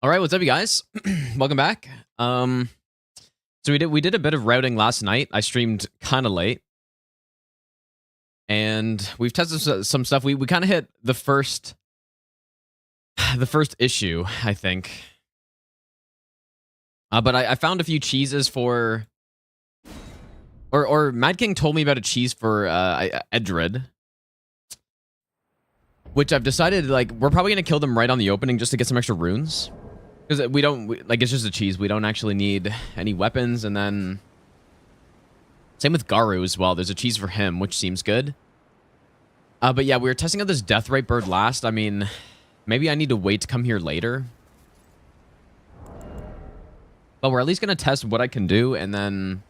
All right, what's up, you guys? Welcome back. So we did a bit of routing last night. I streamed kind of late, and we've tested some stuff. We kind of hit the first issue, I think. But I found a few cheeses for, or Mad King told me about a cheese for Edred, which I've decided like we're probably gonna kill them right on the opening just to get some extra runes. Because like, it's just a cheese. We don't actually need any weapons. And then same with Garu as well. There's a cheese for him, which seems good. But yeah, we were testing out this death rate bird last. I mean, maybe I need to wait to come here later. But we're at least going to test what I can do. And then,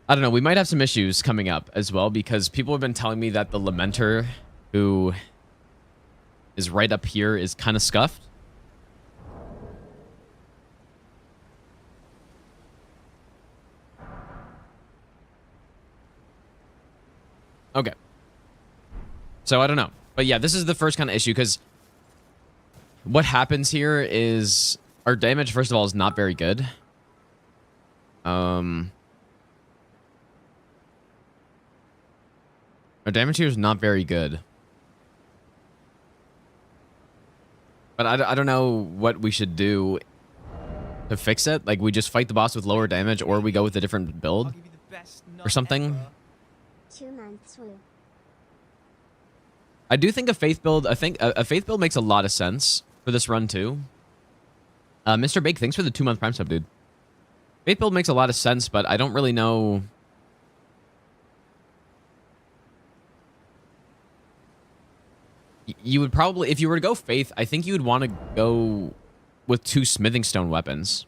I don't know, we might have some issues coming up as well. Because people have been telling me that the Lamenter, who is right up here, is kind of scuffed. Okay. So I don't know. But yeah, this is the first kind of issue because what happens here is our damage, first of all, is not very good. Our damage here is not very good. But I don't know what we should do to fix it. Like, we just fight the boss with lower damage, or we go with a different build or something. I do think a faith build. I think a faith build makes a lot of sense for this run too. Mr. Bake, thanks for the 2-month Prime sub, dude. Faith build makes a lot of sense, but I don't really know. You would probably, if you were to go faith, I think you would want to go with 2 smithing stone weapons,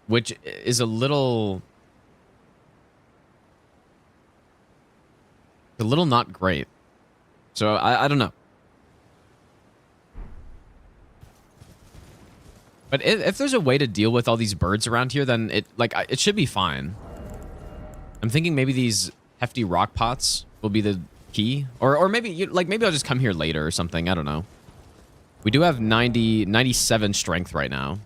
which is a little not great. So I don't know. But if there's a way to deal with all these birds around here, then it should be fine. I'm thinking maybe these hefty rock pots will be the key, or maybe maybe I'll just come here later or something. I don't know. We do have 97 strength right now.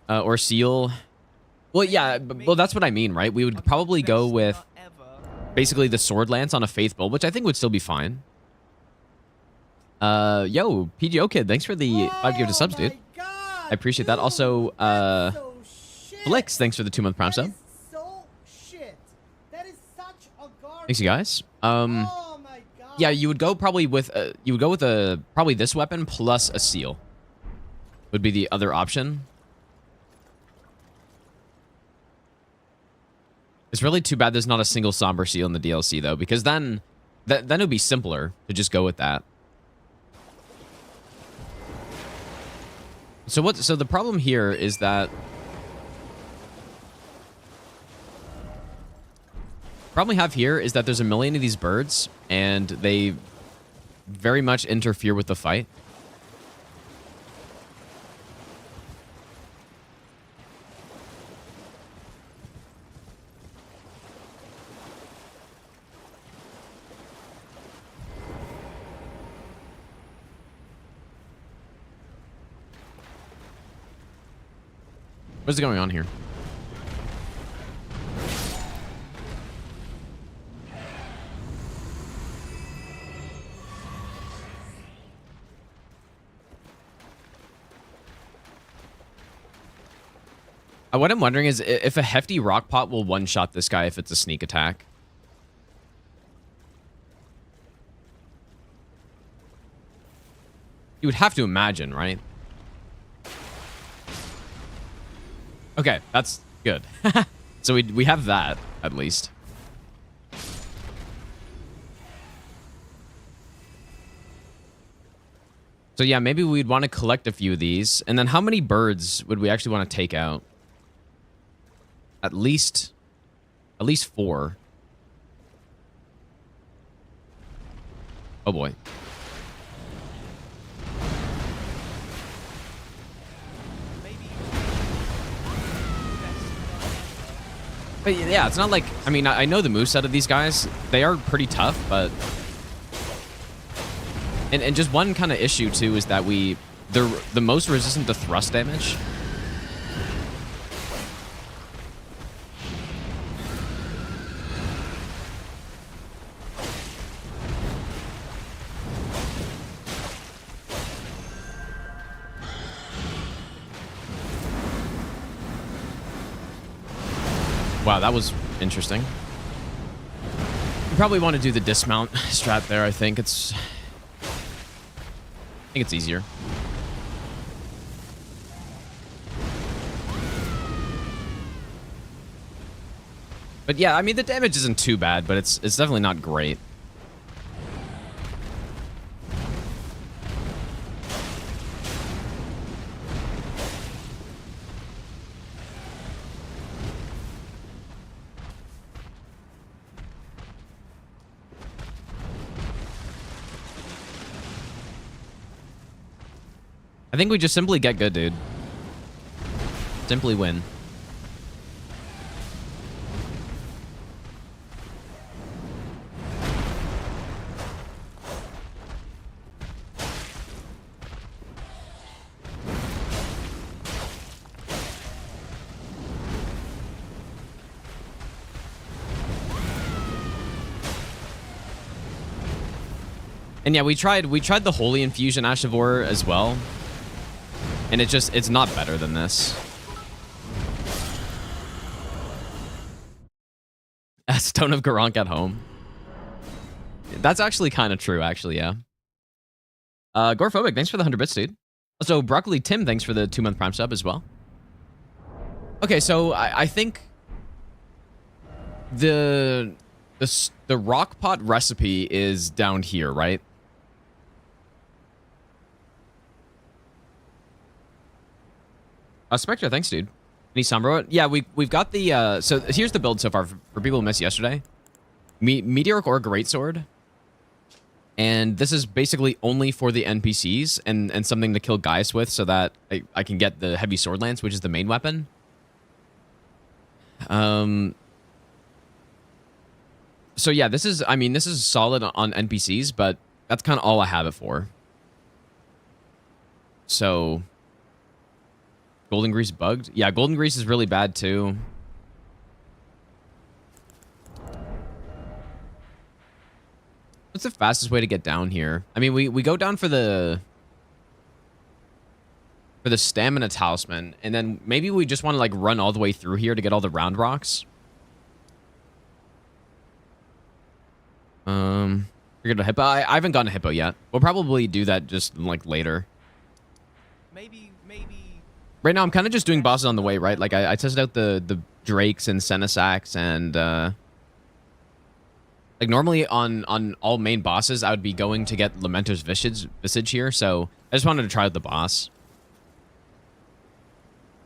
Or seal. Well, yeah, well, that's what I mean, right? We would probably go with basically the sword lance on a faith build, which I think would still be fine. Yo, PGO Kid, thanks for the 5 gifted subs, dude. I appreciate that. Also, Flix, thanks for the 2-month Prime sub. Thanks, you guys. Yeah, you would go probably with probably this weapon plus a seal would be the other option. It's really too bad there's not a single somber seal in the DLC though, because then it would be simpler to just go with that. So the problem here is that the problem we have here is that there's a million of these birds and they very much interfere with the fight. What's going on here? What I'm wondering is if a hefty rock pot will one-shot this guy if it's a sneak attack. You would have to imagine, right? Okay, that's good. So we have that, at least. So yeah, maybe we'd want to collect a few of these. And then how many birds would we actually want to take out? At least 4. Oh boy. But yeah, it's not like... I mean, I know the moveset of these guys. They are pretty tough, but... And just one kind of issue, too, is that they're the most resistant to thrust damage. Wow, that was interesting. You probably want to do the dismount strat there, I think. I think it's easier. But yeah, I mean, the damage isn't too bad, but it's definitely not great. I think we just simply get good, dude. Simply win. And yeah, we tried the Holy Infusion Ashavor as well. And it's not better than this. A Stone of Garank at home. That's actually kind of true, actually, yeah. Gorephobic, thanks for the 100 bits, dude. Also, Broccoli Tim, thanks for the 2-month Prime sub as well. Okay, so I think the rock pot recipe is down here, right? Spectre, thanks, dude. Any Sombra? Yeah, we've got the... so here's the build so far for people who missed yesterday. Meteoric Ore Greatsword. And this is basically only for the NPCs and something to kill Gaius with so that I can get the Heavy Sword Lance, which is the main weapon. So yeah, this is solid on NPCs, but that's kind of all I have it for. So... Golden Grease bugged? Yeah, Golden Grease is really bad too. What's the fastest way to get down here? I mean, we go down for the stamina talisman, and then maybe we just want to like run all the way through here to get all the round rocks. Figured a hippo. I haven't gotten a hippo yet. We'll probably do that just like later. Maybe. Right now, I'm kind of just doing bosses on the way, right? Like, I tested out the Drakes and Senesacs, and, like, normally on all main bosses, I would be going to get Lamenter's Visage here, so I just wanted to try out the boss.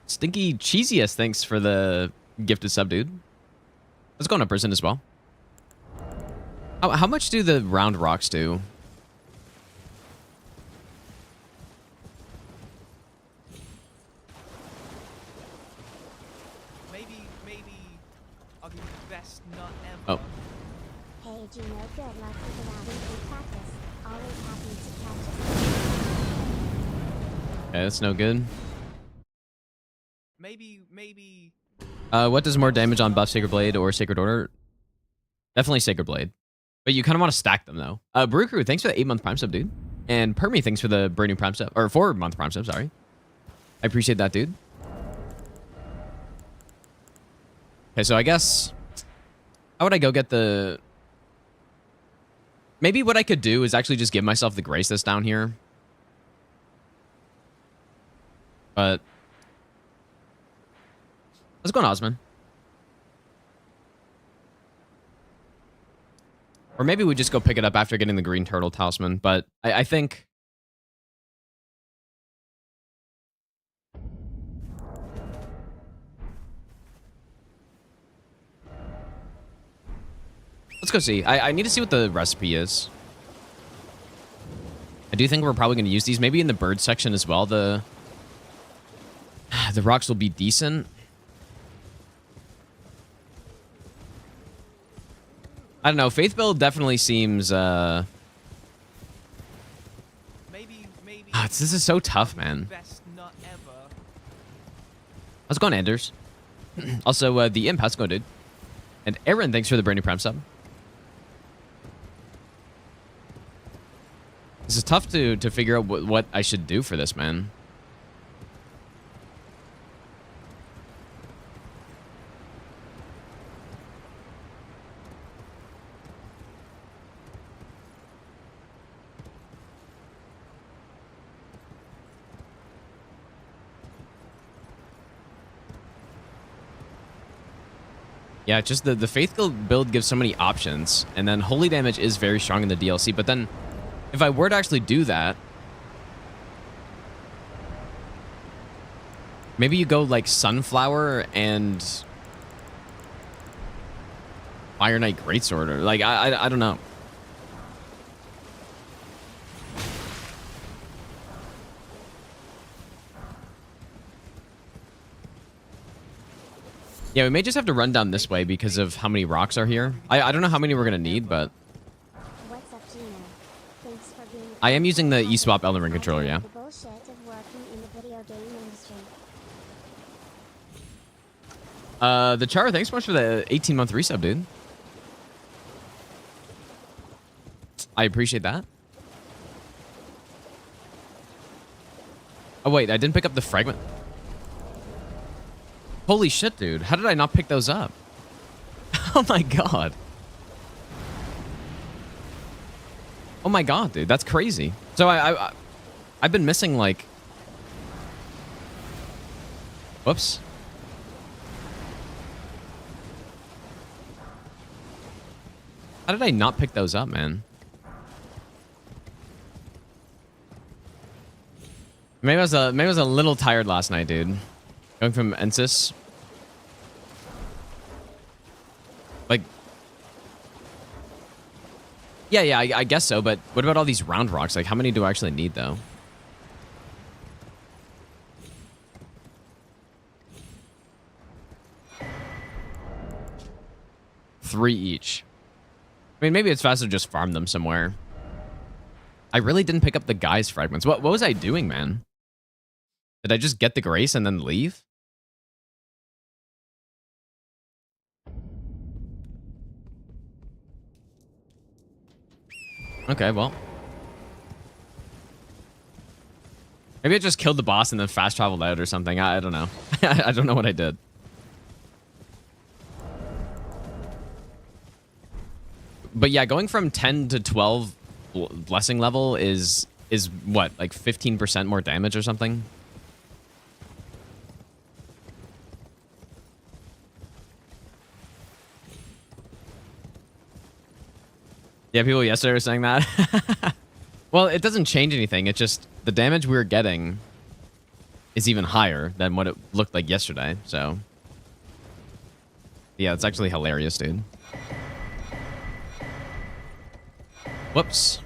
Stinky Cheesiest, thanks for the gifted sub, dude. Let's go on a person as well. How much do the round rocks do? Oh. Hey, do you know good luck with the round in practice? Always happy to catch us. Okay, that's no good. Maybe. What does more damage on buff, Sacred Blade or Sacred Order? Definitely Sacred Blade. But you kind of want to stack them, though. Brew Crew, thanks for the 8-month Prime sub, dude. And Permy, thanks for the brand new Prime sub. Or 4-month Prime sub, sorry. I appreciate that, dude. Okay, so I guess... How would I go get the... Maybe what I could do is actually just give myself the grace that's down here. But... Let's go on Osman. Or maybe we just go pick it up after getting the green turtle talisman. But I think... Let's go see. I need to see what the recipe is. I do think we're probably going to use these. Maybe in the bird section as well. The rocks will be decent. I don't know. Faith build definitely seems. Maybe This is so tough, man. best not ever. How's it going, Anders? Also, the Imp, how's it going, dude? And Aaron, thanks for the brand new Prime sub. This is tough to figure out what I should do for this, man. Yeah, just the Faith build gives so many options, and then Holy Damage is very strong in the DLC, but then if I were to actually do that, maybe you go like Sunflower and Fire Knight Greatsword, or like, I don't know. Yeah, we may just have to run down this way because of how many rocks are here. I don't know how many we're going to need, but What's up, Gino? Thanks for being I am using the Eswap Elden Ring controller, yeah. The bullshit of working in the video game industry. The Char, thanks so much for the 18-month resub, dude. I appreciate that. Oh, wait, I didn't pick up the fragment. Holy shit, dude. How did I not pick those up? Oh my god. Oh my god, dude. That's crazy. So I've been missing, like... Whoops. How did I not pick those up, man? Maybe I was a little tired last night, dude. Going from Ensis. Like... Yeah, I guess so, but what about all these round rocks? Like, how many do I actually need, though? Three each. I mean, maybe it's faster to just farm them somewhere. I really didn't pick up the guy's fragments. What was I doing, man? Did I just get the grace and then leave? Okay, well. Maybe I just killed the boss and then fast traveled out or something. I don't know. I don't know what I did. But yeah, going from 10 to 12 blessing level is what, like 15% more damage or something? Yeah, people yesterday were saying that. Well, it doesn't change anything. It's just the damage we were getting is even higher than what it looked like yesterday. So, yeah, it's actually hilarious, dude. Whoops.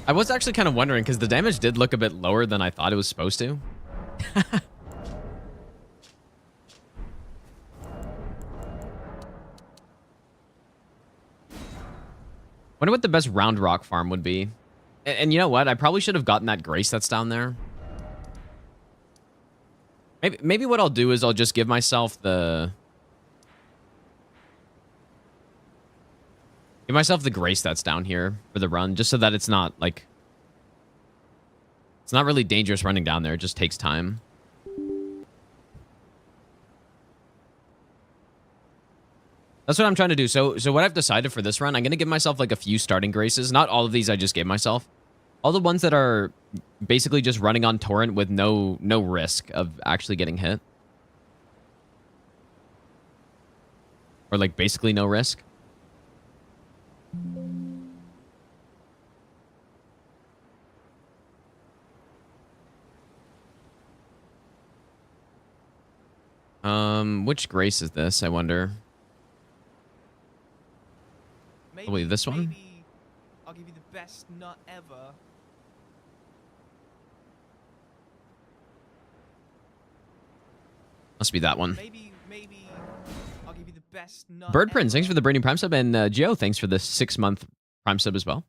I was actually kind of wondering because the damage did look a bit lower than I thought it was supposed to. Wonder what the best round rock farm would be. And you know what? I probably should have gotten that grace that's down there. Maybe what I'll do is I'll just give myself the... Give myself the grace that's down here for the run, just so that it's not, like... It's not really dangerous running down there. It just takes time. That's what I'm trying to do. So what I've decided for this run, I'm going to give myself, like, a few starting graces. Not all of these I just gave myself. All the ones that are basically just running on torrent with no risk of actually getting hit. Or, like, basically no risk. Which grace is this, I wonder? Probably this one? Maybe I'll give you the best nut ever. Must be that one. Maybe I'll give you the best nut Bird Prince, ever. thanks for the Brainy Prime sub. And Gio, thanks for the 6-month Prime sub as well.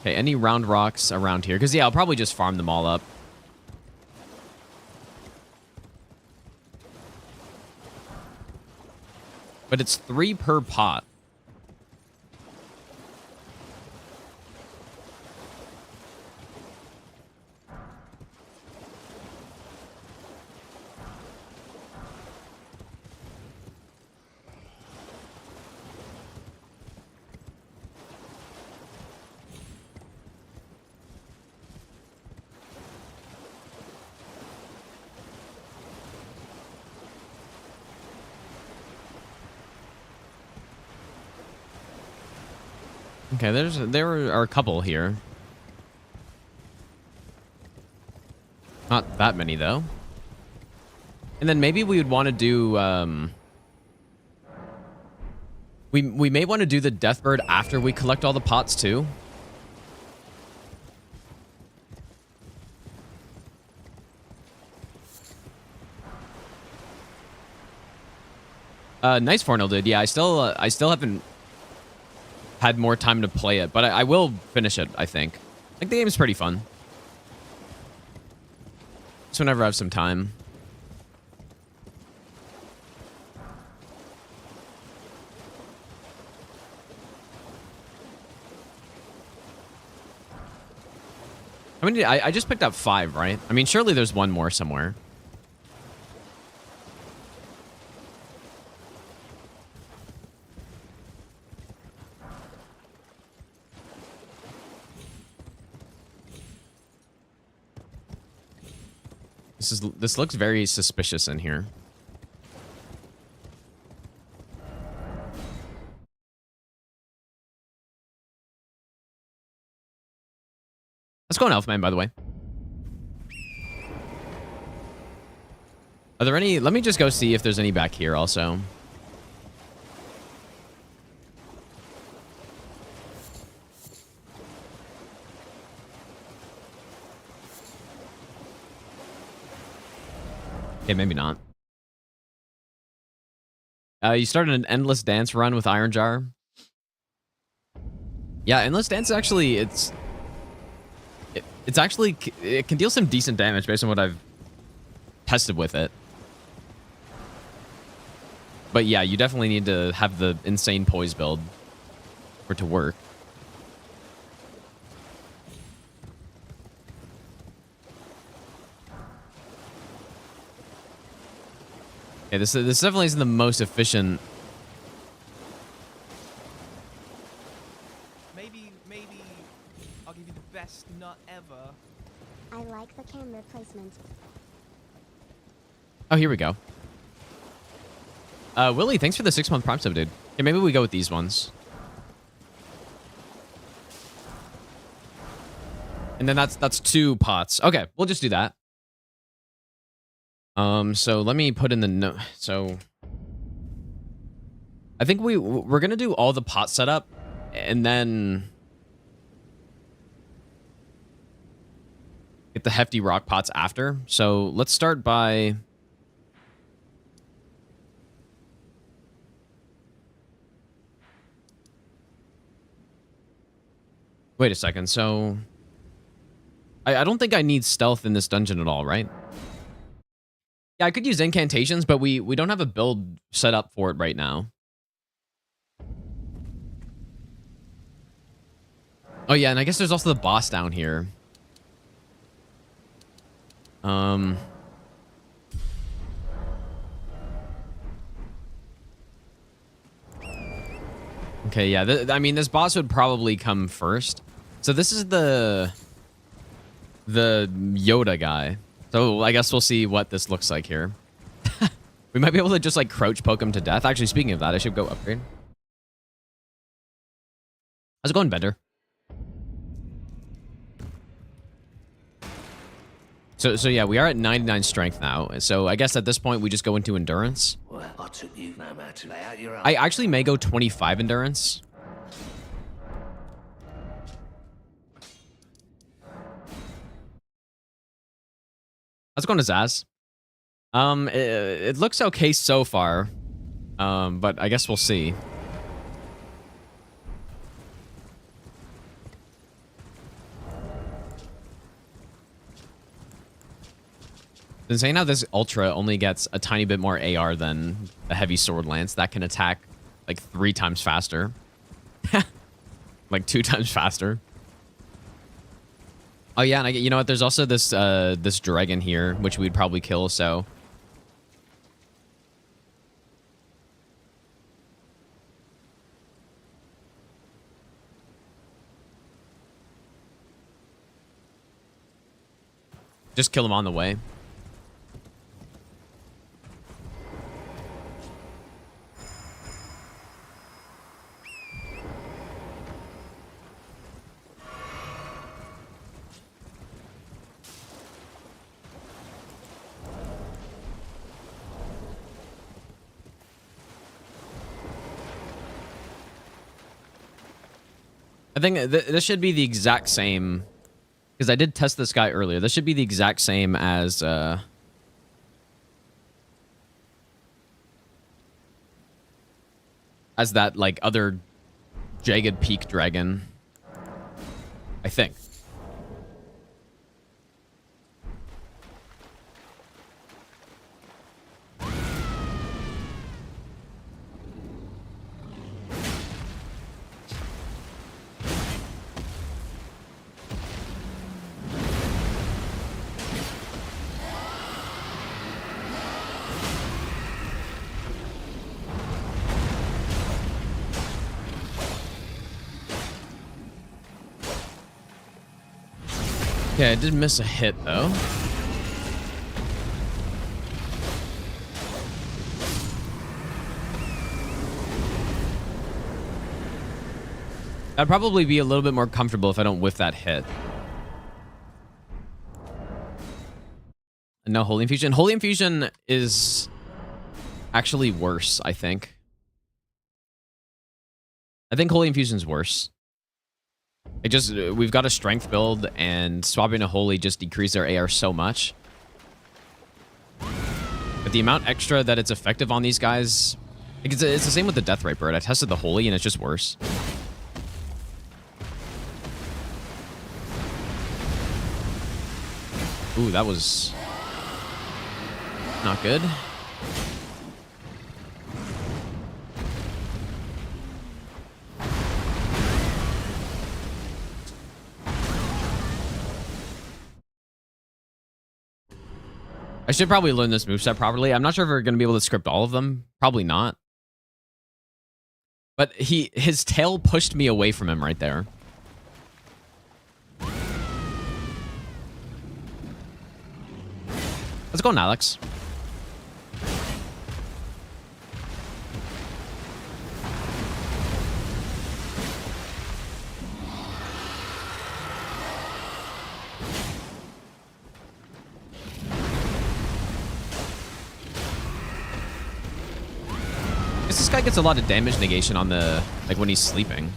Okay, any round rocks around here? Because, yeah, I'll probably just farm them all up. But it's 3 per pot. Okay, there are a couple here. Not that many though. And then maybe we would want to do we may want to do the Deathbird after we collect all the pots too. Nice Fornal dude. Yeah, I still haven't had more time to play it, but I will finish it, I think. Like, the game's pretty fun. Just whenever I have some time. I mean, I just picked up 5, right? I mean, surely there's one more somewhere. This looks very suspicious in here. Let's go on Elfman, by the way. Are there any? Let me just go see if there's any back here also. Okay, maybe not. You started an Endless Dance run with Iron Jar. Yeah, Endless Dance actually, it can deal some decent damage based on what I've tested with it. But yeah, you definitely need to have the insane poise build for it to work. Okay, this definitely isn't the most efficient. Maybe I'll give you the best nut ever. I like the camera placement. Oh, here we go. Willie, thanks for the 6-month Prime sub, dude. Okay, maybe we go with these ones. And then that's 2 pots. Okay, we'll just do that. So let me put in the note. So I think we're gonna do all the pot setup, and then get the hefty rock pots after. So let's start by. Wait a second. So I don't think I need stealth in this dungeon at all, right? Yeah, I could use incantations, but we don't have a build set up for it right now. Oh yeah, and I guess there's also the boss down here. Okay, yeah. I mean, this boss would probably come first. So this is the Yoda guy. So I guess we'll see what this looks like here. We might be able to just like crouch poke him to death. Actually, speaking of that, I should go upgrade. How's it going, Bender? So yeah, we are at 99 strength now. So I guess at this point we just go into endurance. Well, I took you no matter. Lay out your I actually may go 25 endurance. How's it going to Zaz? It looks okay so far. But I guess we'll see. It's insane how this Ultra only gets a tiny bit more AR than a heavy sword lance that can attack like 3 times faster. Like 2 times faster. Oh yeah, and you know what? There's also this this dragon here, which we'd probably kill. So just kill him on the way. I think this should be the exact same, because I did test this guy earlier. This should be the exact same as that like other jagged peak dragon, I think. Okay, I did miss a hit, though. I'd probably be a little bit more comfortable if I don't whiff that hit. No Holy Infusion. Holy Infusion is actually worse, I think. I think Holy Infusion's worse. It just, we've got a strength build, and swapping a Holy just decreased their AR so much. But the amount extra that it's effective on these guys, it's the same with the Death Ray Bird. I tested the Holy, and it's just worse. Ooh, that was not good. I should probably learn this moveset properly. I'm not sure if we're going to be able to script all of them. Probably not. But his tail pushed me away from him right there. Let's go on, Alex. This guy gets a lot of damage negation on the, like, when he's sleeping.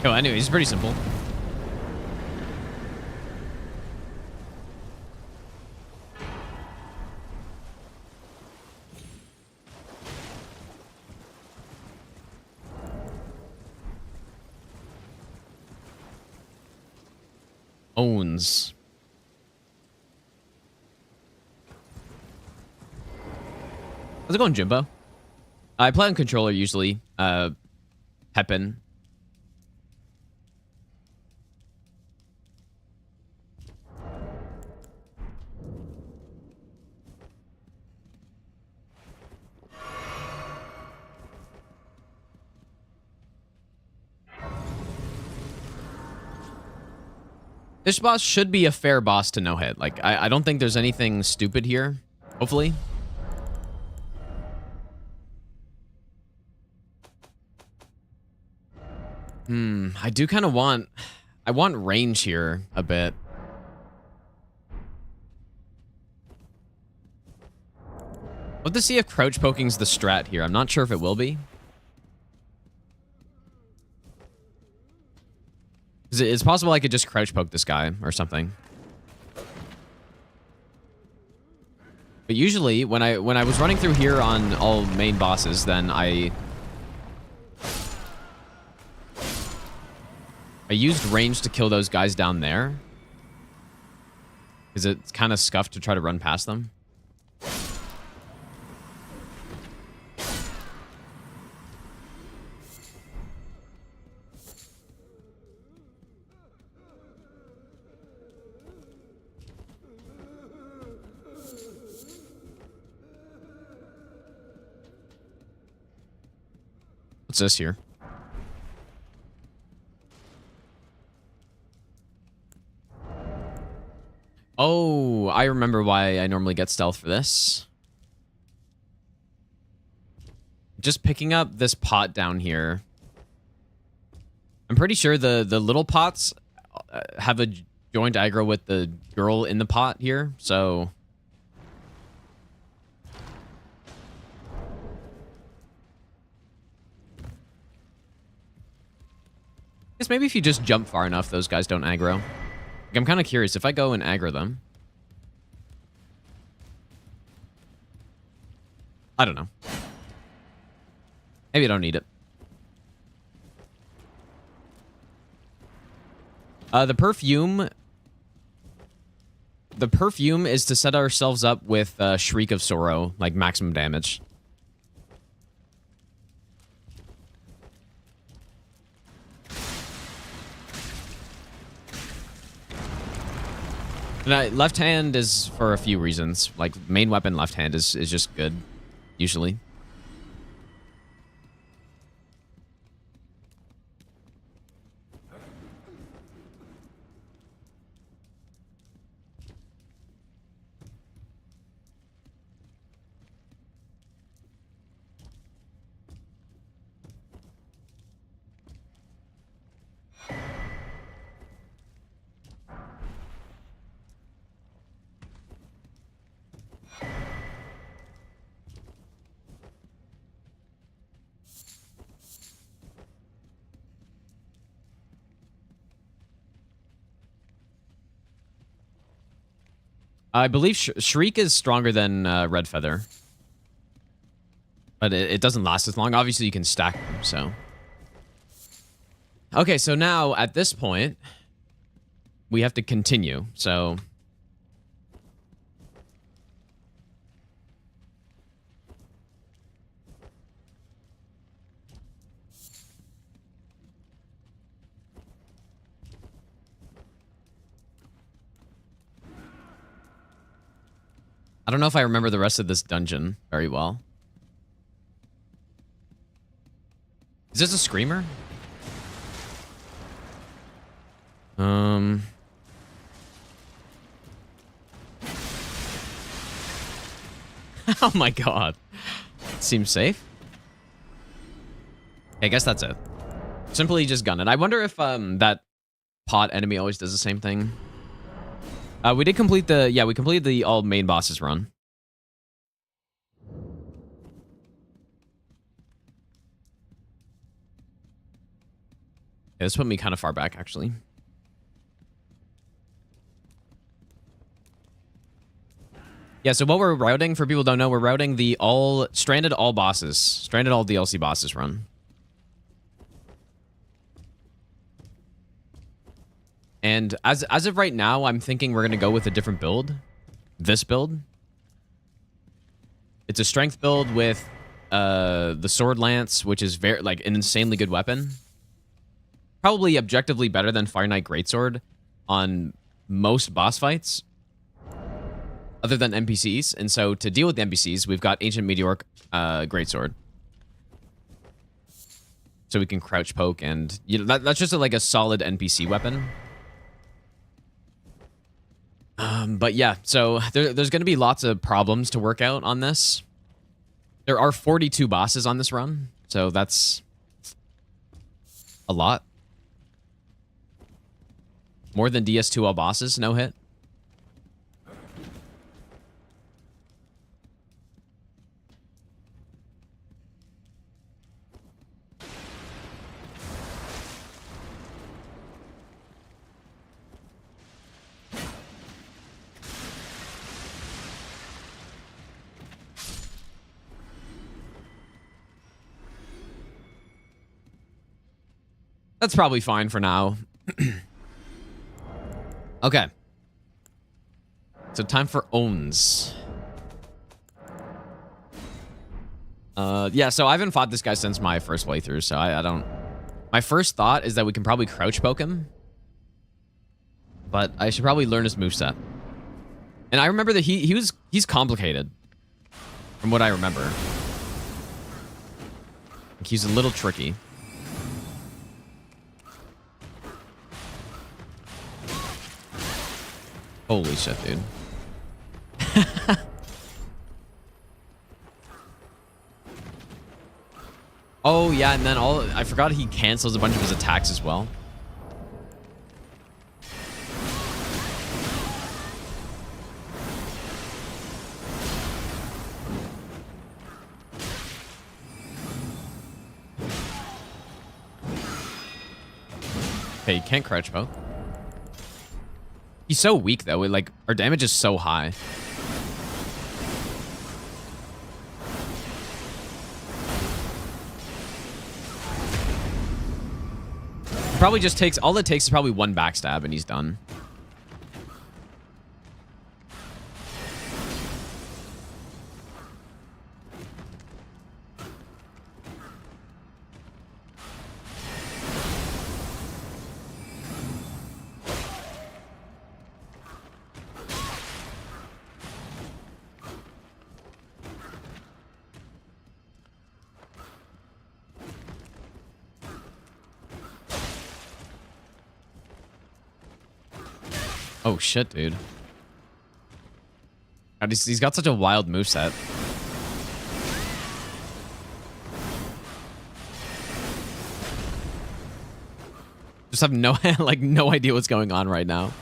Oh, anyway, it's pretty simple. Owns. How's it going, Jimbo? I play on controller usually. Pepin. This boss should be a fair boss to no hit. Like, I don't think there's anything stupid here. Hopefully. I do kind of want... I want range here a bit. I'll have to see if crouch poking's the strat here. I'm not sure if it will be. It's possible I could just crouch poke this guy or something. But usually, when I was running through here on all main bosses, then I used range to kill those guys down there. Because it's kind of scuffed to try to run past them. What's this here? Oh, I remember why I normally get stealth for this. Just picking up this pot down here. I'm pretty sure the little pots have a joint aggro with the girl in the pot here, so... I guess maybe if you just jump far enough, those guys don't aggro. Like, I'm kind of curious if I go and aggro them. I don't know. Maybe I don't need it. The perfume is to set ourselves up with Shriek of Sorrow, like maximum damage. And left hand is for a few reasons. Like, main weapon left hand is just good, usually. I believe Shriek is stronger than Red Feather. But it doesn't last as long. Obviously, you can stack them, so... Okay, so now, at this point, we have to continue, so... I don't know if I remember the rest of this dungeon very well. Is this a screamer? Oh my god. Seems safe. I guess that's it. Simply just gun it. I wonder if that pot enemy always does the same thing. We did complete the... Yeah, we completed the all main bosses run. Yeah, this put me kind of far back, actually. Yeah, so what we're routing, for people who don't know, we're routing the Stranded all bosses. Stranded all DLC bosses run. And as of right now, I'm thinking we're going to go with a different build. This build. It's a strength build with the sword lance, which is very like an insanely good weapon. Probably objectively better than Fire Knight Greatsword on most boss fights, other than NPCs. And so to deal with the NPCs, we've got Ancient Meteoric Greatsword. So we can crouch poke, and you know that's just like a solid NPC weapon. But yeah, so there's going to be lots of problems to work out on this. There are 42 bosses on this run, so that's a lot. More than DS2 all bosses, no hit. That's probably fine for now. Okay. So time for owns. Yeah, so I haven't fought this guy since my first playthrough, so I don't... My first thought is that we can probably crouch poke him. But I should probably learn his moveset. And I remember that he's complicated. From what I remember. He's a little tricky. Holy shit, dude. Oh, yeah, and then I forgot he cancels a bunch of his attacks as well. Okay, you can't crouch poke. He's so weak, though. Like, our damage is so high. Probably just takes... All it takes is probably one backstab, and he's done. Oh, shit, dude. God, he's got such a wild moveset. Just have no, like, no idea what's going on right now.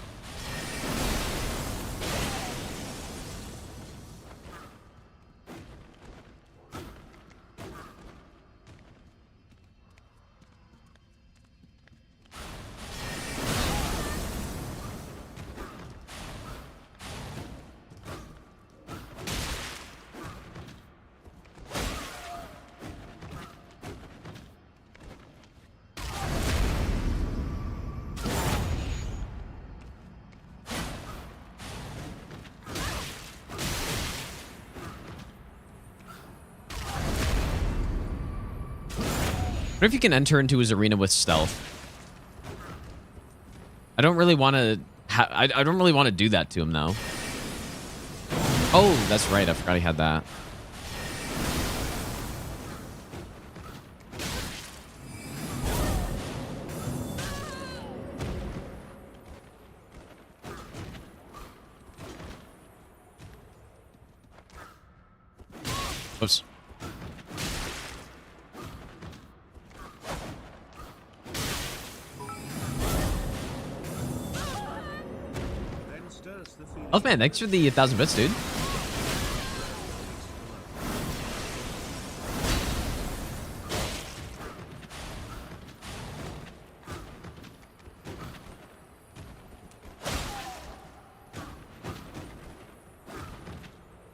What if you can enter into his arena with stealth? I don't really want to... I don't really want to do that to him, though. Oh, that's right. I forgot he had that. Whoops. Oh man, thanks for the 1,000 bits, dude.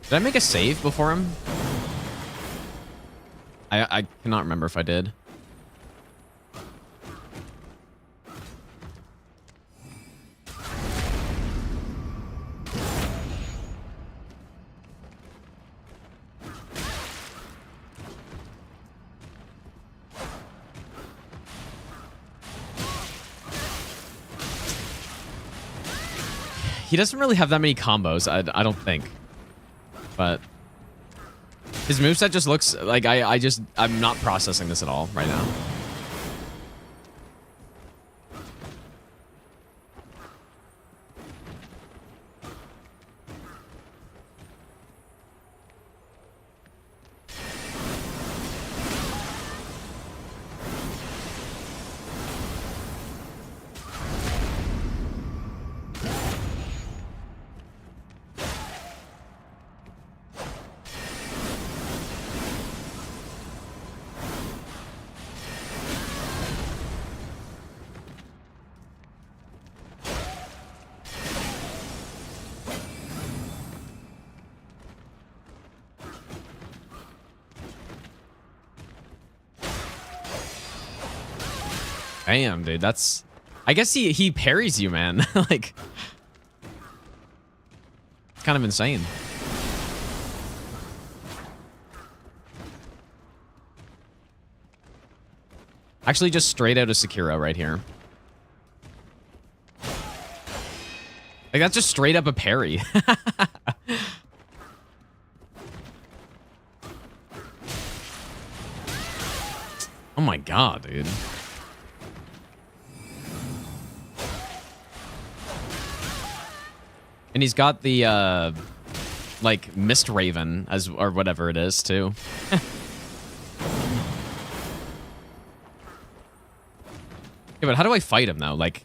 Did I make a save before him? I cannot remember if I did. he doesn't really have that many combos, I don't think. But his moveset just looks like I'm not processing this at all right now. Damn, dude, that's... I guess he parries you, man. Like... It's kind of insane. Actually, just straight out of Sekiro right here. Like, that's just straight up a parry. Oh my god, dude. And he's got the, like, Mist Raven, as or whatever it is, too. Yeah, but how do I fight him, though? Like...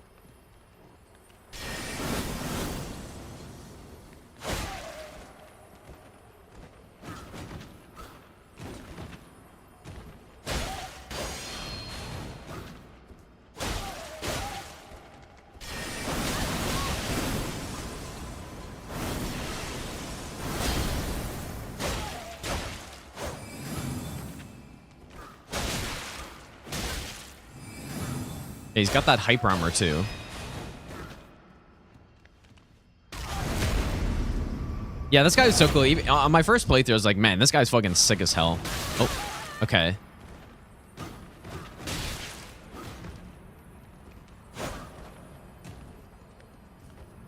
Yeah, he's got that hyper armor, too. Yeah, this guy is so cool. Even, on my first playthrough, I was like, man, this guy's fucking sick as hell. Oh, okay.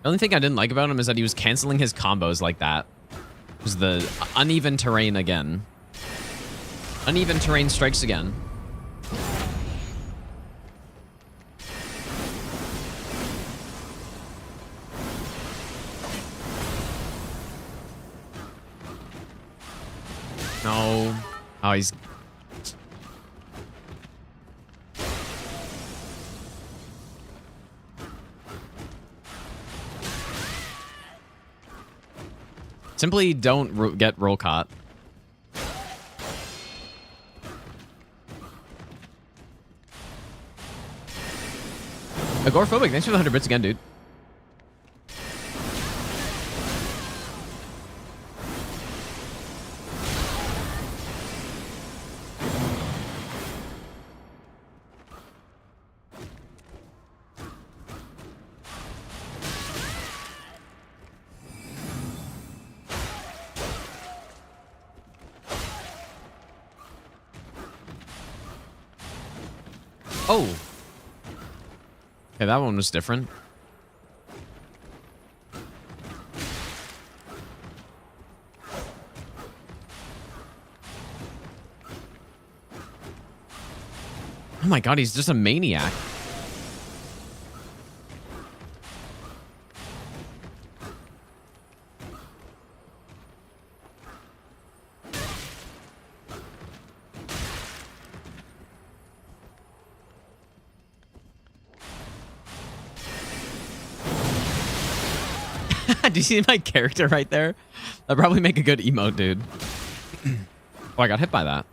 The only thing I didn't like about him is that he was canceling his combos like that. It was the uneven terrain again. Uneven terrain strikes again. No. Oh, he's... Simply don't get roll caught. Agoraphobic, thanks for the 100 bits again, dude. Oh. Okay, that one was different. Oh my god, he's just a maniac. Do you see my character right there? That'd probably make a good emote, dude. Oh, I got hit by that.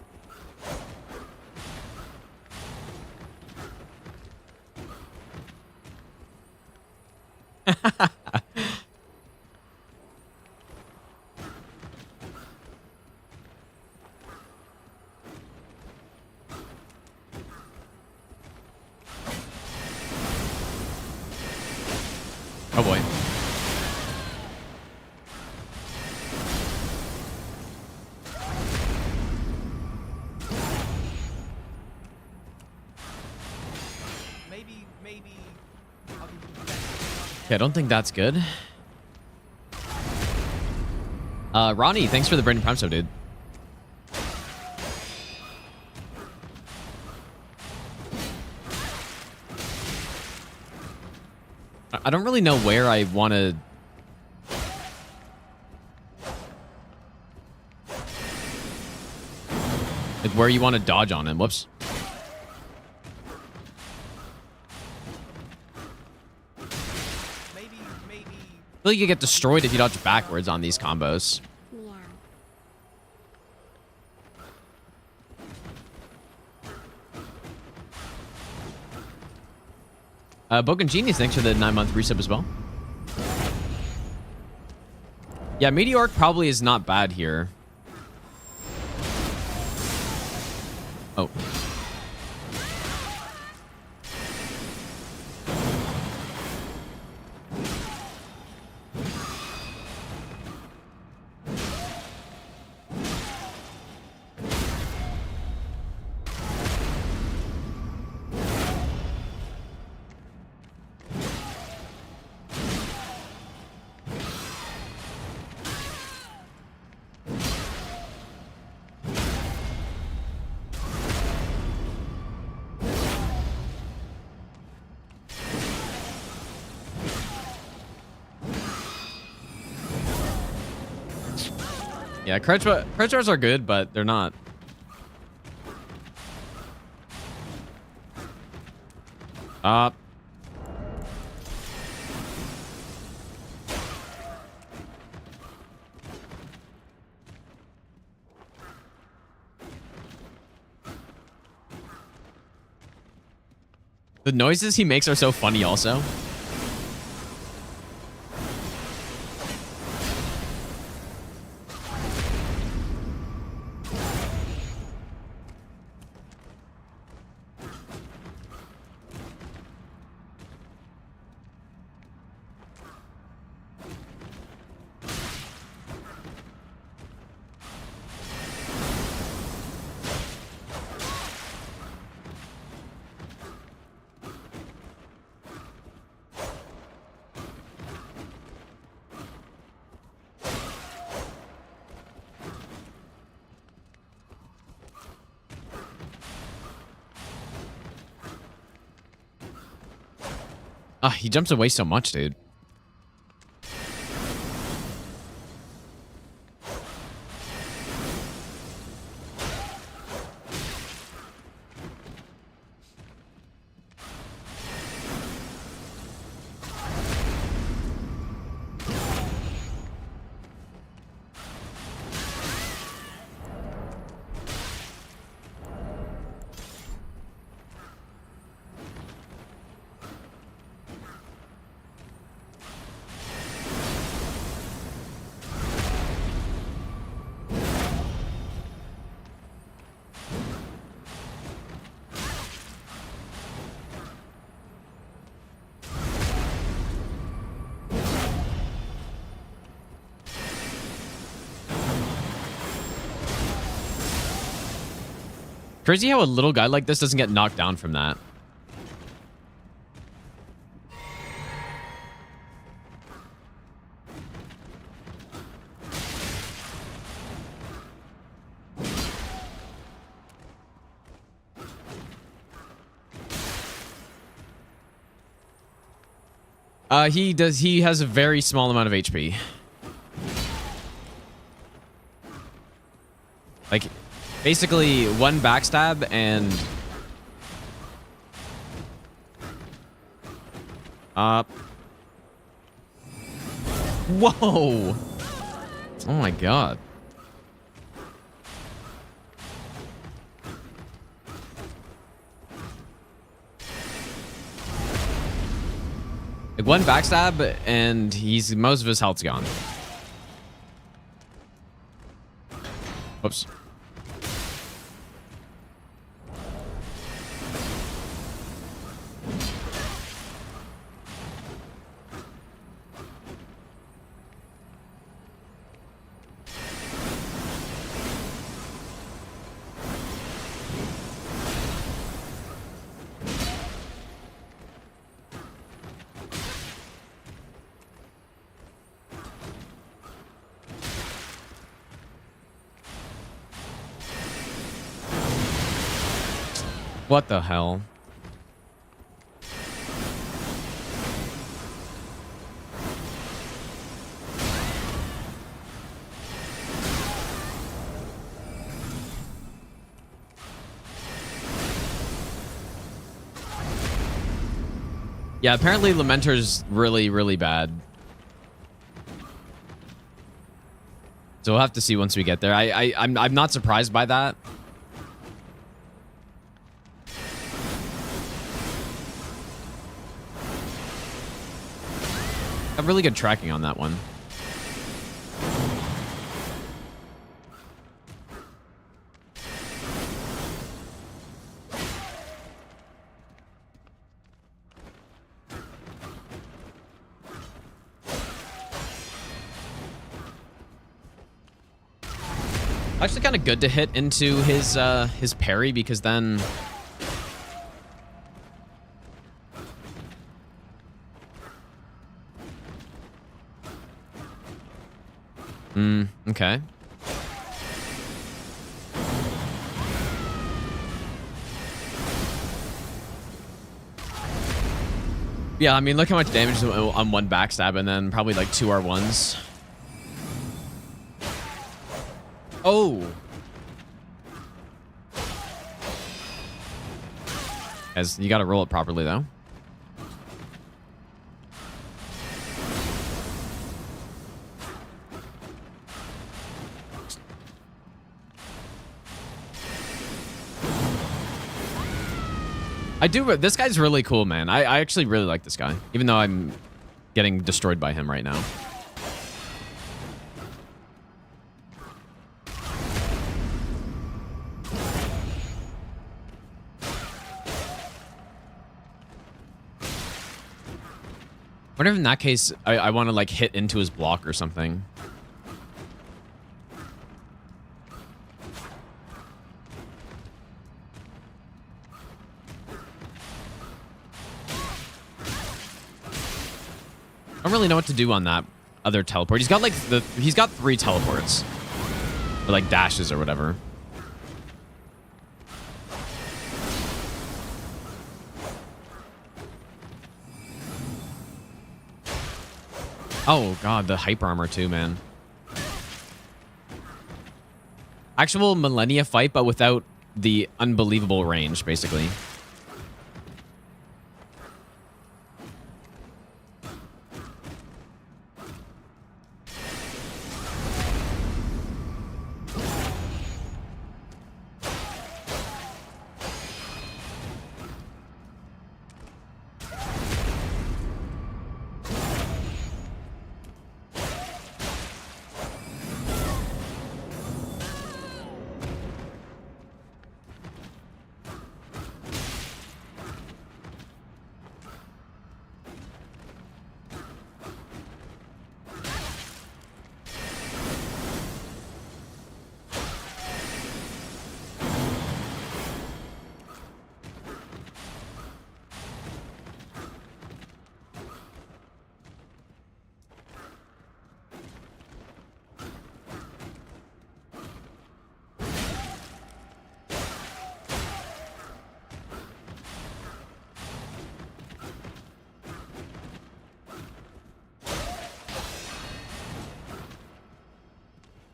Oh boy. Maybe I'll give you the best nut. Yeah, I don't think that's good. Ronnie, thanks for the Brandon Prime sub, dude. I don't really know where I want to... Like, where you want to dodge on him. Whoops. Maybe. I feel like you get destroyed if you dodge backwards on these combos. Meow. Bogan Genius, thanks for the 9-month resub as well. Yeah, Meteoric probably is not bad here. Oh. Yeah, crouch bars are good, but they're not. The noises he makes are so funny also. He jumps away so much, dude. Crazy how a little guy like this doesn't get knocked down from that. He has a very small amount of HP. Like, basically one backstab and whoa. Oh my god. Like one backstab and most of his health's gone. Whoops. What the hell? Yeah, apparently Lamenter's really, really bad. So we'll have to see once we get there. I'm not surprised by that. Got really good tracking on that one. Actually kind of good to hit into his parry because then okay. Yeah, I mean, look how much damage on one backstab and then probably like 2 R1s. Oh. As you got to roll it properly though. This guy's really cool, man. I actually really like this guy, even though I'm getting destroyed by him right now. Wonder if in that case, I want to like hit into his block or something. I don't really know what to do on that other teleport. He's got like he's got 3 teleports. Or like dashes or whatever. Oh god, the hyper armor too, man. Actual Millennia fight, but without the unbelievable range, basically.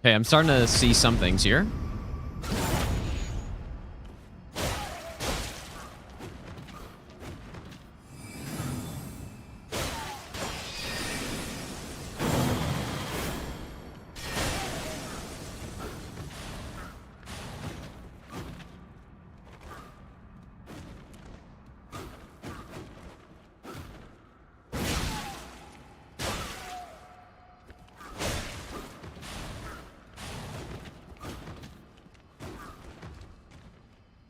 Okay, I'm starting to see some things here.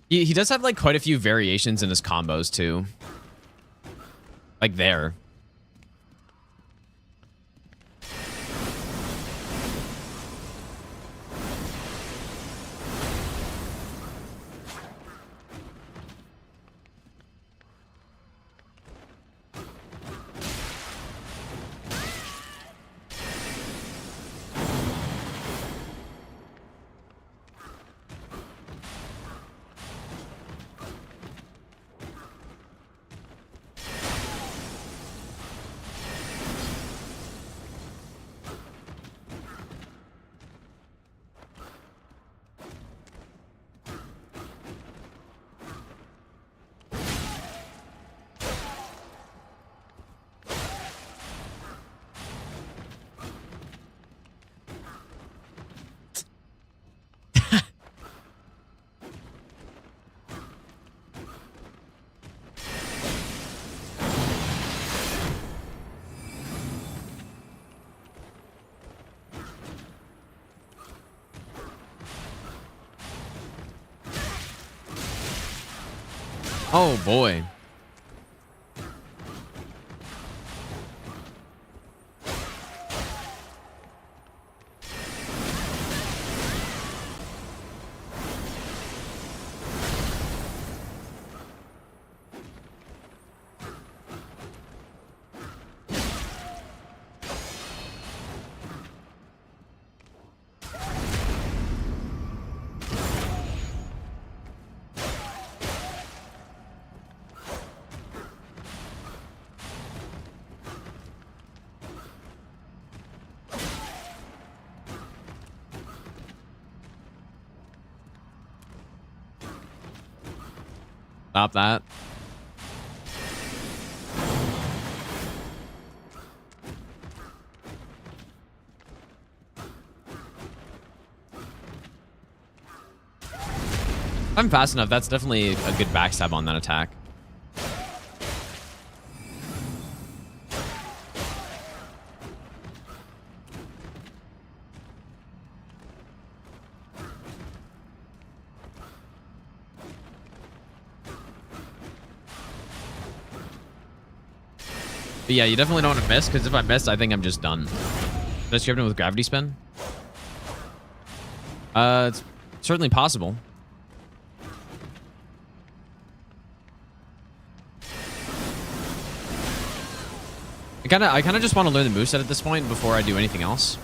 He does have like quite a few variations in his combos too. Like there. Oh boy. Stop that. If I'm fast enough, that's definitely a good backstab on that attack. But yeah, you definitely don't want to miss, because if I miss, I think I'm just done. Does you have with gravity spin? It's certainly possible. I kind of just want to learn the moveset at this point before I do anything else.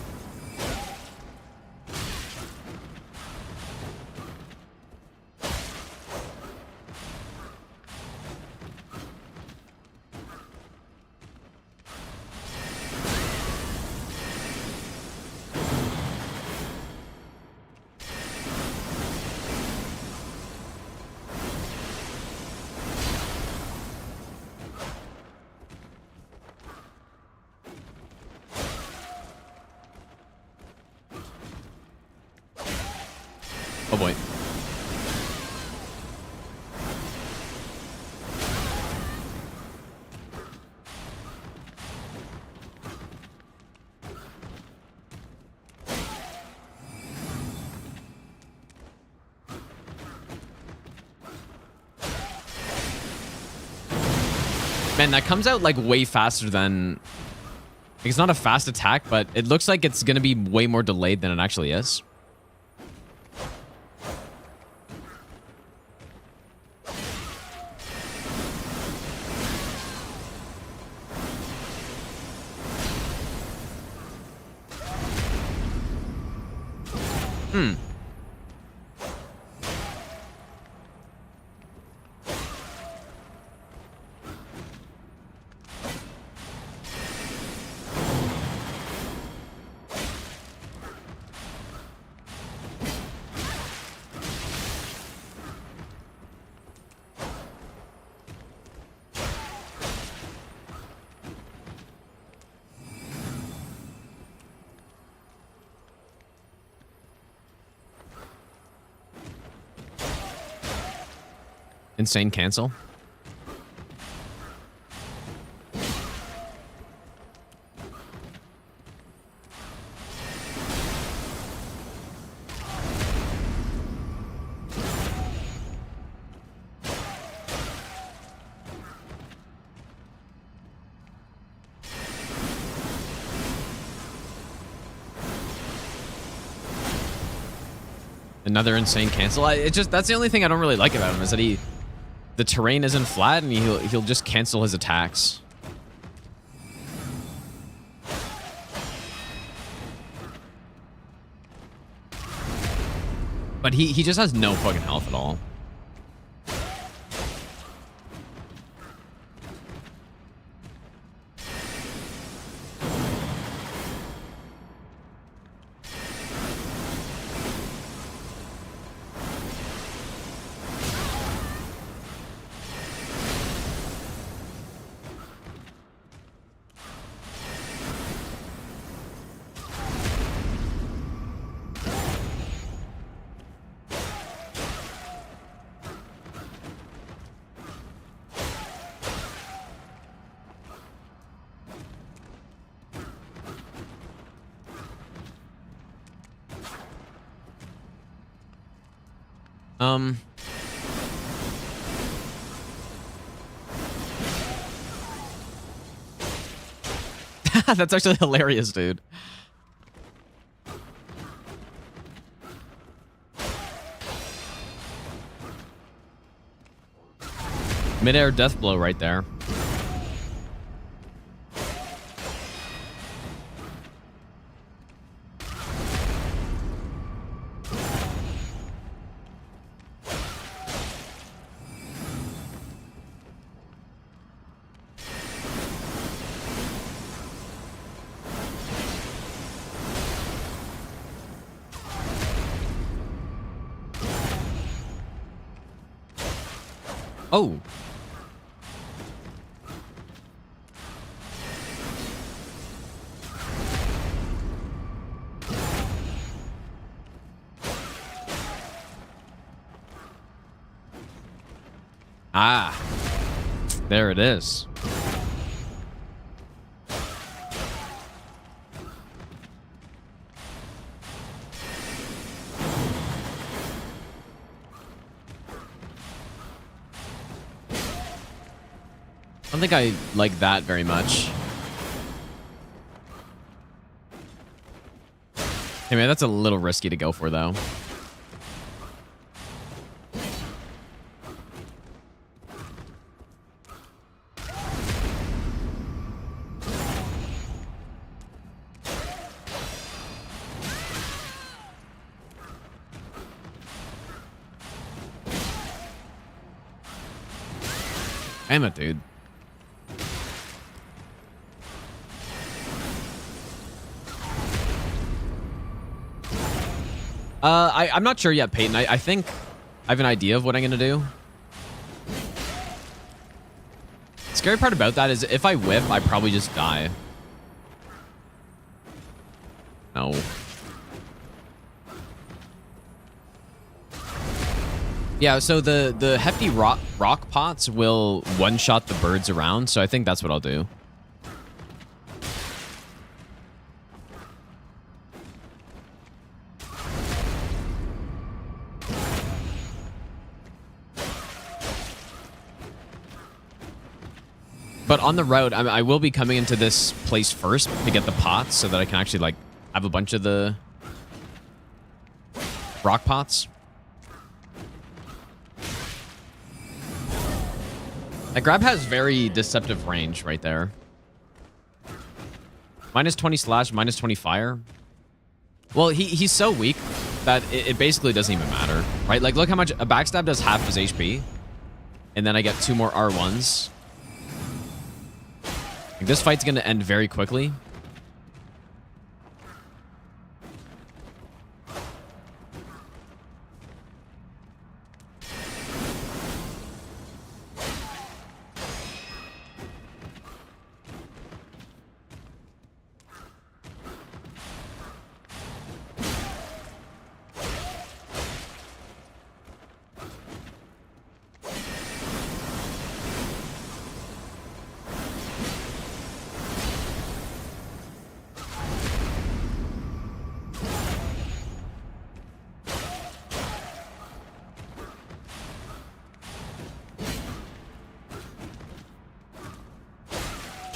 Oh boy. Man, that comes out like way faster than... Like, it's not a fast attack, but it looks like it's going to be way more delayed than it actually is. Insane cancel. Another insane cancel. It just, that's the only thing I don't really like about him, is that the terrain isn't flat and he'll just cancel his attacks. But he just has no fucking health at all. That's actually hilarious, dude. Mid-air death blow right there. Oh. Ah. There it is. I don't think I like that very much. Hey man, that's a little risky to go for though. Damn it, dude. I'm not sure yet, Peyton. I think I have an idea of what I'm gonna do. The scary part about that is if I whiff, I probably just die. No. Yeah, so the hefty rock pots will one-shot the birds around, so I think that's what I'll do. But on the road, I will be coming into this place first to get the pots so that I can actually, like, have a bunch of the rock pots. That grab has very deceptive range right there. Minus 20 slash, minus 20 fire. Well, he's so weak that it basically doesn't even matter, right? Like, look how much a backstab does half his HP. And then I get 2 more R1s. Like, this fight's going to end very quickly.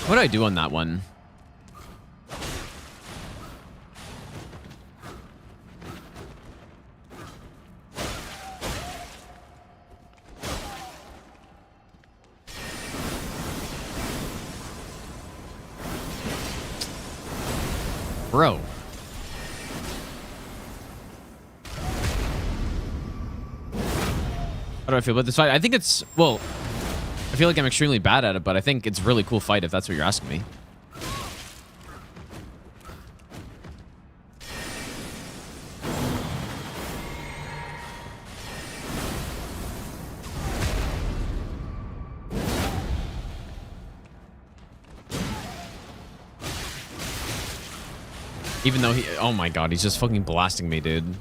What do I do on that one? Bro. How do I feel about this fight? I think it's, well, I feel like I'm extremely bad at it, but I think it's a really cool fight if that's what you're asking me. Even though he, oh my god, he's just fucking blasting me, dude.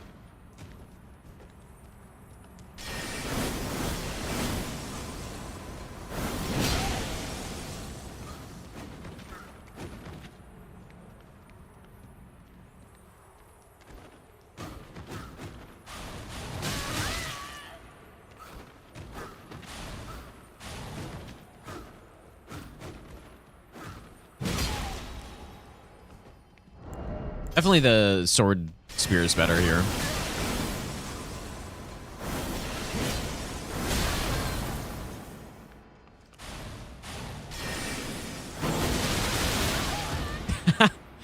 Definitely the sword spear is better here.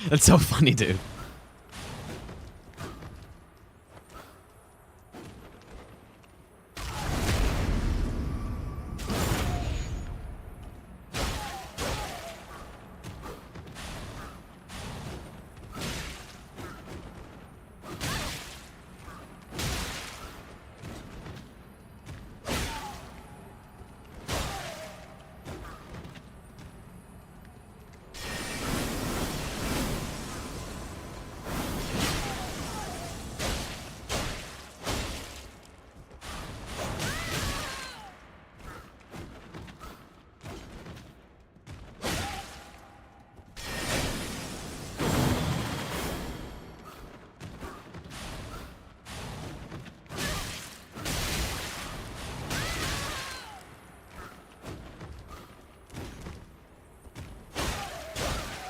That's so funny, dude.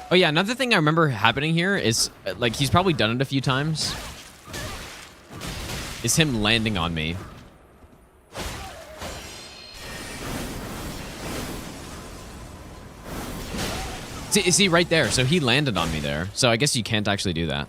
Oh yeah, another thing I remember happening here is, like, he's probably done it a few times, is him landing on me. See, right there. So he landed on me there. So I guess you can't actually do that.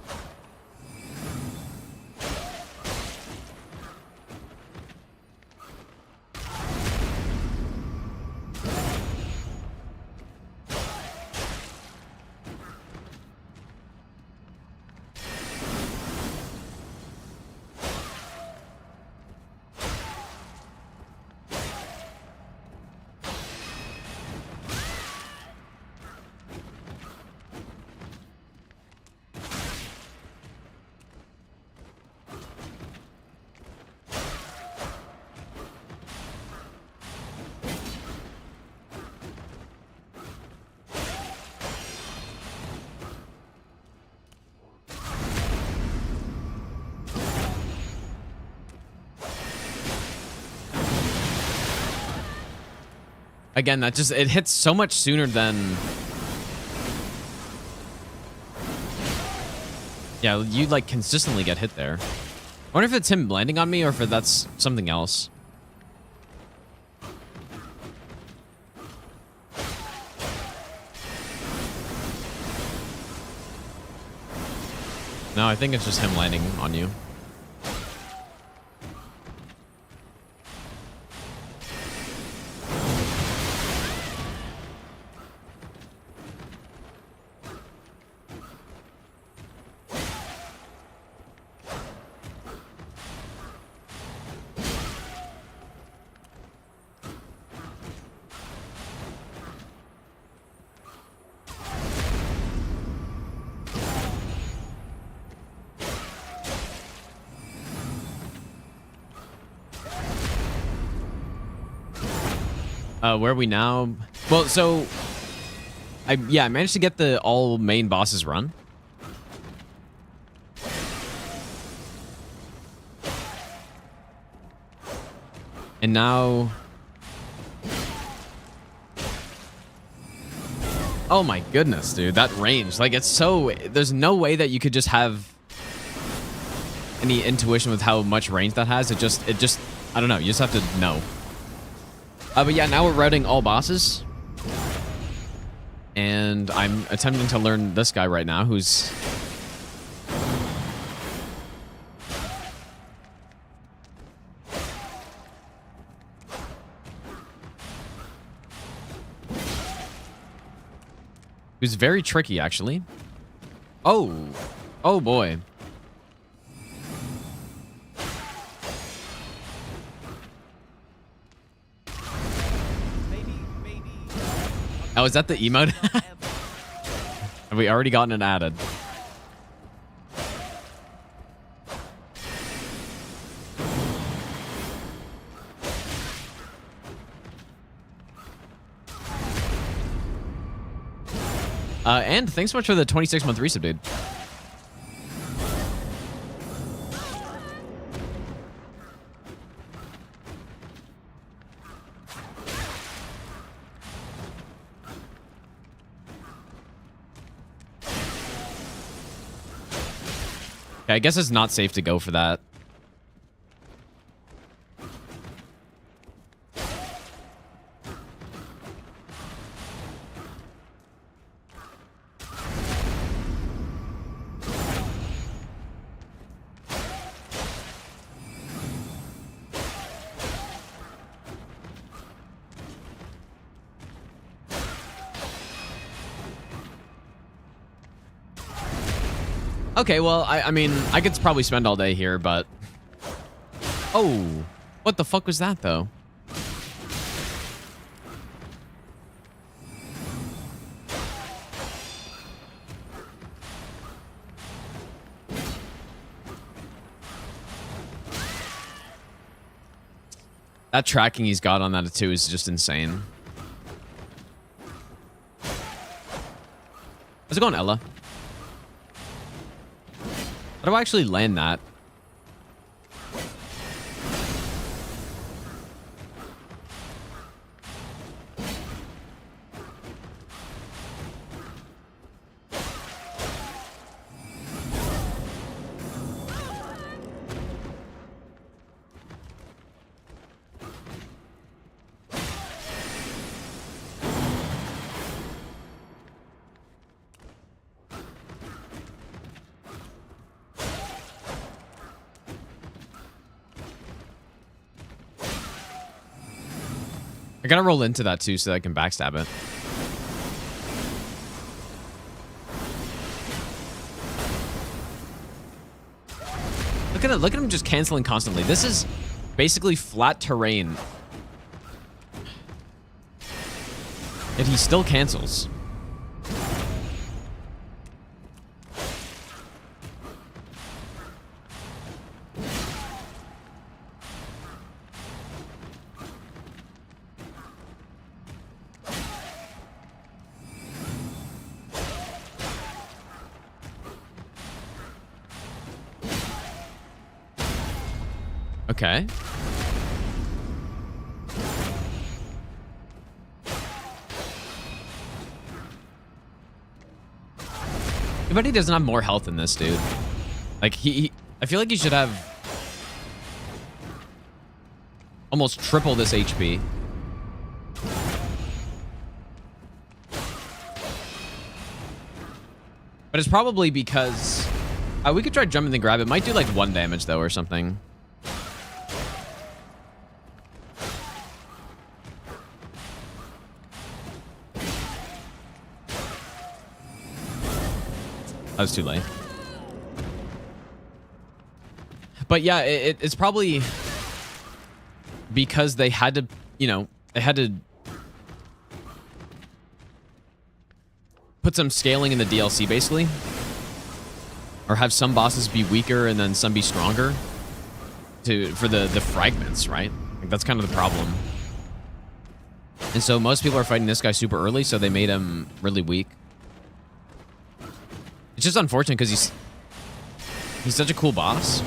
Again, that just, it hits so much sooner than... Yeah, you like consistently get hit there. I wonder if it's him landing on me or if that's something else. No, I think it's just him landing on you. Where are we now? Well, so I managed to get the all main bosses run. And now, oh my goodness, dude, that range, like, it's so, there's no way that you could just have any intuition with how much range that has. It just, I don't know, you just have to know. But yeah, now we're routing all bosses. And I'm attempting to learn this guy right now, who's... who's very tricky, actually. Oh. Oh, boy. Oh, is that the emote? Have we already gotten it added? And thanks so much for the 26-month resub, dude. Okay, I guess it's not safe to go for that. Okay, well, I mean, I could probably spend all day here, but... Oh, what the fuck was that, though? That tracking he's got on that, too, is just insane. How's it going, Ella? How do I actually land that? I gotta roll into that too so that I can backstab it. Look at it. Look at him just canceling constantly. This is basically flat terrain. Yet he still cancels. Okay. But he doesn't have more health than this, dude. Like, I feel like he should have almost triple this HP. But it's probably because... we could try jumping the grab. It might do, like, 1 damage, though, or something. That was too late. But yeah, it's probably because they had to, you know, they had to put some scaling in the DLC, basically. Or have some bosses be weaker and then some be stronger for the fragments, right? Like, that's kind of the problem. And so most people are fighting this guy super early, so they made him really weak. It's just unfortunate because he's such a cool boss.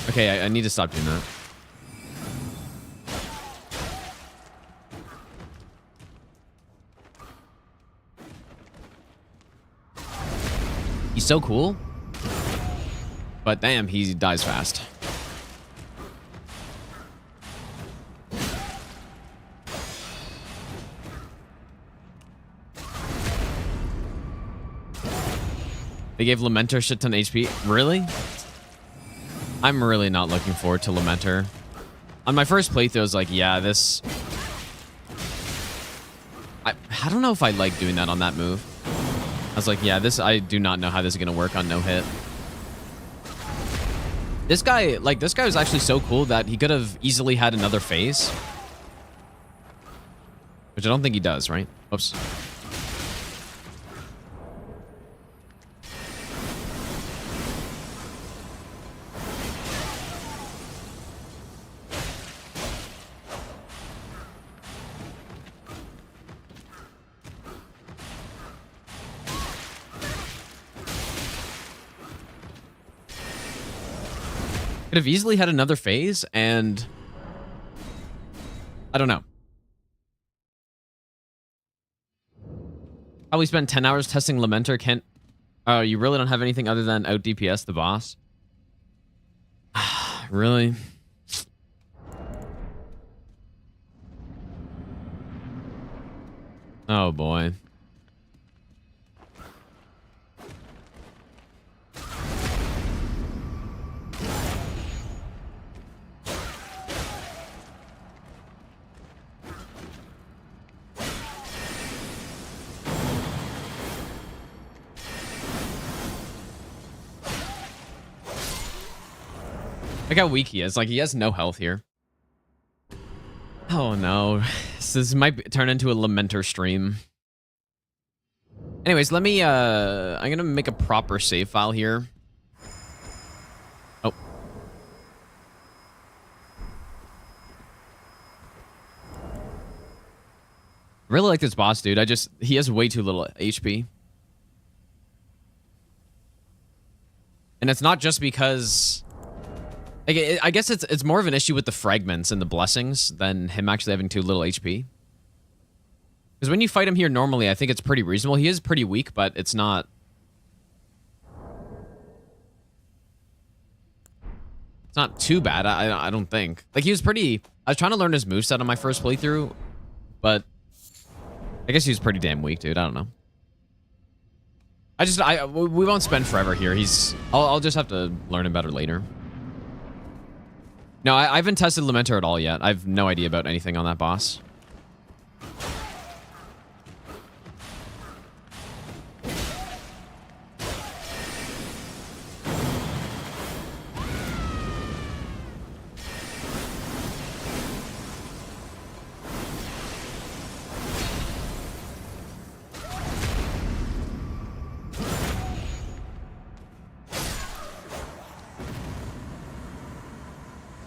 Okay, I need to stop doing that. He's so cool. But damn, he dies fast. They gave Lamenter a shit ton of HP. Really? I'm really not looking forward to Lamenter. On my first playthrough, I was like, yeah, this... I don't know if I like doing that on that move. I was like, yeah, this... I do not know how this is going to work on no hit. This guy, like, this guy was actually so cool that he could have easily had another phase. Which I don't think he does, right? Oops. Could have easily had another phase, and I don't know. Probably spent 10 hours testing Lamenter. Can't... Oh, you really don't have anything other than out DPS the boss? Really? Oh, boy. Look how weak he is. Like, he has no health here. Oh, no. This might turn into a Lamenter stream. Anyways, let me, I'm gonna make a proper save file here. Oh. Really like this boss, dude. He has way too little HP. And it's not just because... Like, I guess it's more of an issue with the fragments and the blessings than him actually having too little HP. Because when you fight him here normally, I think it's pretty reasonable. He is pretty weak, but it's not... It's not too bad, I don't think. Like, he was pretty... I was trying to learn his moveset on my first playthrough, but... I guess he was pretty damn weak, dude. I don't know. We won't spend forever here. I'll just have to learn him better later. No, I haven't tested Lamenter at all yet. I have no idea about anything on that boss.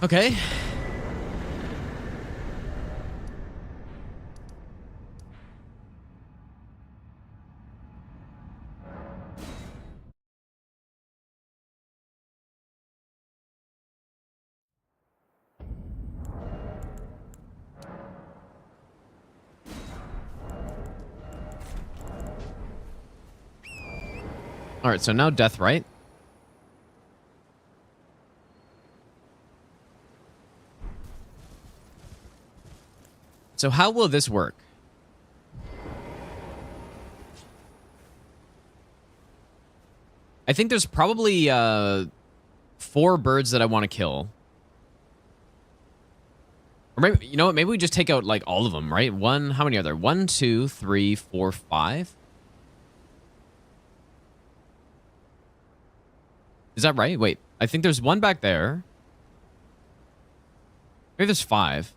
Okay. All right, so now death, right? So how will this work? I think there's probably 4 birds that I want to kill. Or maybe, you know what? Maybe we just take out like all of them, right? How many are there? 1, 2, 3, 4, 5. Is that right? Wait, I think there's 1 back there. Maybe there's 5.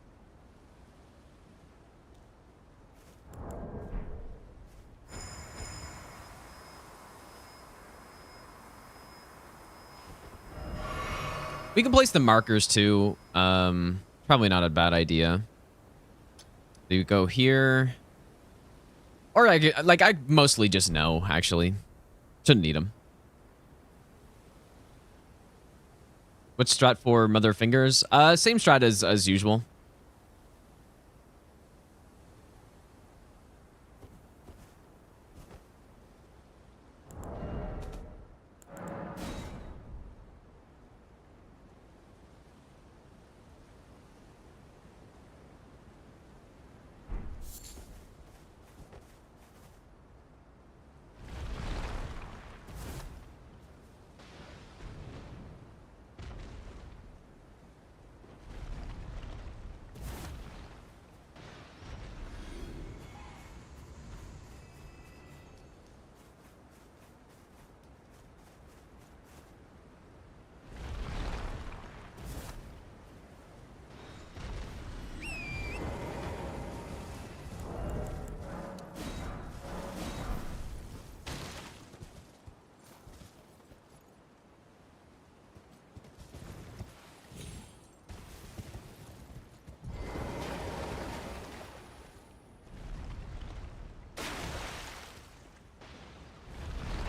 We can place the markers too. Probably not a bad idea. So you go here. Or I mostly just know, actually. Shouldn't need them. What's strat for Mother Fingers? Same strat as usual.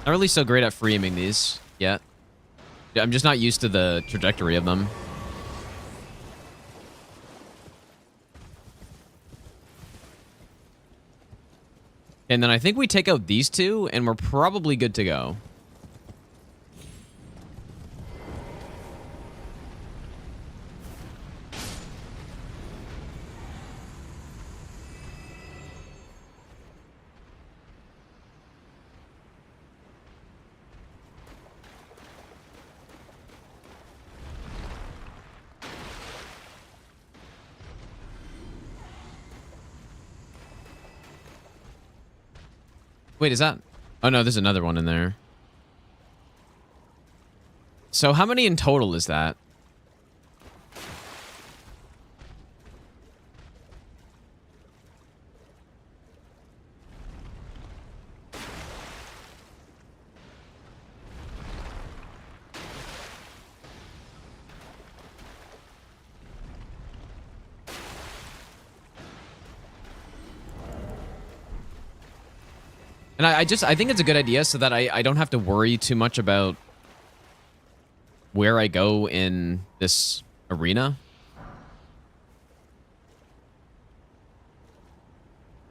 Not really so great at free aiming these yet. I'm just not used to the trajectory of them. And then I think we take out these two, and we're probably good to go. Wait, is that... Oh, no, there's another one in there. So how many in total is that? And I think it's a good idea so that I don't have to worry too much about where I go in this arena.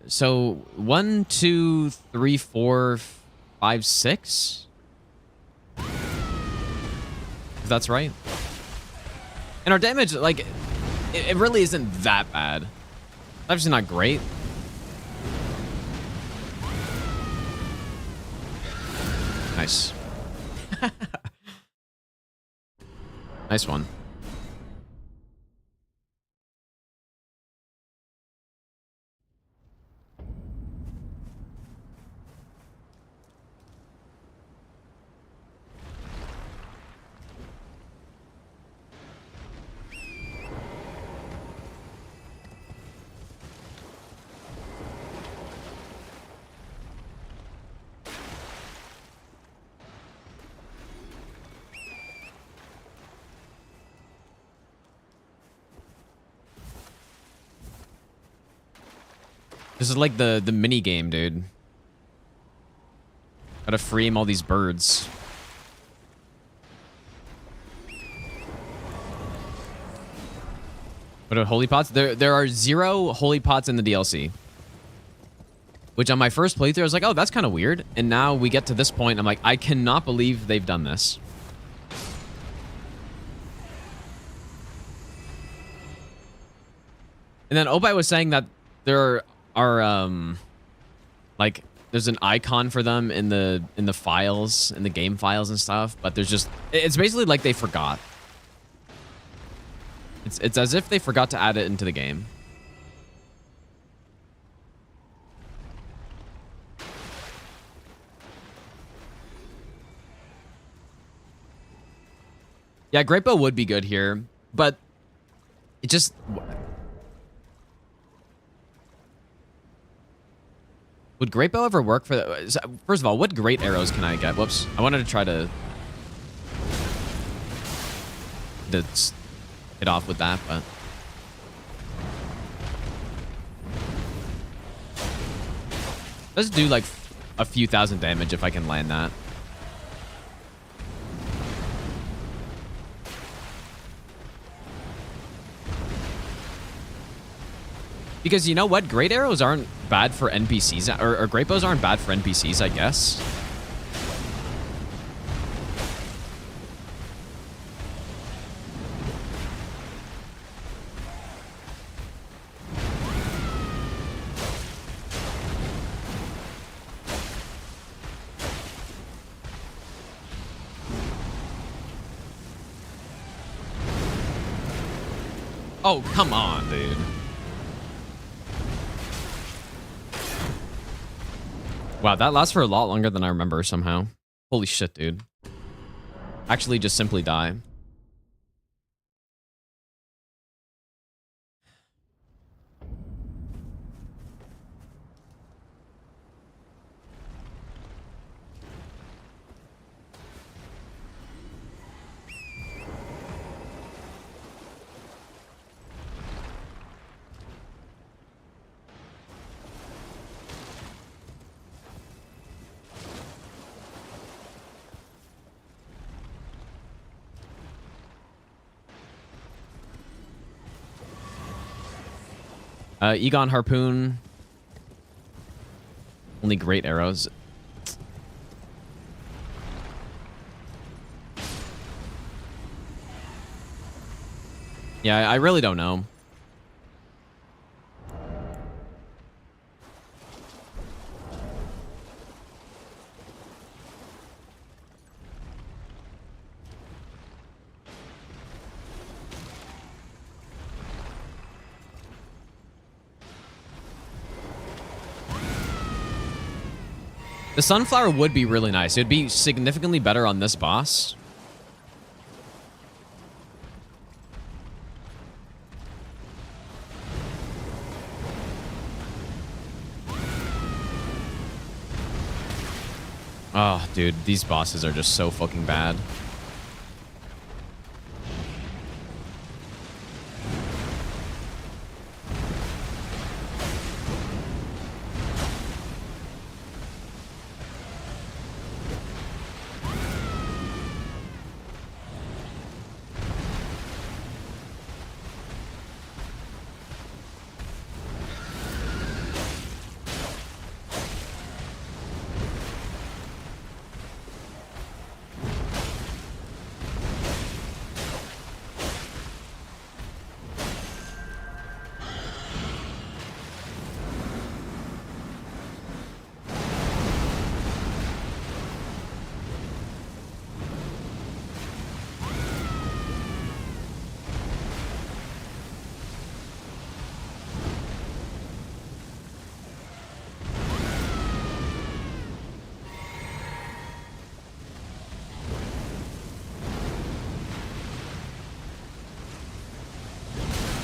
So 1, 2, 3, 4, 5, 6. If that's right. And our damage, like, it really isn't that bad. Obviously not great. Nice. Nice one. This is like the mini game, dude. Gotta frame all these birds. What are holy pots? There are 0 holy pots in the DLC. Which on my first playthrough, I was like, oh, that's kind of weird. And now we get to this point, I'm like, I cannot believe they've done this. And then Obai was saying that there are like there's an icon for them in the files, in the game files and stuff, but there's just, it's basically like they forgot. It's as if they forgot to add it into the game. Yeah, Great Bow would be good here, but it just... Would Great Bow ever work for that? First of all, what great arrows can I get? Whoops. I wanted to try to hit off with that, but... Let's do like a few thousand damage if I can land that. Because you know what? Great arrows aren't bad for NPCs, or great bows aren't bad for NPCs, I guess. Oh, come on, dude. Wow, that lasts for a lot longer than I remember somehow. Holy shit, dude. Actually, just simply die. Egon Harpoon. Only great arrows. Yeah, I really don't know. The sunflower would be really nice. It'd be significantly better on this boss. Oh, dude, these bosses are just so fucking bad.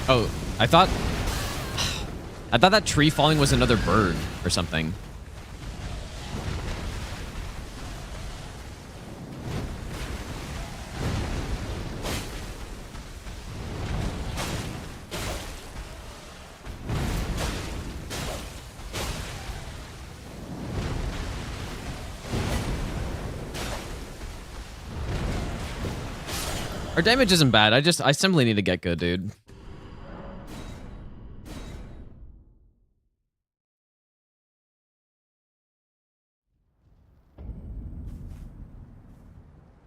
Oh, I thought that tree falling was another bird or something. Our damage isn't bad. I simply need to get good, dude.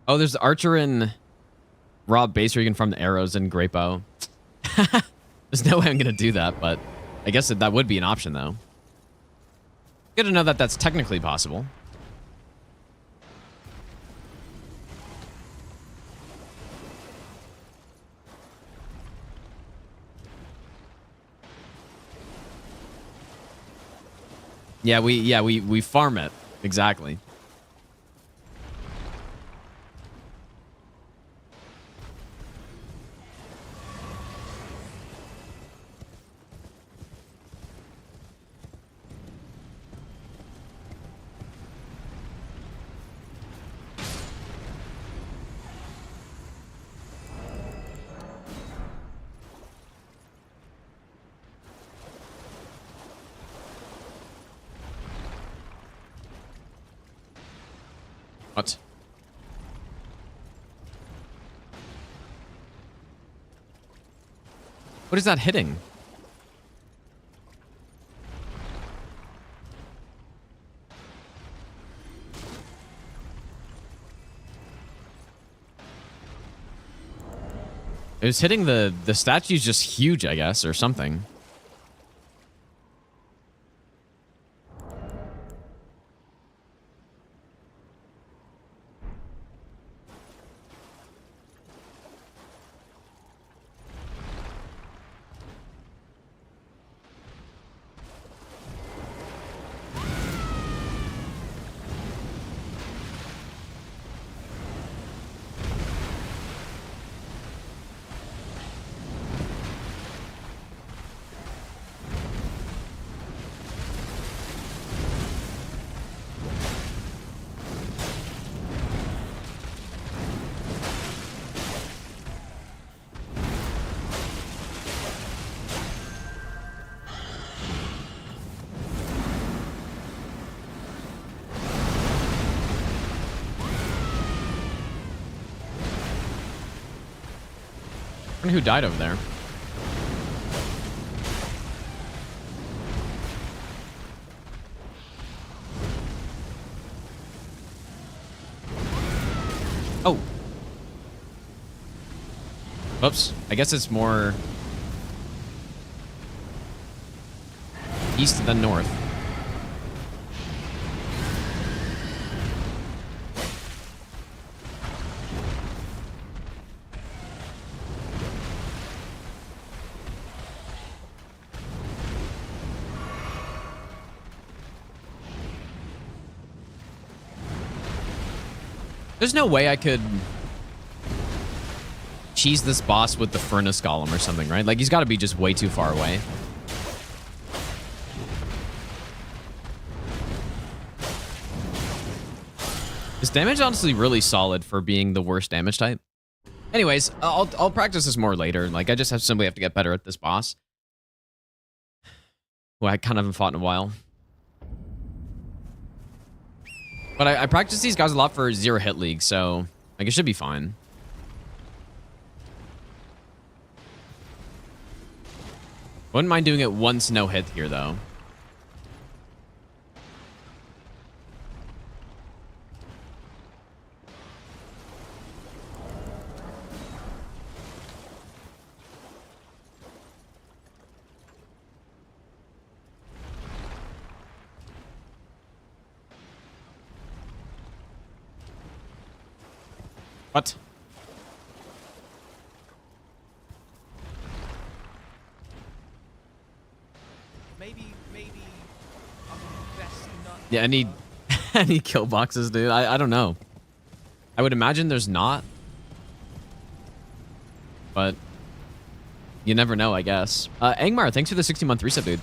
Oh, there's the archer in raw base where you can farm the arrows in Great Bow. There's no way I'm gonna do that, but I guess that would be an option, though. Good to know that that's technically possible. Yeah, we farm it. Exactly. What? What is that hitting? It was hitting the statue's just huge, I guess, or something. I wonder who died over there. Oh. Oops. I guess it's more east than north. There's no way I could cheese this boss with the furnace golem or something, right? Like, he's got to be just way too far away. This damage is honestly really solid for being the worst damage type. Anyways, I'll practice this more later. Like, I just simply have to get better at this boss, who I kind of haven't fought in a while. But I practice these guys a lot for 0 hit league, so like it should be fine. Wouldn't mind doing it once no hit here though. What? Maybe I'm best not. Yeah, any kill boxes, dude? I don't know. I would imagine there's not. But you never know, I guess. Angmar, thanks for the 60-month reset, dude.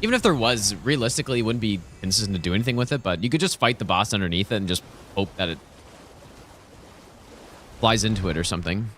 Even if there was, realistically, it wouldn't be consistent to do anything with it, but you could just fight the boss underneath it and just hope that it flies into it or something.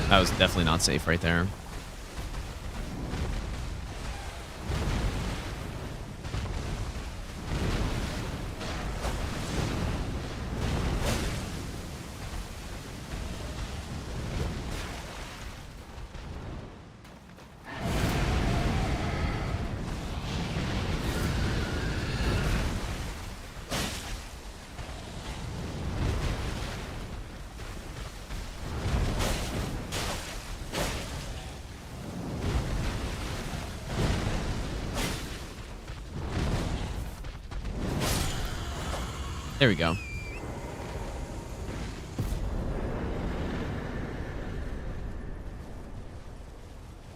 That was definitely not safe right there. There we go.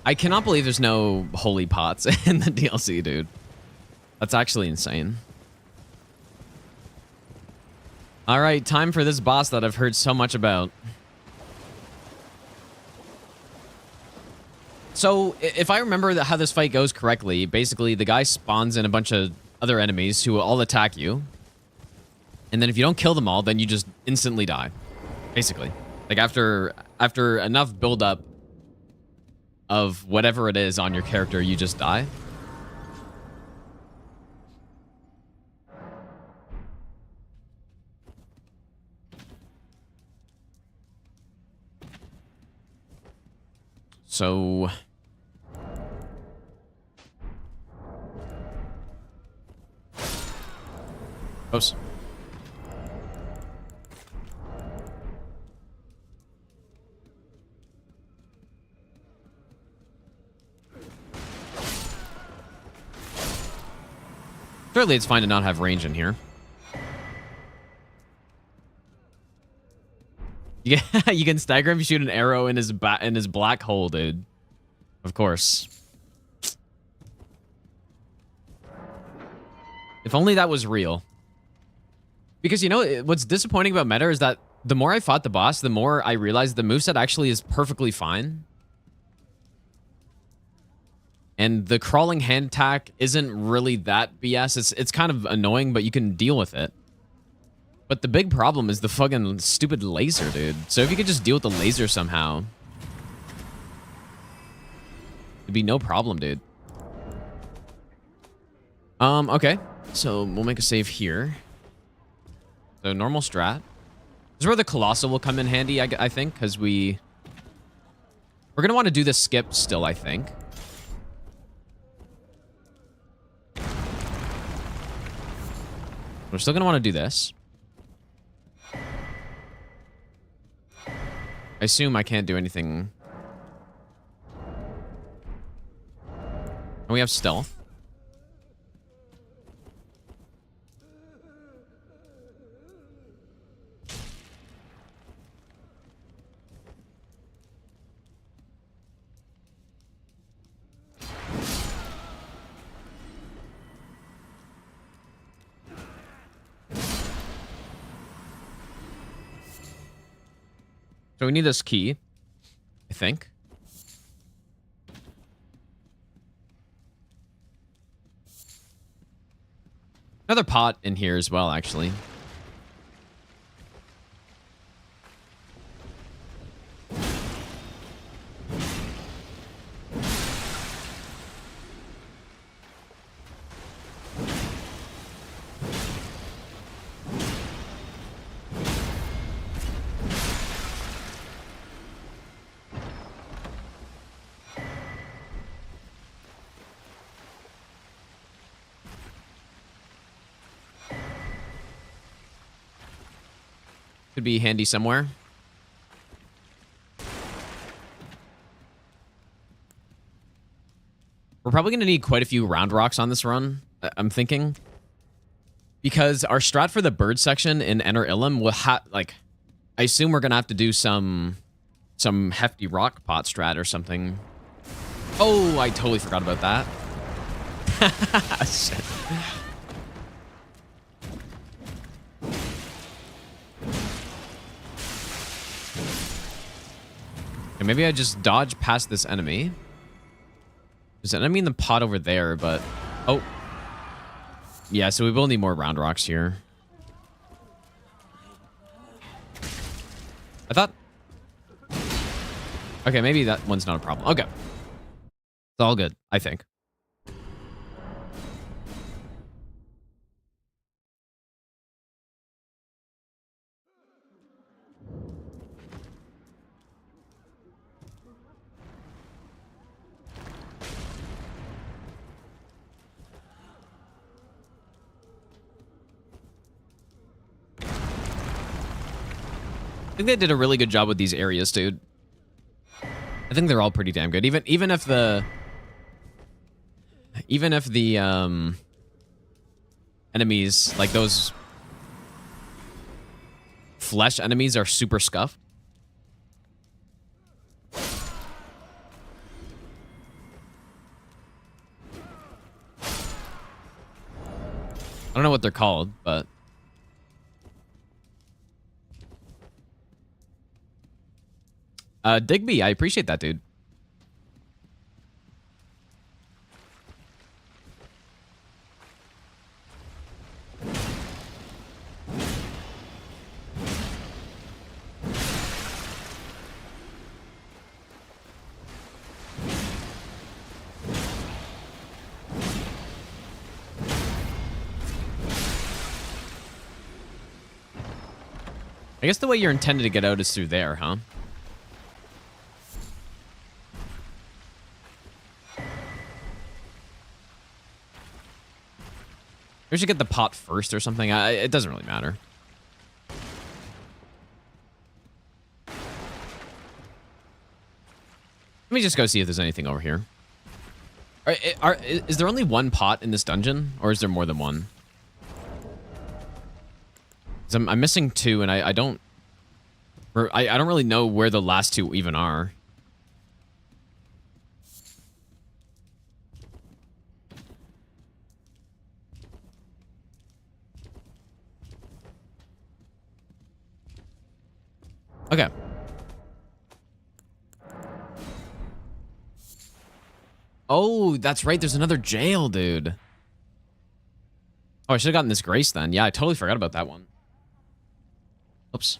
I cannot believe there's no holy pots in the DLC, dude. That's actually insane. All right, time for this boss that I've heard so much about. So, if I remember how this fight goes correctly, basically the guy spawns in a bunch of other enemies who will all attack you. And then if you don't kill them all, then you just instantly die. Basically. Like after enough buildup of whatever it is on your character, you just die. So... Oops. Certainly it's fine to not have range in here. Yeah, you can stagger him, shoot an arrow in his black hole, dude. Of course. If only that was real. Because you know what's disappointing about meta is that the more I fought the boss, the more I realized the moveset actually is perfectly fine. And the crawling hand attack isn't really that BS. It's kind of annoying, but you can deal with it. But the big problem is the fucking stupid laser, dude. So if you could just deal with the laser somehow, it'd be no problem, dude. Okay. So we'll make a save here. So normal strat. This is where the Colossal will come in handy, I think, because we're going to want to do this skip still, I think. We're still going to want to do this. I assume I can't do anything. And we have stealth. So we need this key, I think. Another pot in here as well, actually. Could be handy somewhere. We're probably going to need quite a few round rocks on this run, I'm thinking. Because our strat for the bird section in Enter Ilum will have, like, I assume we're going to have to do some hefty rock pot strat or something. Oh, I totally forgot about that. Shit. Okay, maybe I just dodge past this enemy. There's an enemy in the pot over there, but... Oh. Yeah, so we will need more round rocks here. I thought... Okay, maybe that one's not a problem. Okay. It's all good, I think. I think they did a really good job with these areas, dude. I think they're all pretty damn good. Even if the enemies, like those flesh enemies, are super scuffed. I don't know what they're called, but Digby, I appreciate that, dude. I guess the way you're intended to get out is through there, huh? We should get the pot first or something. It doesn't really matter. Let me just go see if there's anything over here. Is there only one pot in this dungeon? Or is there more than one? 'Cause I'm missing two, and I don't... I don't really know where the last two even are. Okay. Oh, that's right. There's another jail, dude. Oh, I should have gotten this grace then. Yeah, I totally forgot about that one. Oops.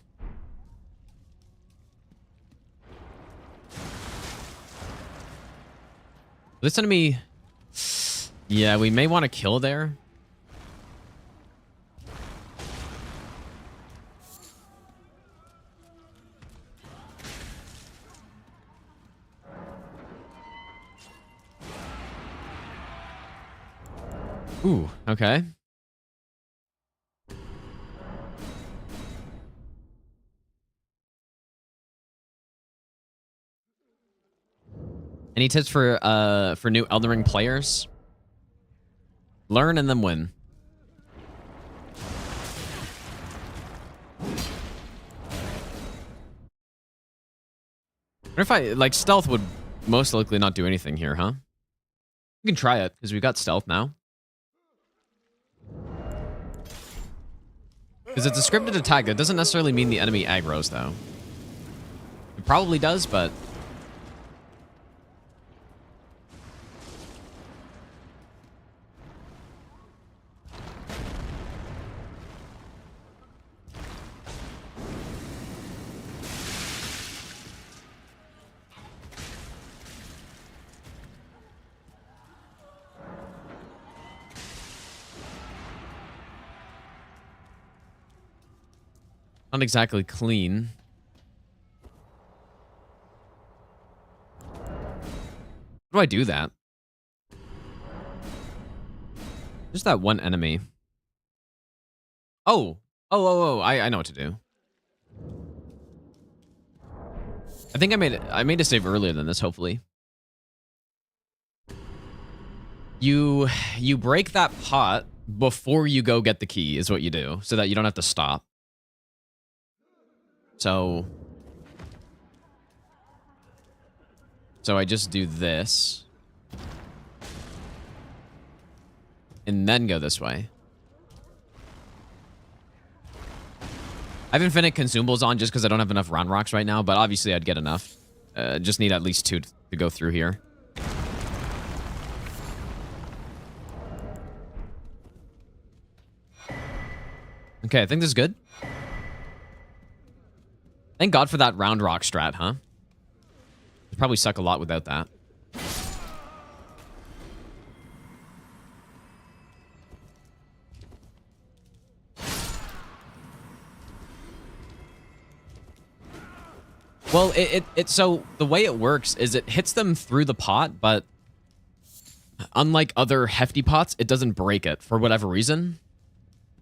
This enemy... Yeah, we may want to kill there. Ooh, okay. Any tips for new Elden Ring players? Learn and then win. What if like stealth would most likely not do anything here, huh? We can try it because we've got stealth now. Because it's a scripted attack. That doesn't necessarily mean the enemy aggroes, though. It probably does, but... not exactly clean. How do I do that? Just that one enemy. Oh. I know what to do. I think I made a save earlier than this, hopefully. You break that pot before you go get the key is what you do, so that you don't have to stop. So I just do this. And then go this way. I have infinite consumables on just because I don't have enough round rocks right now, but obviously I'd get enough. Just need at least 2 to go through here. Okay, I think this is good. Thank God for that round rock strat, huh? It'd probably suck a lot without that. Well, so the way it works is it hits them through the pot, but unlike other hefty pots, it doesn't break it for whatever reason.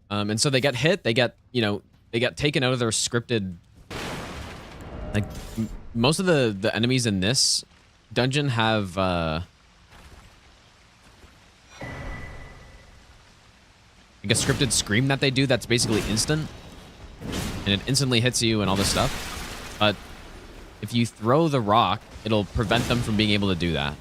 And so they get hit, they get, they get taken out of their scripted. Like, most of the enemies in this dungeon have, like a scripted scream that they do that's basically instant. And it instantly hits you and all this stuff. But if you throw the rock, it'll prevent them from being able to do that.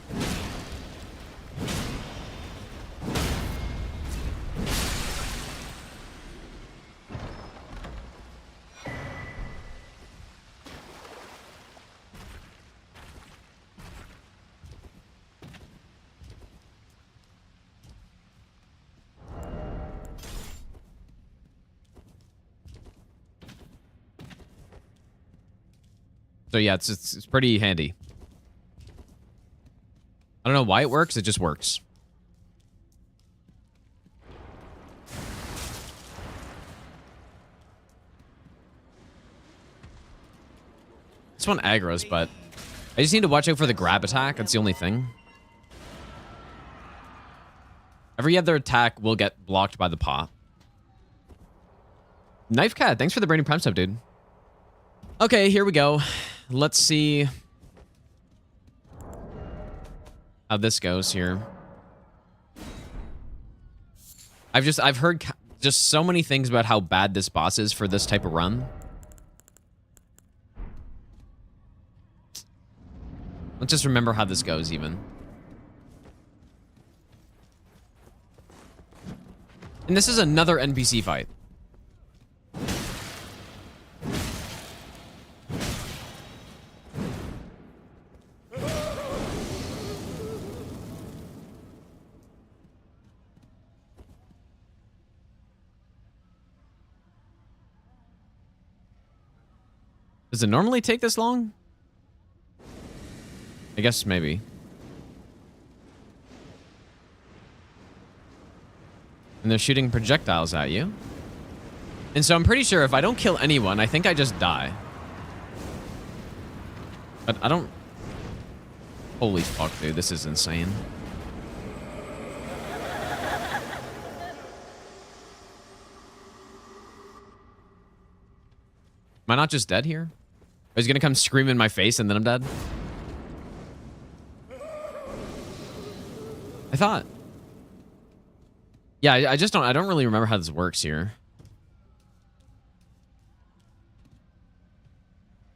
So yeah, it's pretty handy. I don't know why it works, it just works. This one aggroes, but I just need to watch out for the grab attack. That's the only thing. Every other attack will get blocked by the paw. Knife Cat, thanks for the Branding Prime sub, dude. Okay, here we go. Let's see how this goes here. I've heard just so many things about how bad this boss is for this type of run. just remember how this goes even. And this is another NPC fight. Does it normally take this long? I guess maybe. And they're shooting projectiles at you. And so I'm pretty sure if I don't kill anyone, I think I just die. But I don't... Holy fuck, dude. This is insane. Am I not just dead here? Or is he gonna come scream in my face and then I'm dead? I thought... Yeah, I just don't... I don't really remember how this works here.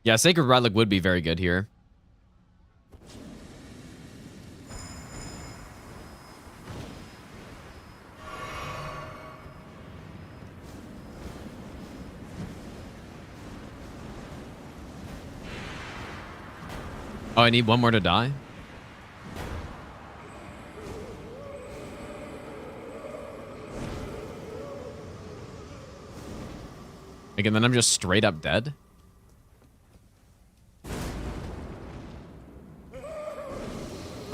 Yeah, Sacred Relic would be very good here. Oh, I need one more to die? Again, then I'm just straight up dead? How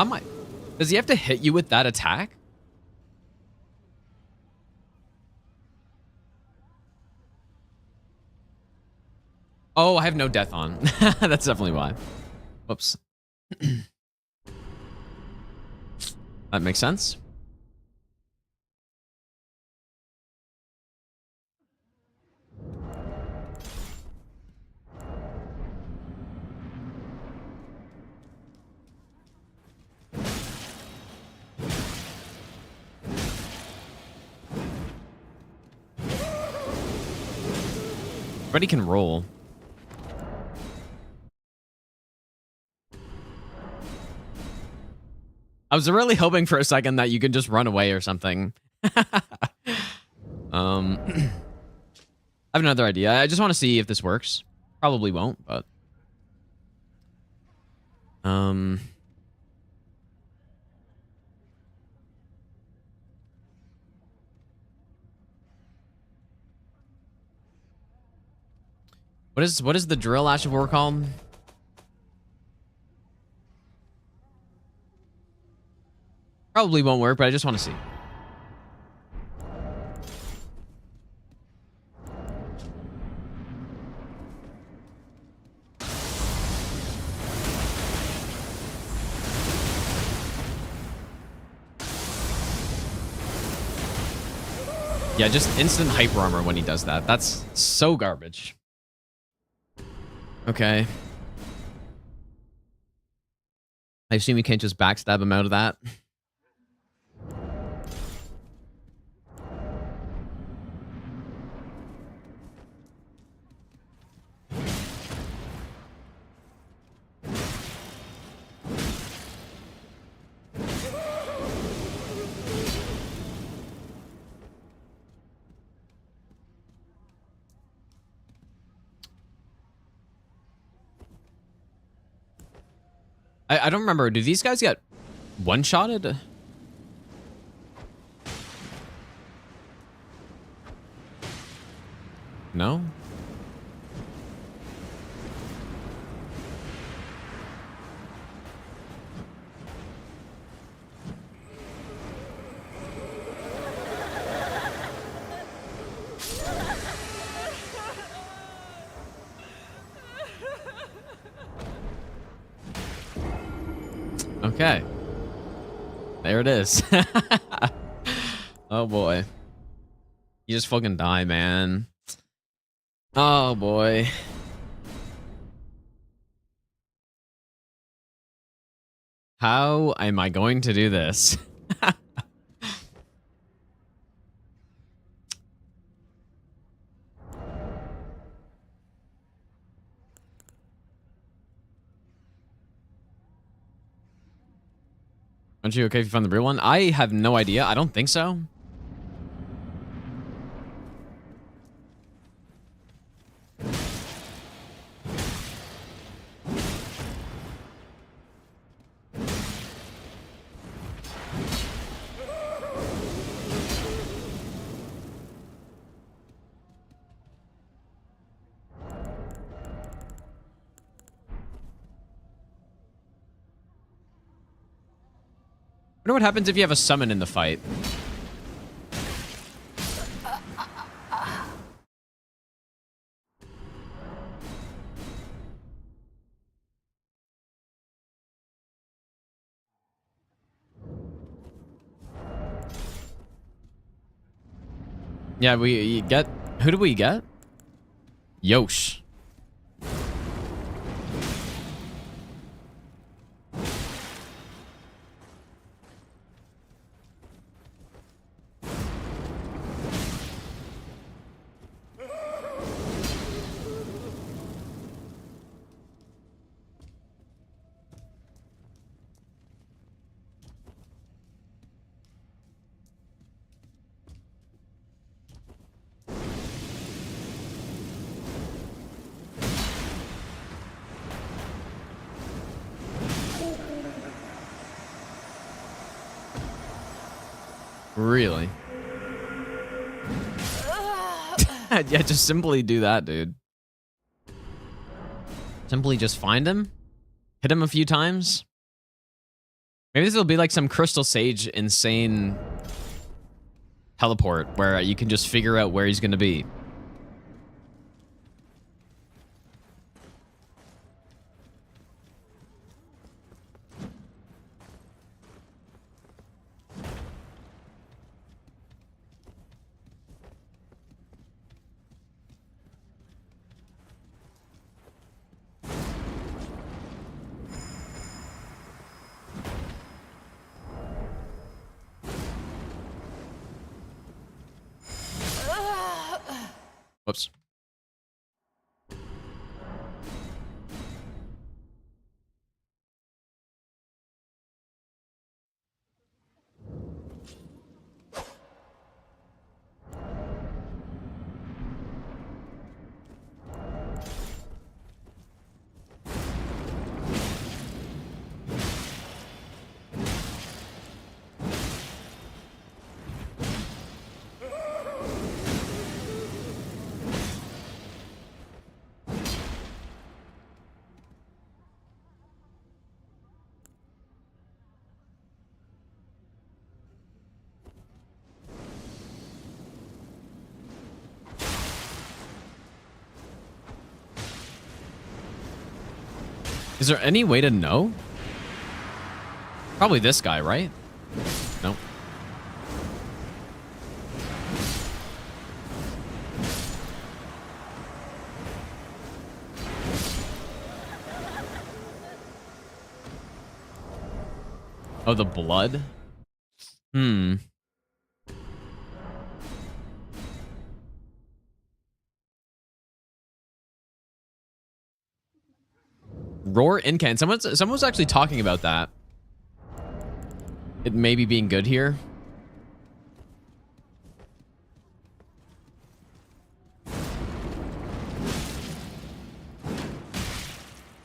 am I... Does he have to hit you with that attack? Oh, I have no death on. That's definitely why. Whoops. That makes sense. Freddy can roll. I was really hoping for a second that you could just run away or something. I have another idea. I just want to see if this works. Probably won't, but... What is the drill Ash of War called? Probably won't work, but I just want to see. Yeah, just instant hyper armor when he does that. That's so garbage. Okay. I assume you can't just backstab him out of that. I don't remember. Do these guys get one-shotted? No? Okay. There it is. Oh boy. You just fucking die, man. Oh boy. How am I going to do this? Aren't you okay if you find the real one? I have no idea. I don't think so. I wonder what happens if you have a summon in the fight. Yeah, we get... Who do we get? Yosh. Really? Yeah, just simply do that, dude. Simply just find him. Hit him a few times. Maybe this will be like some Crystal Sage insane teleport where you can just figure out where he's going to be. Whoops. Is there any way to know? Probably this guy, right? Nope. Oh, the blood? Hmm. Roar Incan. Someone was actually talking about that. It may be being good here.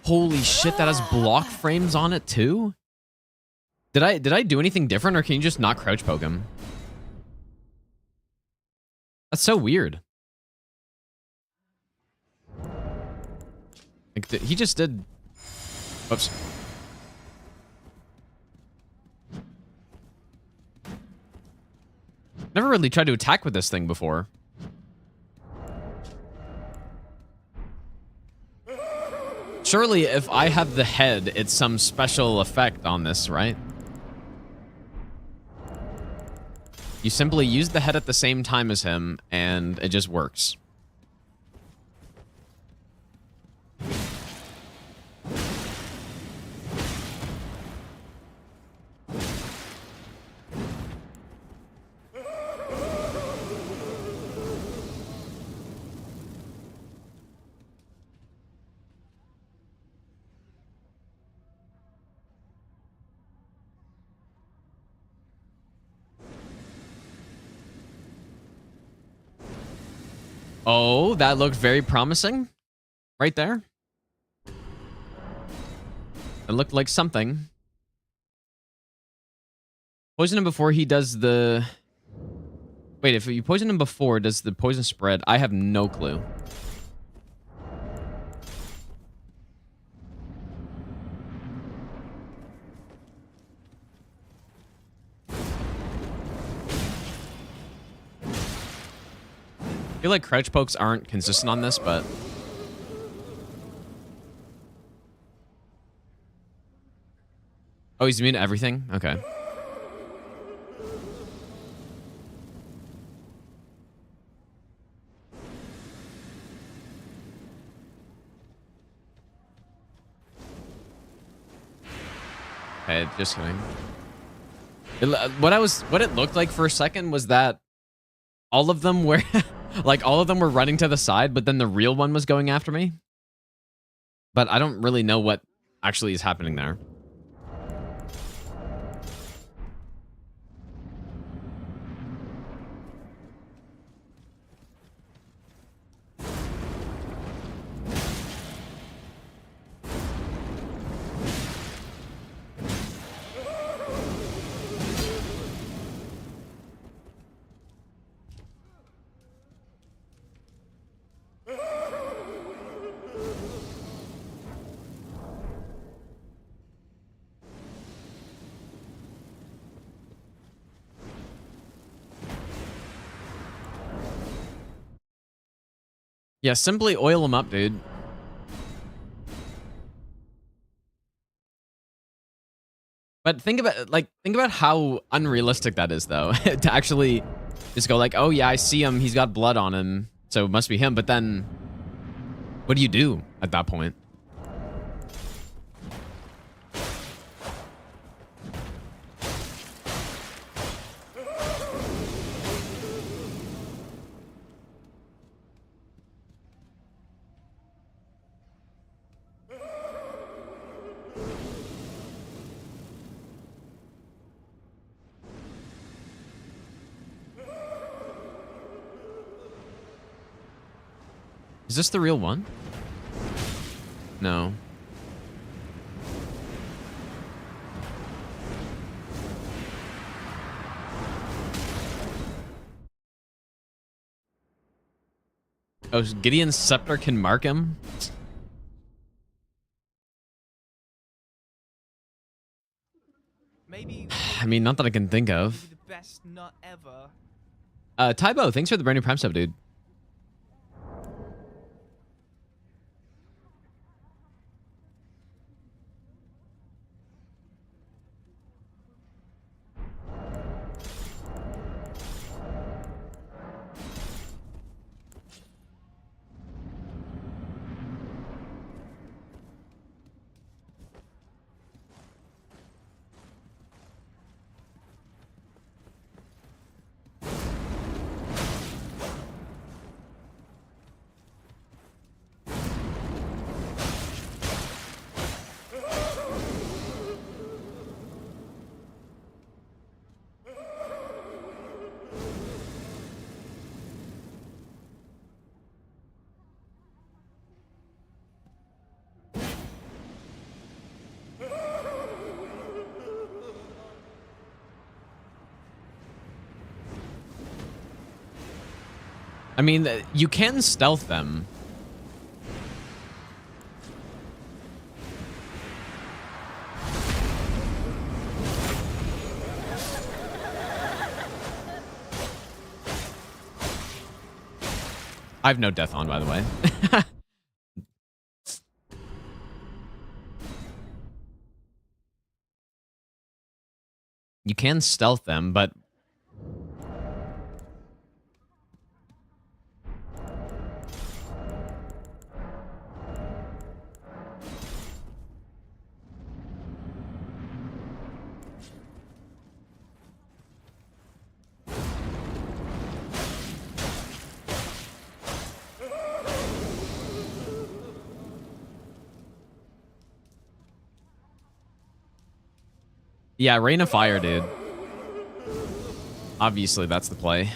Holy shit, that has block frames on it too? Did I do anything different, or can you just not crouch poke him? That's so weird. Like he just did. Oops. Never really tried to attack with this thing before. Surely if I have the head, it's some special effect on this, right? You simply use the head at the same time as him, and it just works. Oh, that looked very promising. Right there. It looked like something. Poison him before he does the... Wait, if you poison him before, does the poison spread? I have no clue. I feel like crouch pokes aren't consistent on this, but... Oh, he's immune to everything? Okay. Okay, just kidding. What it looked like for a second was that all of them were like all of them were running to the side, but then the real one was going after me. But I don't really know what actually is happening there. Yeah, simply oil them up, dude. But think about how unrealistic that is, though, to actually just go like, oh yeah, I see him, he's got blood on him, so it must be him. But then, what do you do at that point? Is this the real one? No. Oh, Gideon's scepter can mark him? Maybe. I mean, not that I can think of. The best nut ever. Tybo, thanks for the brand new Prime sub, dude. I mean, you can stealth them. I have no death on, by the way. You can stealth them, but... Yeah, Rain of Fire, dude. Obviously, that's the play.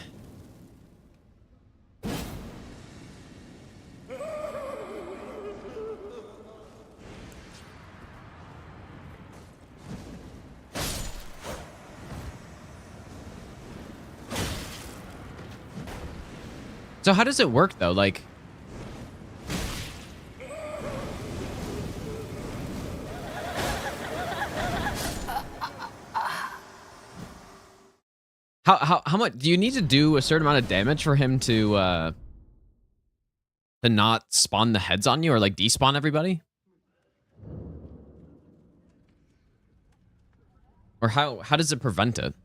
So how does it work though? Like, how much do you need to do a certain amount of damage for him to not spawn the heads on you or like despawn everybody? Or how does it prevent it?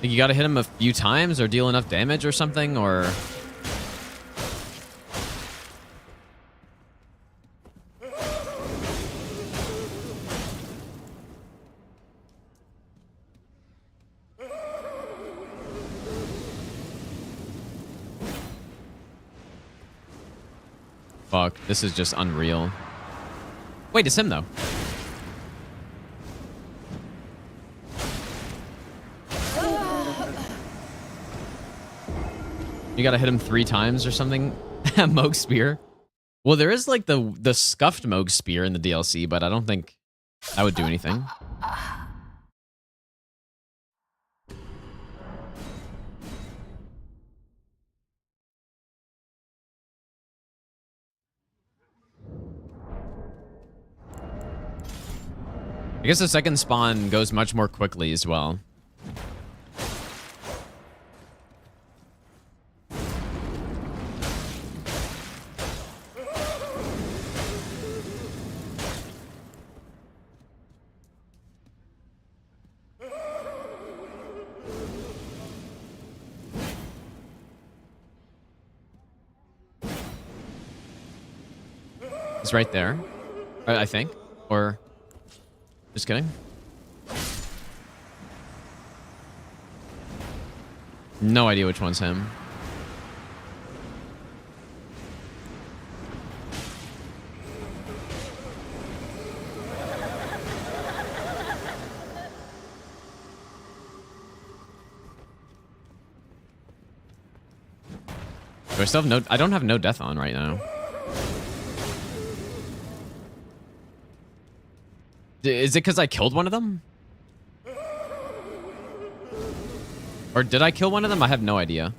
Like you gotta hit him a few times or deal enough damage or something, or... Fuck, this is just unreal. Wait, it's him though. You gotta hit him 3 times or something. Moog Spear. Well, there is like the scuffed Moog Spear in the DLC, but I don't think that would do anything. I guess the second spawn goes much more quickly as well. It's right there, I think. Or... Just kidding. No idea which one's him. Do I still have no... I don't have no death on right now. Is it because I killed one of them? Or did I kill one of them? I have no idea.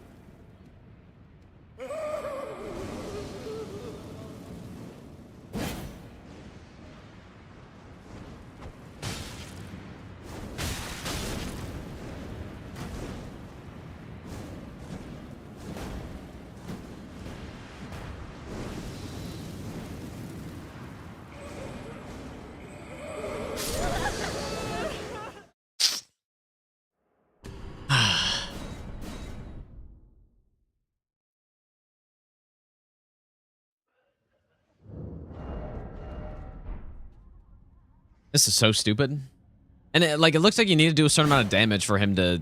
This is so stupid. And it looks like you need to do a certain amount of damage for him to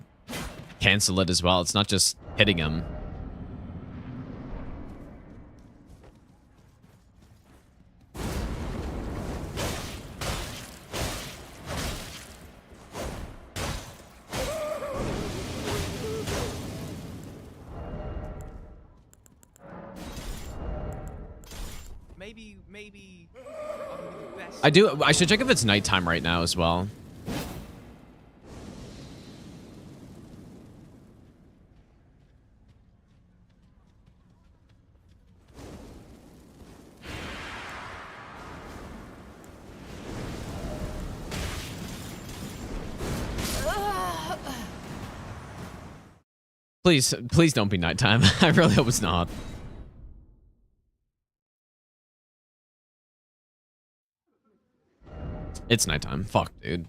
cancel it as well. It's not just hitting him. Maybe I'll give you the best. I should check if it's nighttime right now as well. Please don't be nighttime. I really hope it's not. It's nighttime. Fuck, dude.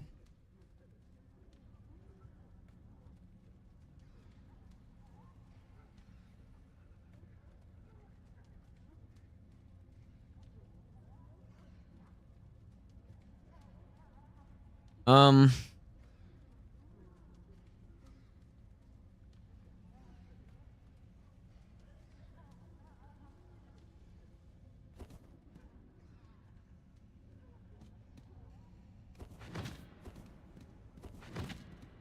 Um,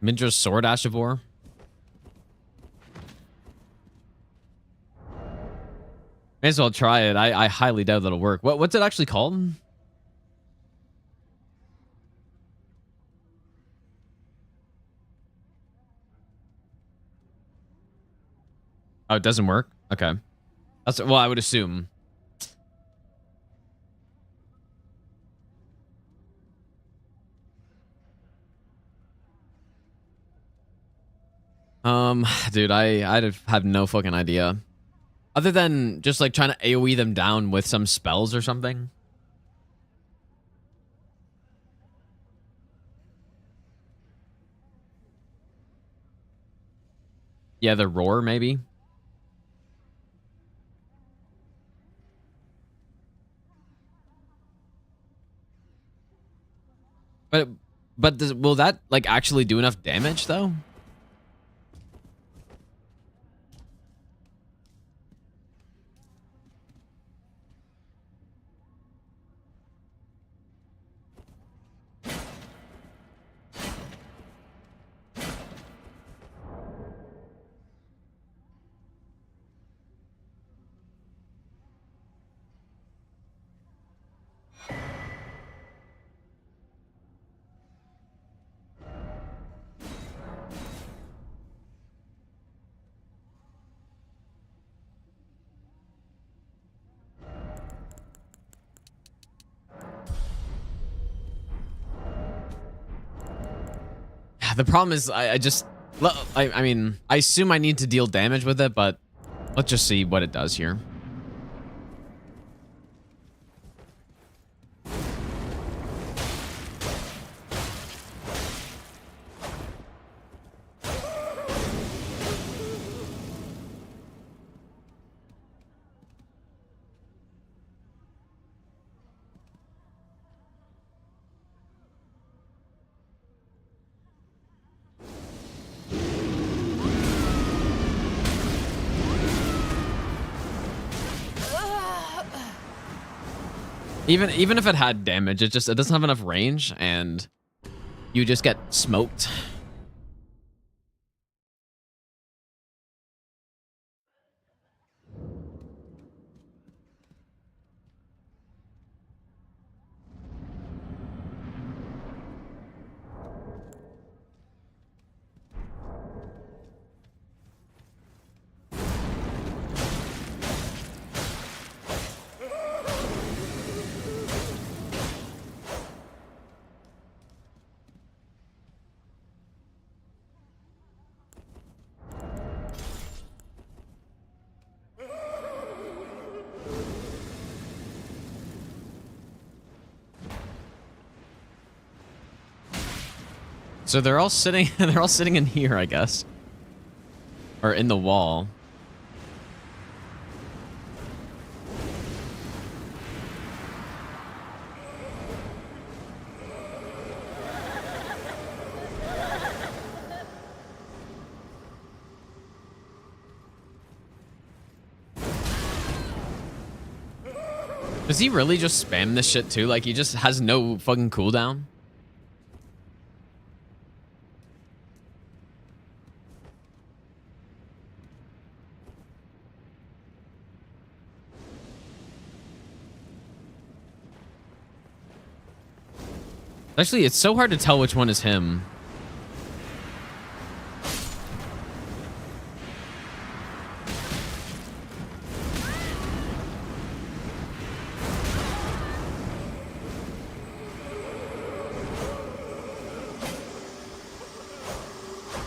Mindra's Sword Ash of War. May as well try it. I highly doubt that'll work. What's it actually called? Oh, it doesn't work? Okay. That's well, I would assume. Dude, I'd have no fucking idea. Other than just like trying to AoE them down with some spells or something. Yeah, the roar maybe. But will that like actually do enough damage though? The problem is I mean, I assume I need to deal damage with it, but let's just see what it does here. Even if it had damage, it doesn't have enough range, and you just get smoked. So they're all sitting in here, I guess. Or in the wall. Does he really just spam this shit too? Like he just has no fucking cooldown? Actually, it's so hard to tell which one is him.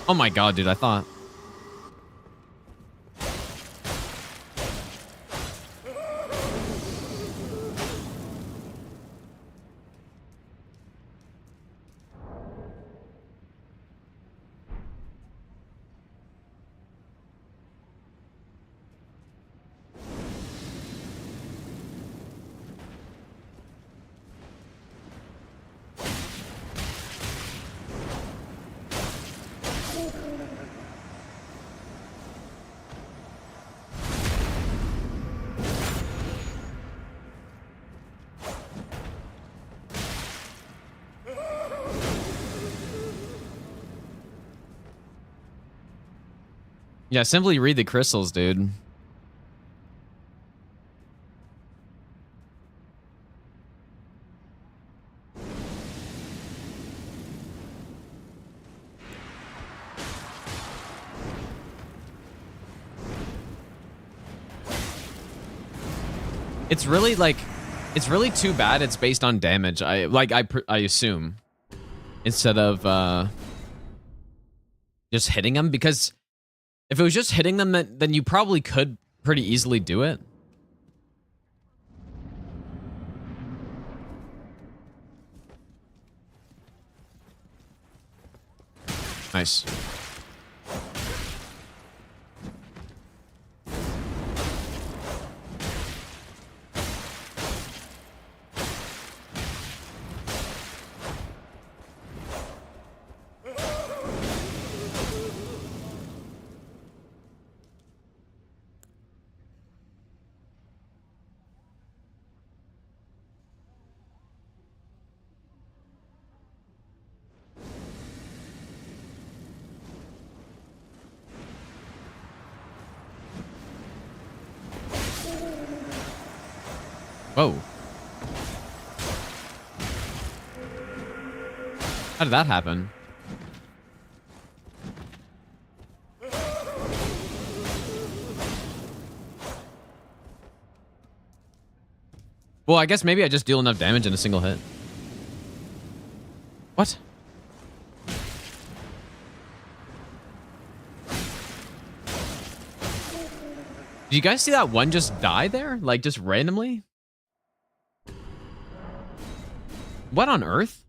Oh my god, dude, I thought. Yeah, simply read the crystals, dude. It's really like, it's really too bad it's based on damage. I assume instead of just hitting them, because if it was just hitting them, then you probably could pretty easily do it. Nice. Whoa. How did that happen? Well, I guess maybe I just deal enough damage in a single hit. What? Did you guys see that one just die there? Like, just randomly? What on earth?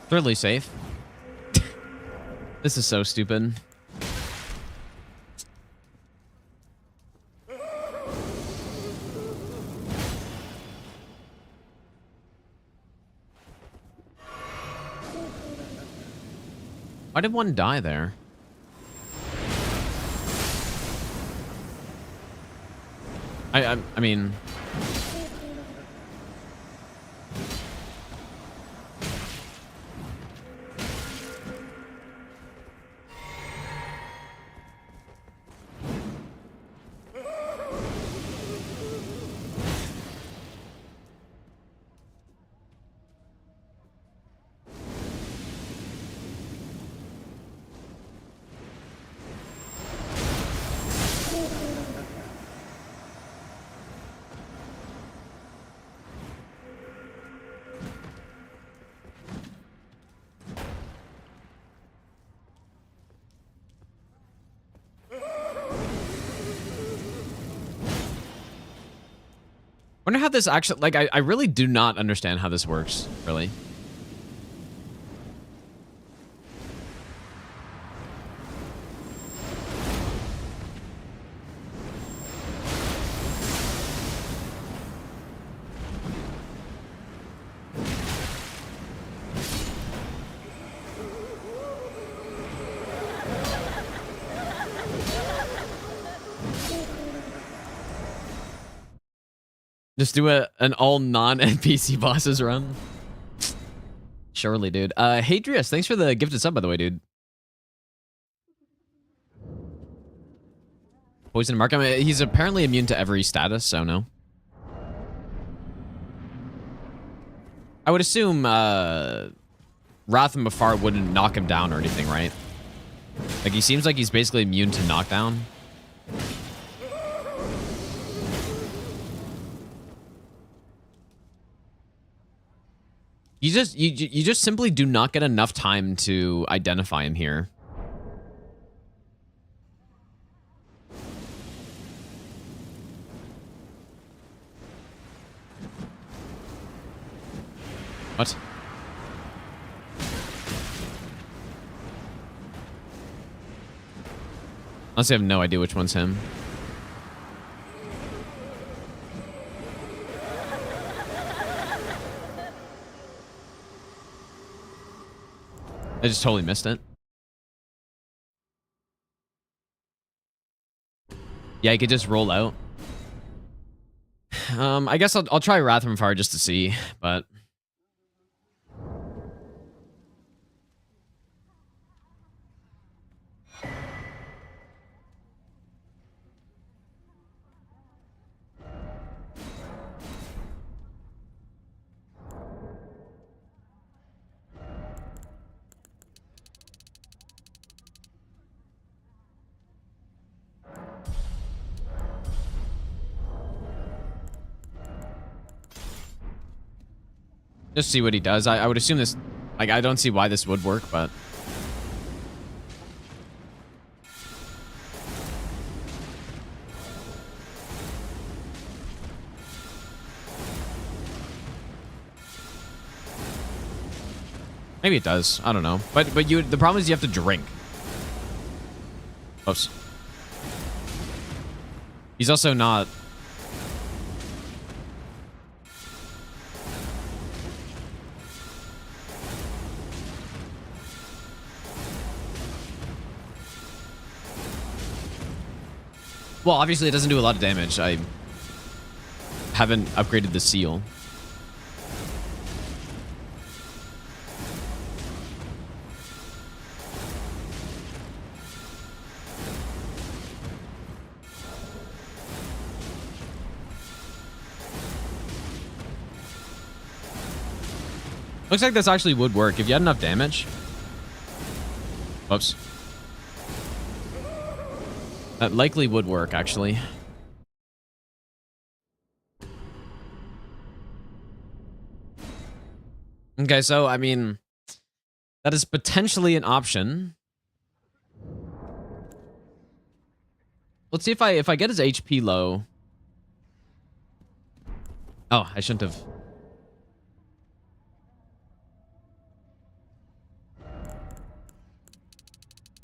Totally safe. This is so stupid. Why did one die there? I mean... wonder how this actually, like, I really do not understand how this works, really. Just do an all non-NPC bosses run. Surely, dude. Hadrius, thanks for the gifted sub, by the way, dude. Poison Mark. I mean, he's apparently immune to every status, so no. I would assume Wrath and Mafar wouldn't knock him down or anything, right? Like, he seems like he's basically immune to knockdown. You just simply do not get enough time to identify him here. What? Honestly, I have no idea which one's him. I just totally missed it. Yeah, he could just roll out. I guess I'll try Wrathram Fire just to see, but just see what he does. I would assume this, like, I don't see why this would work, but maybe it does. I don't know. But the problem is you have to drink. Oops. He's also not. Well, obviously it doesn't do a lot of damage. I haven't upgraded the seal. Looks like this actually would work if you had enough damage. Whoops. That likely would work, actually. Okay, so, I mean, that is potentially an option. Let's see if I get his HP low. Oh, I shouldn't have.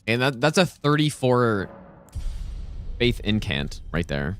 And that's a 34 Faith Incant right there.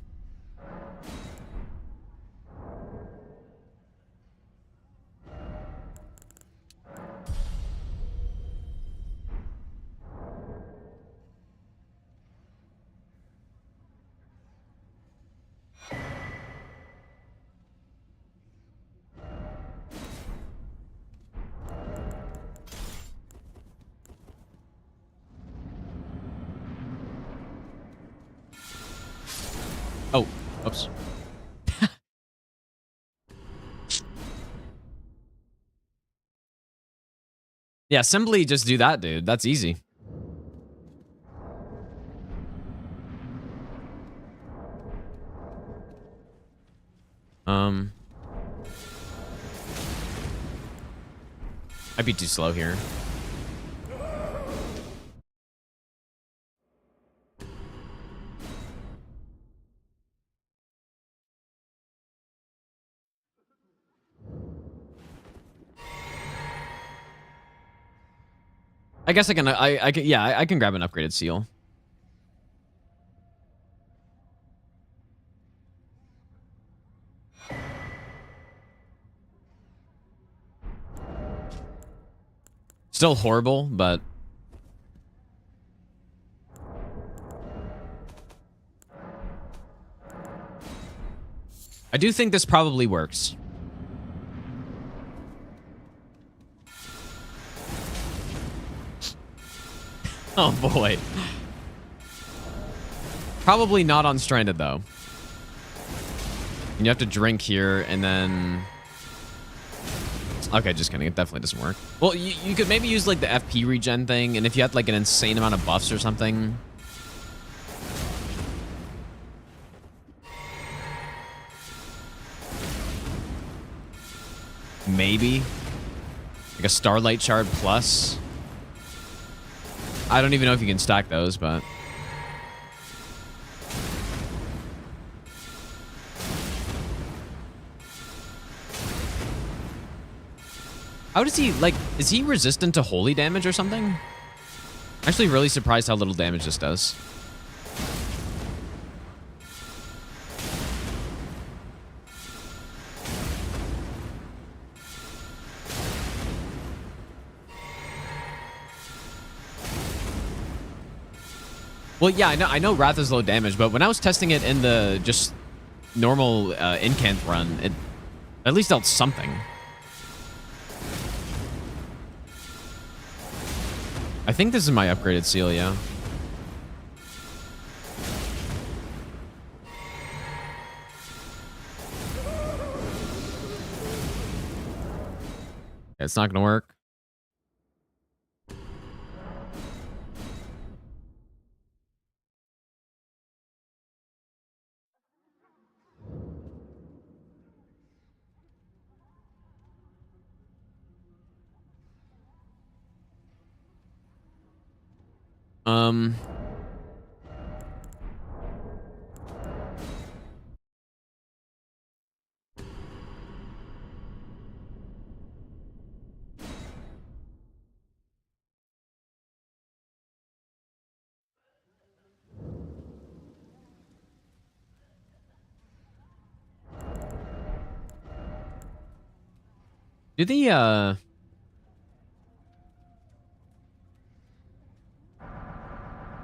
Oh, oops. Yeah, simply just do that, dude. That's easy. I'd be too slow here. I guess I can. I can grab an upgraded seal. Still horrible, but I do think this probably works. Oh boy. Probably not on Stranded though. And you have to drink here and then... Okay, just kidding. It definitely doesn't work. Well, you could maybe use like the FP regen thing, and if you had like an insane amount of buffs or something... Maybe. Like a Starlight Shard plus. I don't even know if you can stack those, but... How does he, like, is he resistant to holy damage or something? Actually really surprised how little damage this does. Well, yeah, I know Wrath is low damage, but when I was testing it in the just normal incant run, it at least dealt something. I think this is my upgraded seal, yeah. It's not gonna work. Um,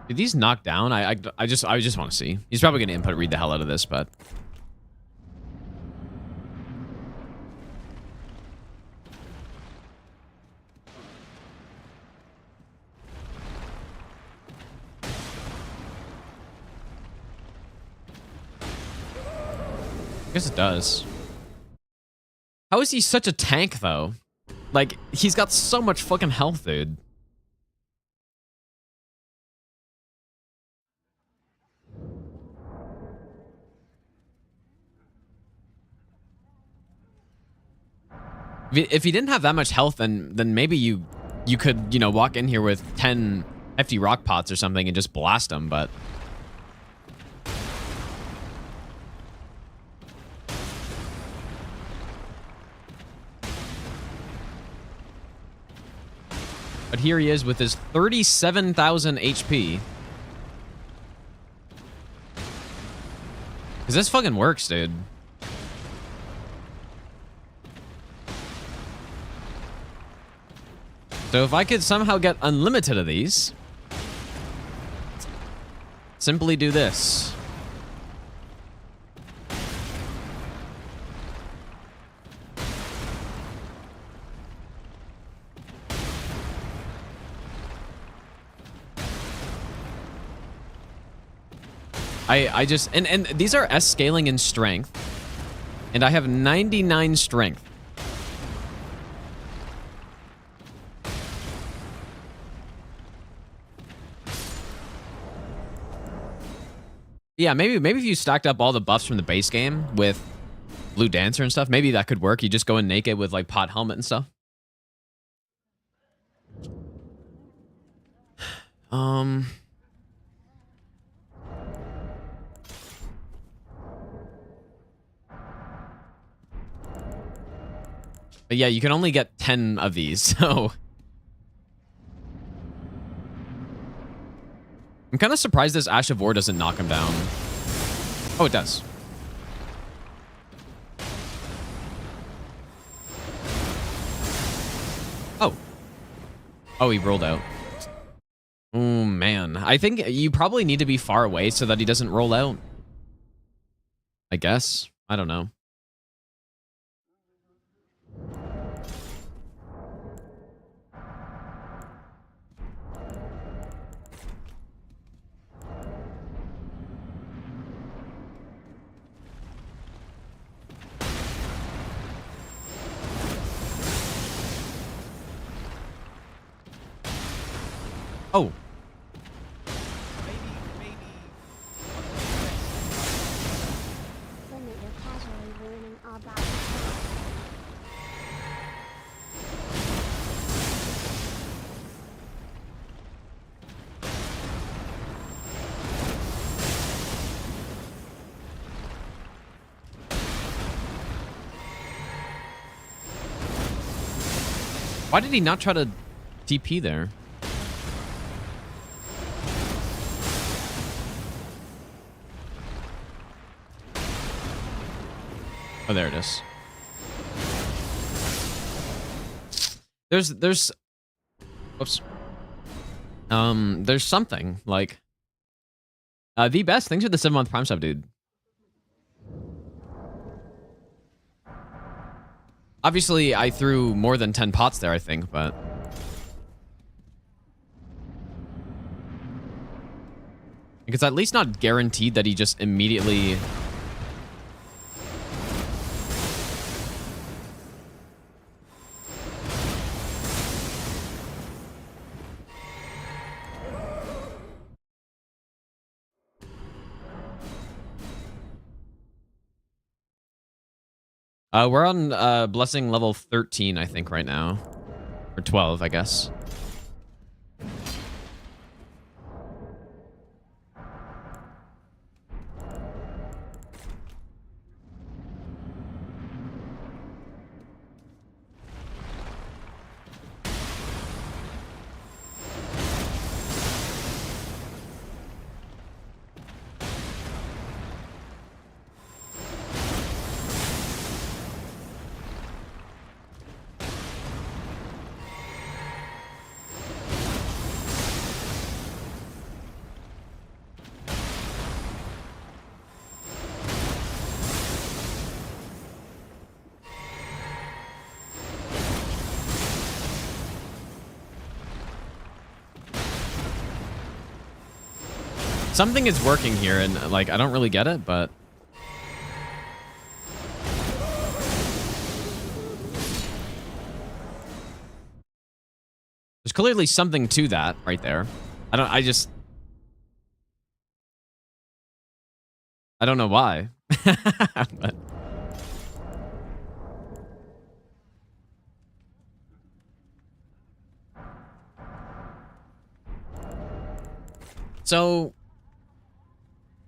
do these knock down? I just want to see. He's probably gonna input read the hell out of this, but I guess it does. How is he such a tank though? Like, he's got so much fucking health, dude. If he didn't have that much health, then maybe you could, you know, walk in here with 10 hefty rock pots or something and just blast him, but here he is with his 37,000 HP. Because this fucking works, dude. So if I could somehow get unlimited of these, simply do this. I just, and these are S scaling in strength, and I have 99 strength. Yeah, maybe if you stacked up all the buffs from the base game with Blue Dancer and stuff, maybe that could work. You just go in naked with like pot helmet and stuff. But yeah, you can only get 10 of these, so I'm kind of surprised this Ash of War doesn't knock him down. Oh, it does. Oh. Oh, he rolled out. Oh, man. I think you probably need to be far away so that he doesn't roll out. I guess. I don't know. Oh. Limit your casually ruining all bodies. Why did he not try to DP there? Oh, there it is. There's whoops. There's something like the best. Thanks for the 7-month Prime sub, dude. Obviously, I threw more than 10 pots there, I think, but it's at least not guaranteed that he just immediately. We're on blessing level 13, I think, right now. Or 12, I guess. Something is working here, and like I don't really get it, but there's clearly something to that right there. I don't know why. But so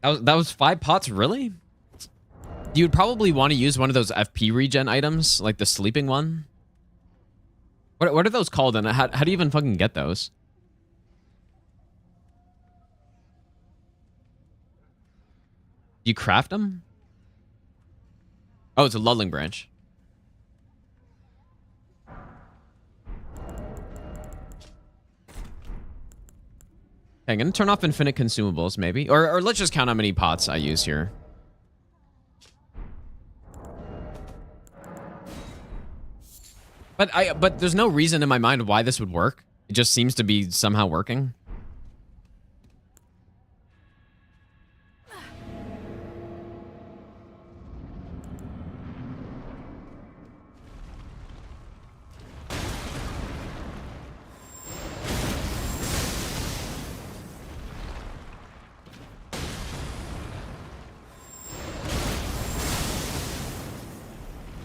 that was 5 pots, really? You'd probably want to use one of those FP regen items, like the sleeping one. What are those called, and how do you even fucking get those? Do you craft them? Oh, it's a lulling branch. I'm gonna turn off infinite consumables, maybe. Or let's just count how many pots I use here. But there's no reason in my mind why this would work. It just seems to be somehow working.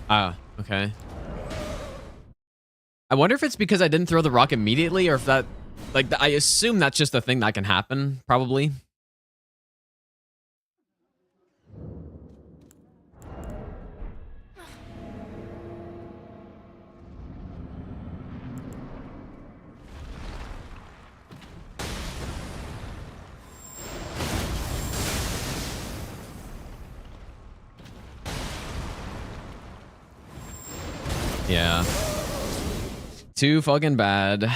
Ah, okay. I wonder if it's because I didn't throw the rock immediately, or if that, like, I assume that's just a thing that can happen, probably. Yeah. Too fucking bad.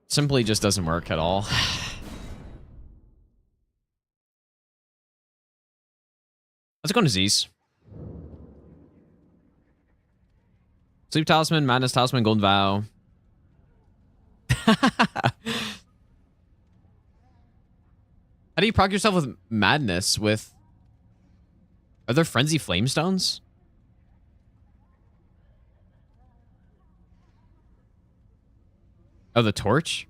Simply just doesn't work at all. Let's go to Z's. Sleep Talisman, Madness Talisman, Golden Vow. How do you proc yourself with Madness with Are there frenzy flamestones? Oh, the torch?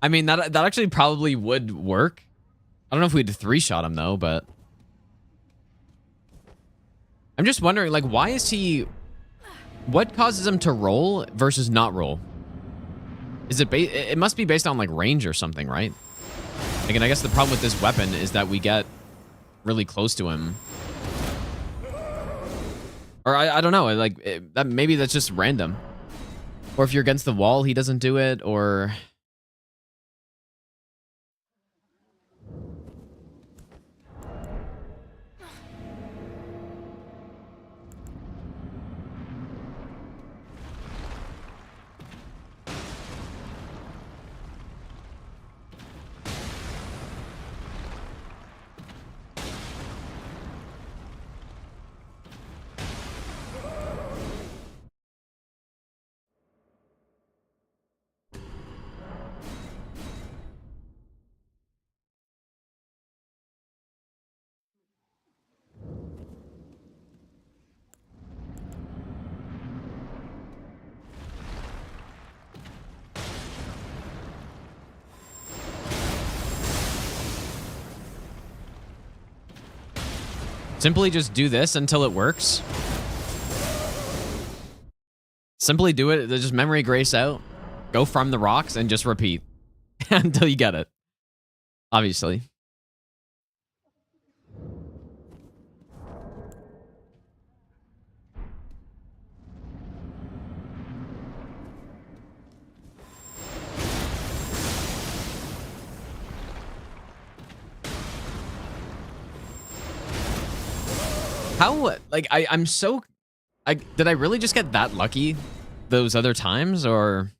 I mean, that actually probably would work. I don't know if we'd 3-shot him, though, but... I'm just wondering, like, why is he... What causes him to roll versus not roll? Is it... It must be based on, like, range or something, right? Again, I guess the problem with this weapon is that we get really close to him. Or I don't know, like, that maybe that's just random. Or if you're against the wall, he doesn't do it, or... Simply just do this until it works. Simply do it. Just memory grace out. Go from the rocks and just repeat until you get it. Obviously. How, like, I'm so... did I really just get that lucky those other times, or...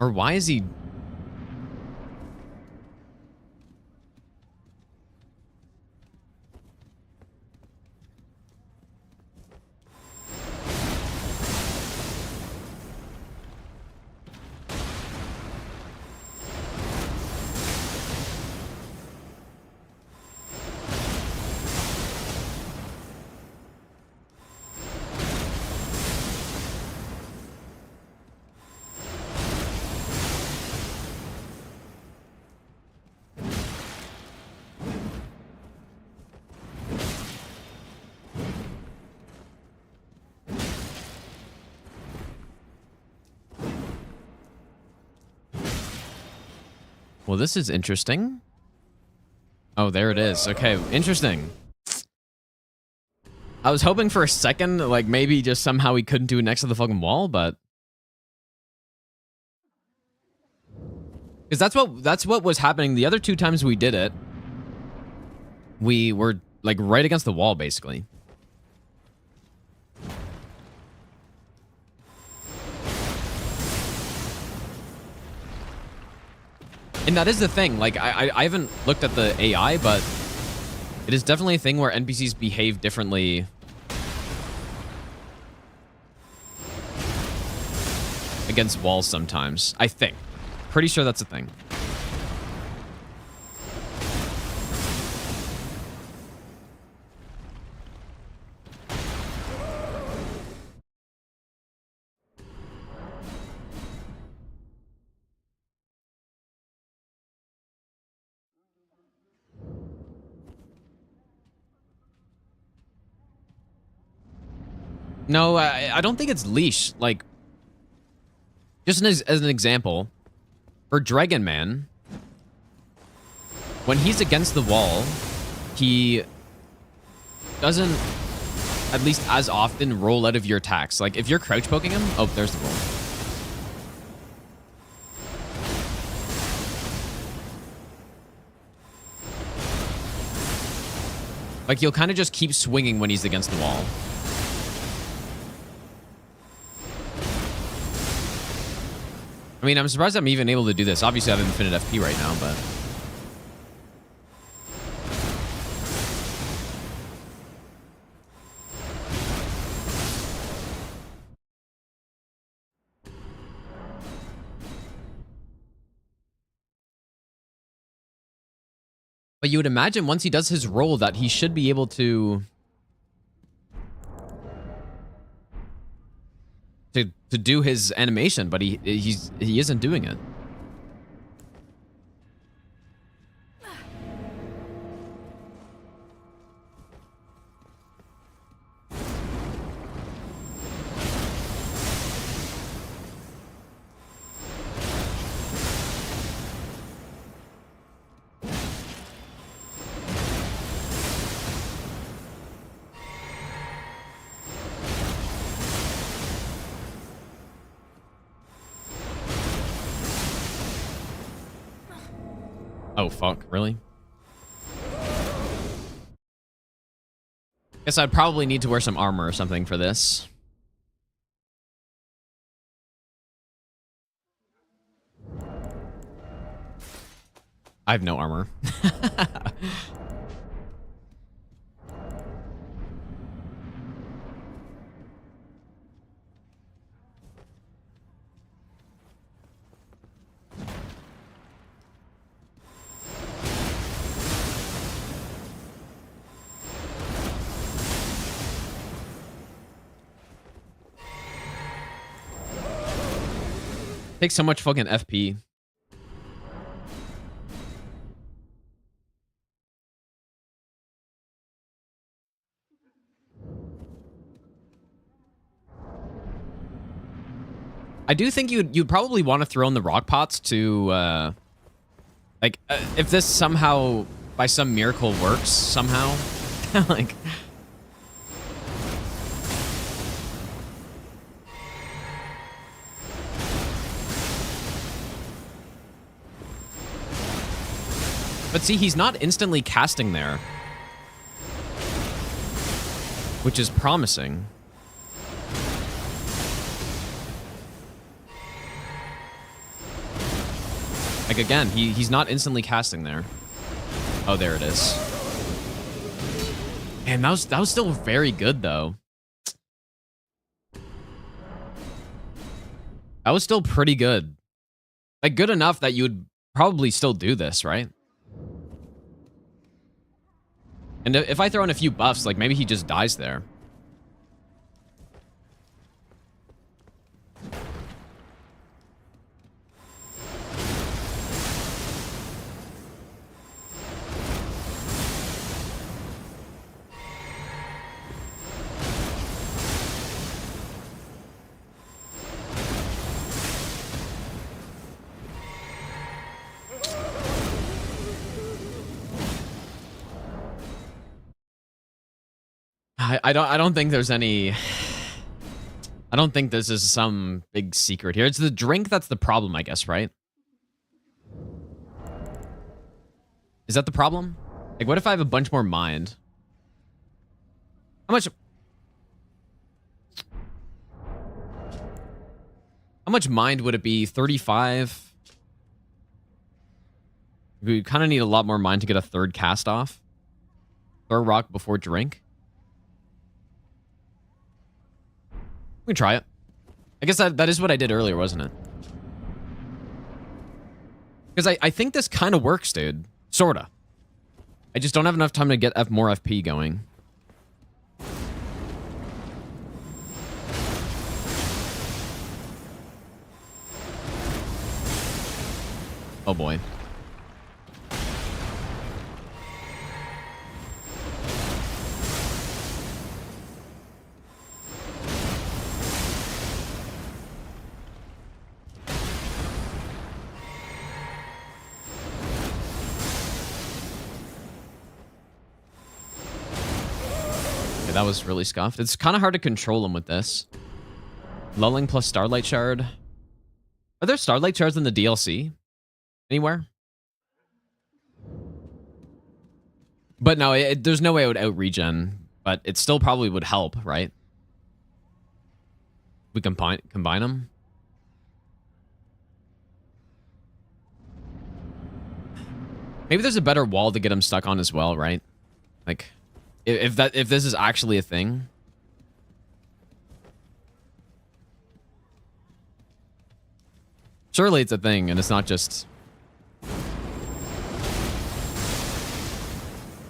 Or why is he... Well, this is interesting. Oh, there it is. Okay, interesting. I was hoping for a second, like, maybe just somehow he couldn't do it next to the fucking wall, but... Because that's what was happening the other 2 times we did it. We were, like, right against the wall, basically. And that is the thing. Like, I haven't looked at the AI, but it is definitely a thing where NPCs behave differently against walls sometimes. I think. Pretty sure that's a thing. No, I don't think it's leash. Like, just as an example, for Dragon Man, when he's against the wall, he doesn't, at least as often, roll out of your attacks. Like, if you're crouch poking him... Oh, there's the roll. Like, he'll kind of just keep swinging when he's against the wall. I mean, I'm surprised I'm even able to do this. Obviously, I have infinite FP right now, but... But you would imagine once he does his roll that he should be able to do his animation, but he isn't doing it. Oh, fuck. Really? Guess I'd probably need to wear some armor or something for this. I have no armor. Takes so much fucking FP. I do think you'd probably want to throw in the rock pots to if this somehow by some miracle works somehow like but see, he's not instantly casting there, which is promising. Like, again, he's not instantly casting there. Oh, there it is. Man, that was still very good, though. That was still pretty good. Like, good enough that you would probably still do this, right? And if I throw in a few buffs, like, maybe he just dies there. I don't think there's any... I don't think this is some big secret here. It's the drink that's the problem, I guess, right? Is that the problem? Like, what if I have a bunch more mind? How much mind would it be? 35? We kind of need a lot more mind to get a third cast off. Throw rock before drink. We can try it. I guess that is what I did earlier, wasn't it? Because I think this kind of works, dude. Sorta. I just don't have enough time to get more FP going. Oh boy. That was really scuffed. It's kind of hard to control him with this. Lulling plus Starlight Shard. Are there Starlight Shards in the DLC? Anywhere? But no, there's no way it would out-regen. But it still probably would help, right? We combine them? Maybe there's a better wall to get him stuck on as well, right? Like... If this is actually a thing. Surely it's a thing, and it's not just...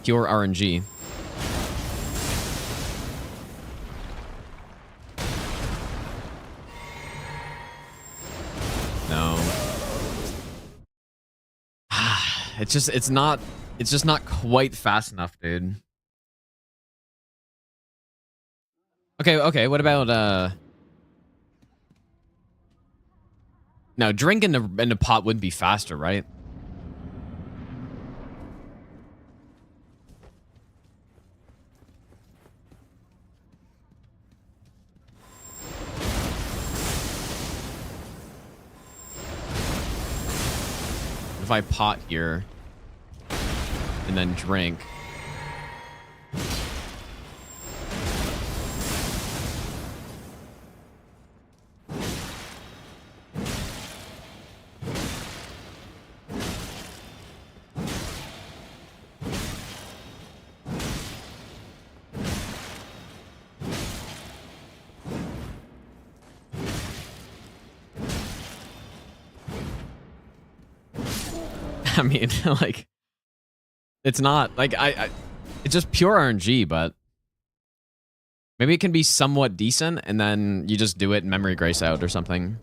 Pure RNG. No. It's just not quite fast enough, dude. Okay, what about no, drink in the pot would be faster, right? If I pot here and then drink. I mean, like, it's not like it's just pure RNG, but maybe it can be somewhat decent, and then you just do it and memory grace out or something.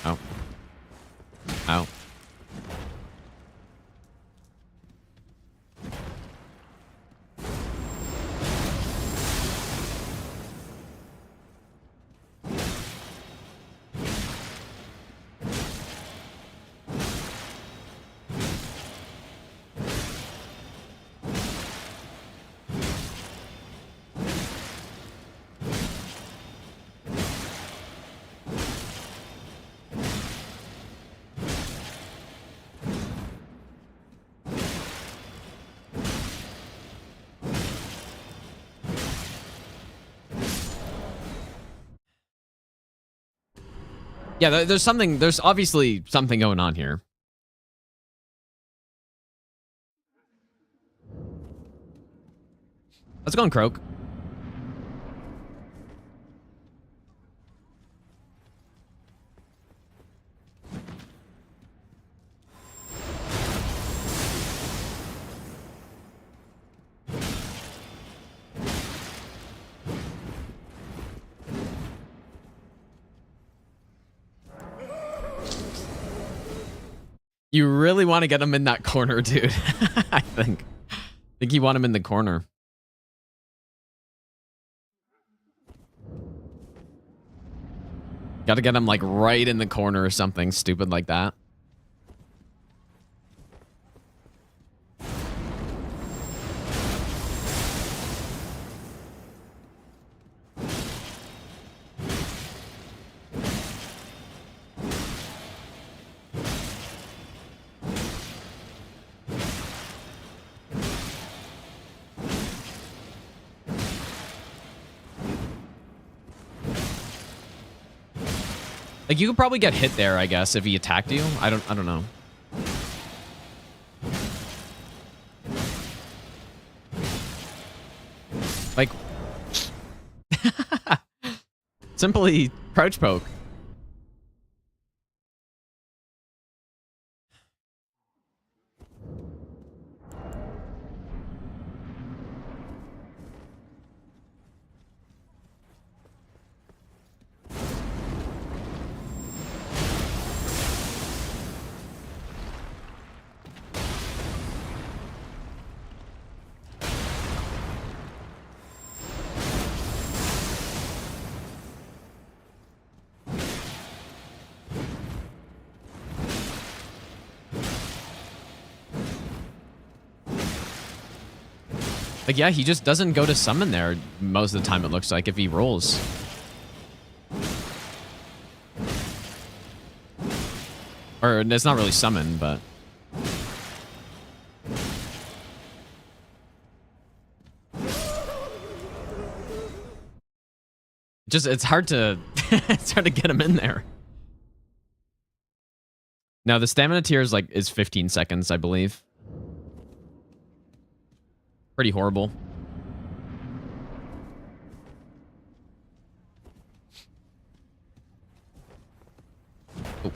Oh. Oh. Yeah, there's obviously something going on here. Let's go and croak. You really want to get him in that corner, dude. I think you want him in the corner. Got to get him like right in the corner or something stupid like that. Like, you could probably get hit there, I guess, if he attacked you. I don't know. Like, simply crouch poke. Like, yeah, he just doesn't go to summon there most of the time, it looks like, if he rolls. Or, it's not really summon, but... Just, it's hard to... it's hard to get him in there. Now, the stamina tier is 15 seconds, I believe. Pretty horrible. Oh.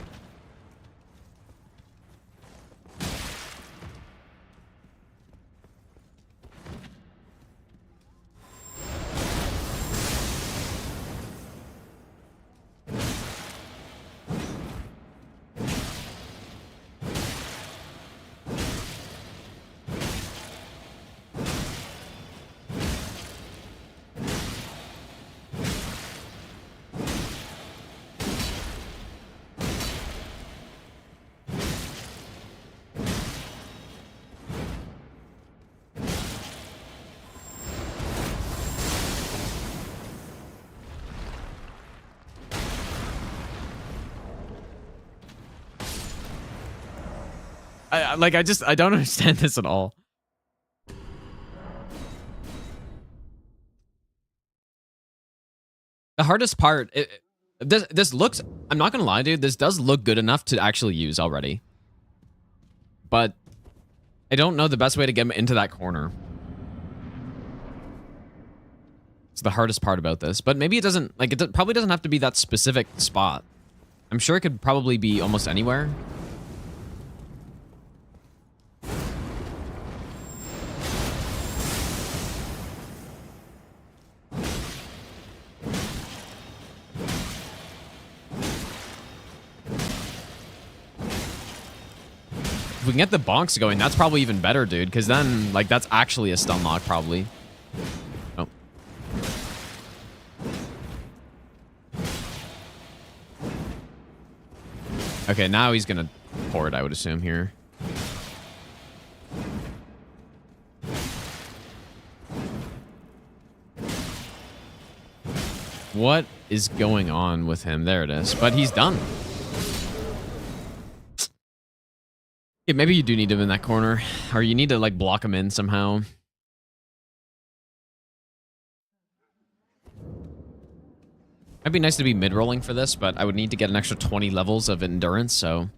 I don't understand this at all. The hardest part, this looks, I'm not gonna lie, dude, this does look good enough to actually use already. But I don't know the best way to get him into that corner. It's the hardest part about this. But maybe it doesn't, like, it probably doesn't have to be that specific spot. I'm sure it could probably be almost anywhere. If we can get the bonks going, that's probably even better, dude. Because then, like, that's actually a stun lock, probably. Oh. Okay, now he's gonna pour it, I would assume, here. What is going on with him? There it is. But he's done. Yeah, maybe you do need him in that corner. Or you need to, like, block him in somehow. It'd be nice to be mid-rolling for this, but I would need to get an extra 20 levels of endurance, so...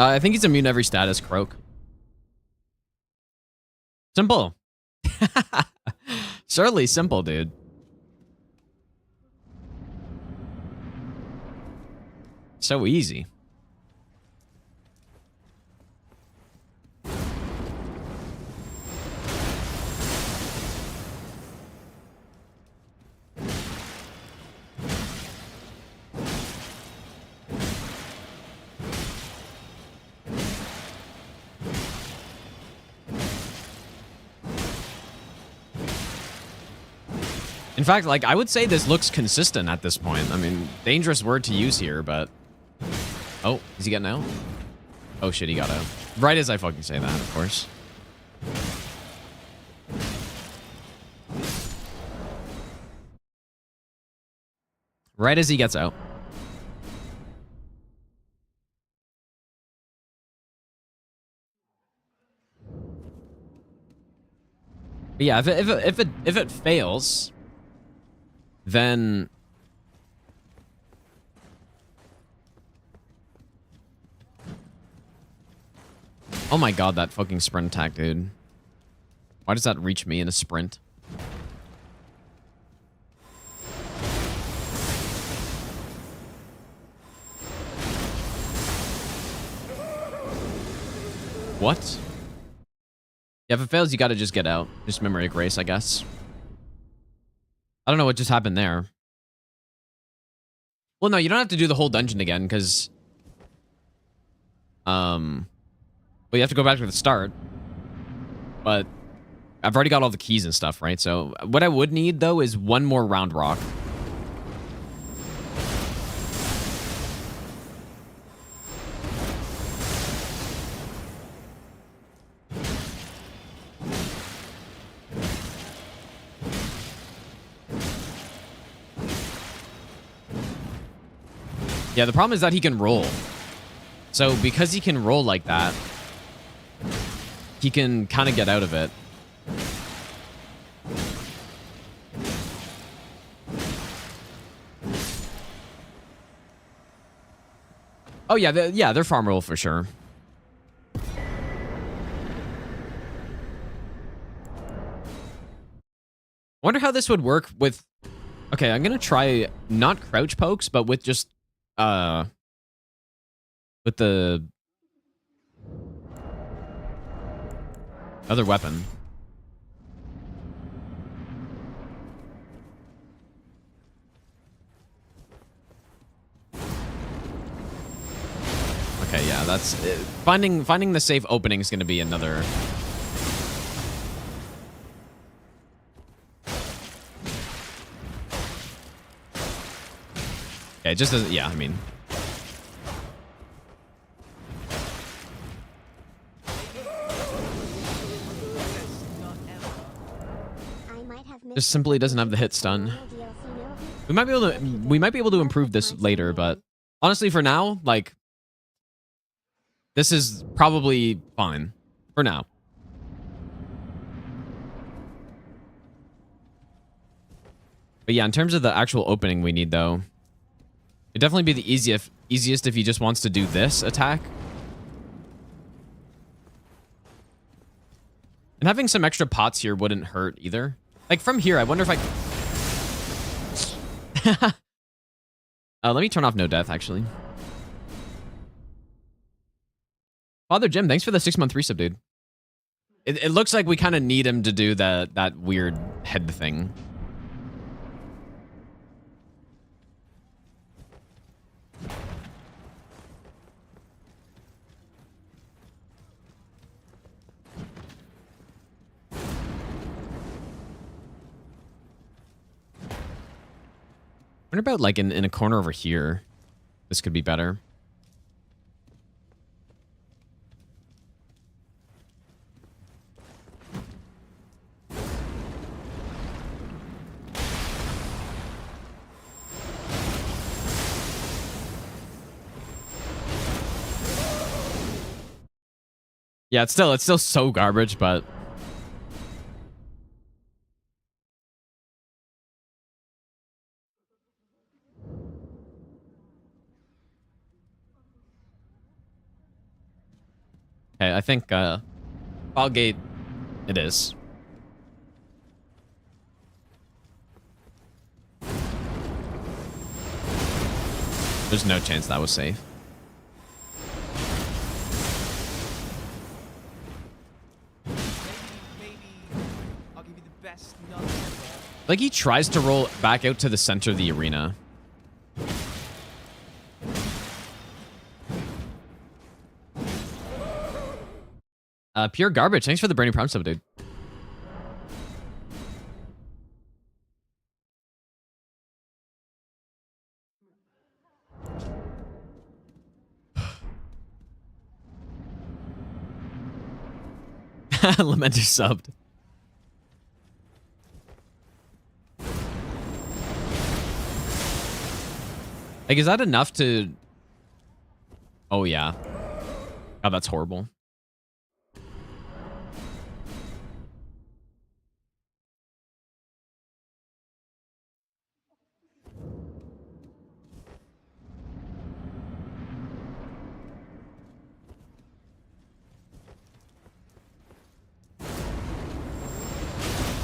I think he's immune to every status, Croak. Simple. Surely simple, dude. So easy. In fact, like, I would say this looks consistent at this point. I mean, dangerous word to use here, but... Oh, is he getting out? Oh shit, he got out. Right as I fucking say that, of course. Right as he gets out. But yeah, if it fails, then oh my god, that fucking sprint attack, dude. Why does that reach me in a sprint? What? Yeah, if it fails, you gotta just get out. Just memory of grace, I guess. I don't know what just happened there. Well, no, you don't have to do the whole dungeon again, because... Well, you have to go back to the start. but I've already got all the keys and stuff, right? So what I would need, though, is one more round rock. Yeah, the problem is that he can roll. So because he can roll like that, he can kind of get out of it. Oh yeah, they're farm roll for sure. Wonder how this would work with. Okay, I'm gonna try not crouch pokes, but with just with the other weapon. Okay, yeah, that's it. Finding the safe opening is going to be another. Yeah, it just doesn't. Yeah, I mean. Just simply doesn't have the hit stun. We might be able to improve this later, but honestly, for now, like, this is probably fine for now. But yeah, in terms of the actual opening we need, though, it'd definitely be the easiest if he just wants to do this attack. And having some extra pots here wouldn't hurt either. Like, from here, I wonder if I... let me turn off no death, actually. Father Jim, thanks for the 6-month resub, dude. It looks like we kind of need him to do that weird head thing. What about, like, in a corner over here? This could be better. Yeah, it's still so garbage, but okay, I think fog gate it is. There's no chance that was safe. I'll give you the best. Like, he tries to roll back out to the center of the arena. Pure garbage. Thanks for the Brady Prime sub, dude. Lamenter subbed. Like, is that enough to... Oh, yeah. Oh, that's horrible.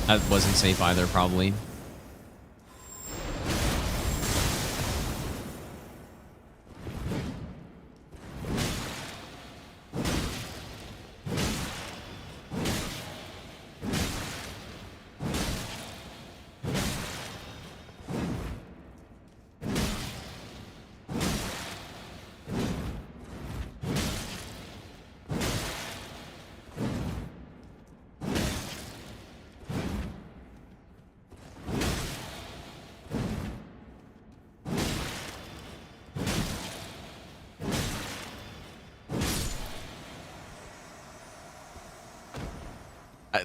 That wasn't safe either, probably.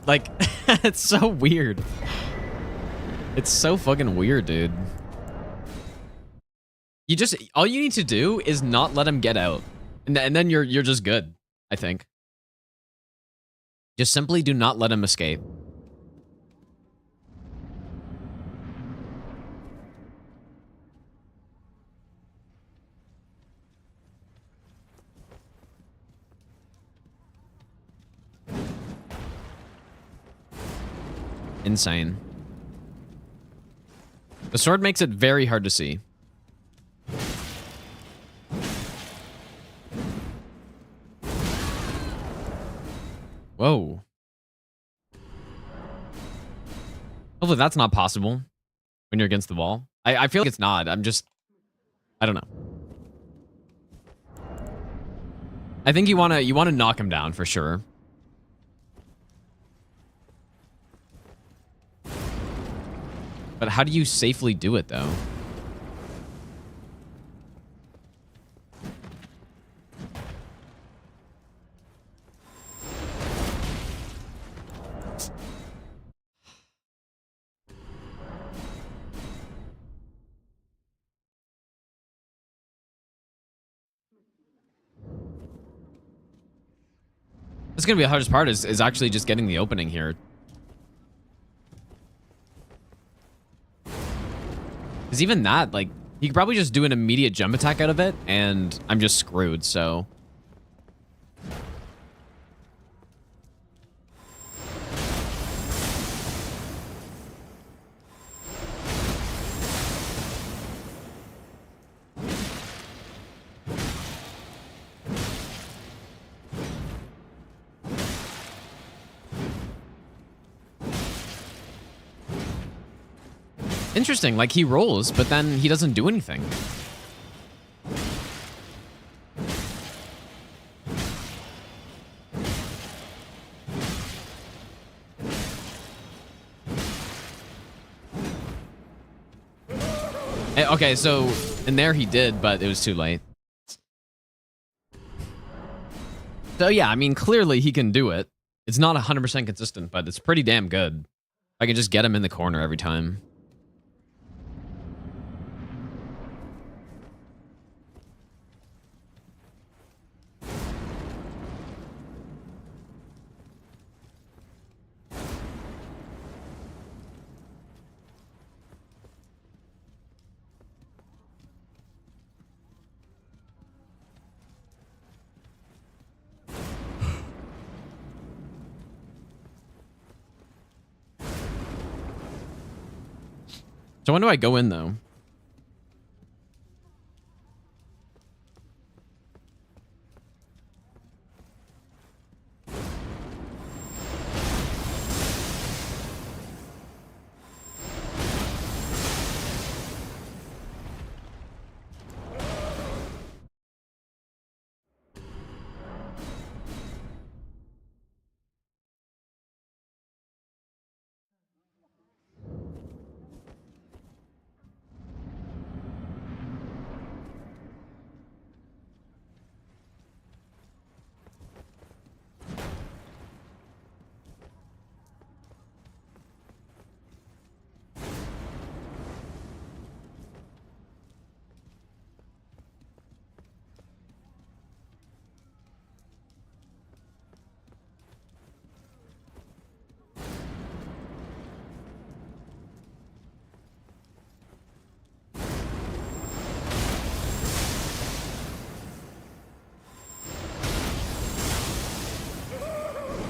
Like, it's so weird. It's so fucking weird, dude. You just, all you need to do is not let him get out. And then you're just good, I think. Just simply do not let him escape. Insane. The sword makes it very hard to see. Whoa. Hopefully that's not possible when you're against the wall. I feel like it's not. I don't know. I think you wanna knock him down for sure. But how do you safely do it though? That's gonna be the hardest part is actually just getting the opening here. Because even that, like, he could probably just do an immediate jump attack out of it, and I'm just screwed, so. Interesting, like he rolls, but then he doesn't do anything. Okay, so in there he did, but it was too late. So yeah, I mean, clearly he can do it. It's not 100% consistent, but it's pretty damn good. I can just get him in the corner every time. So when do I go in, though?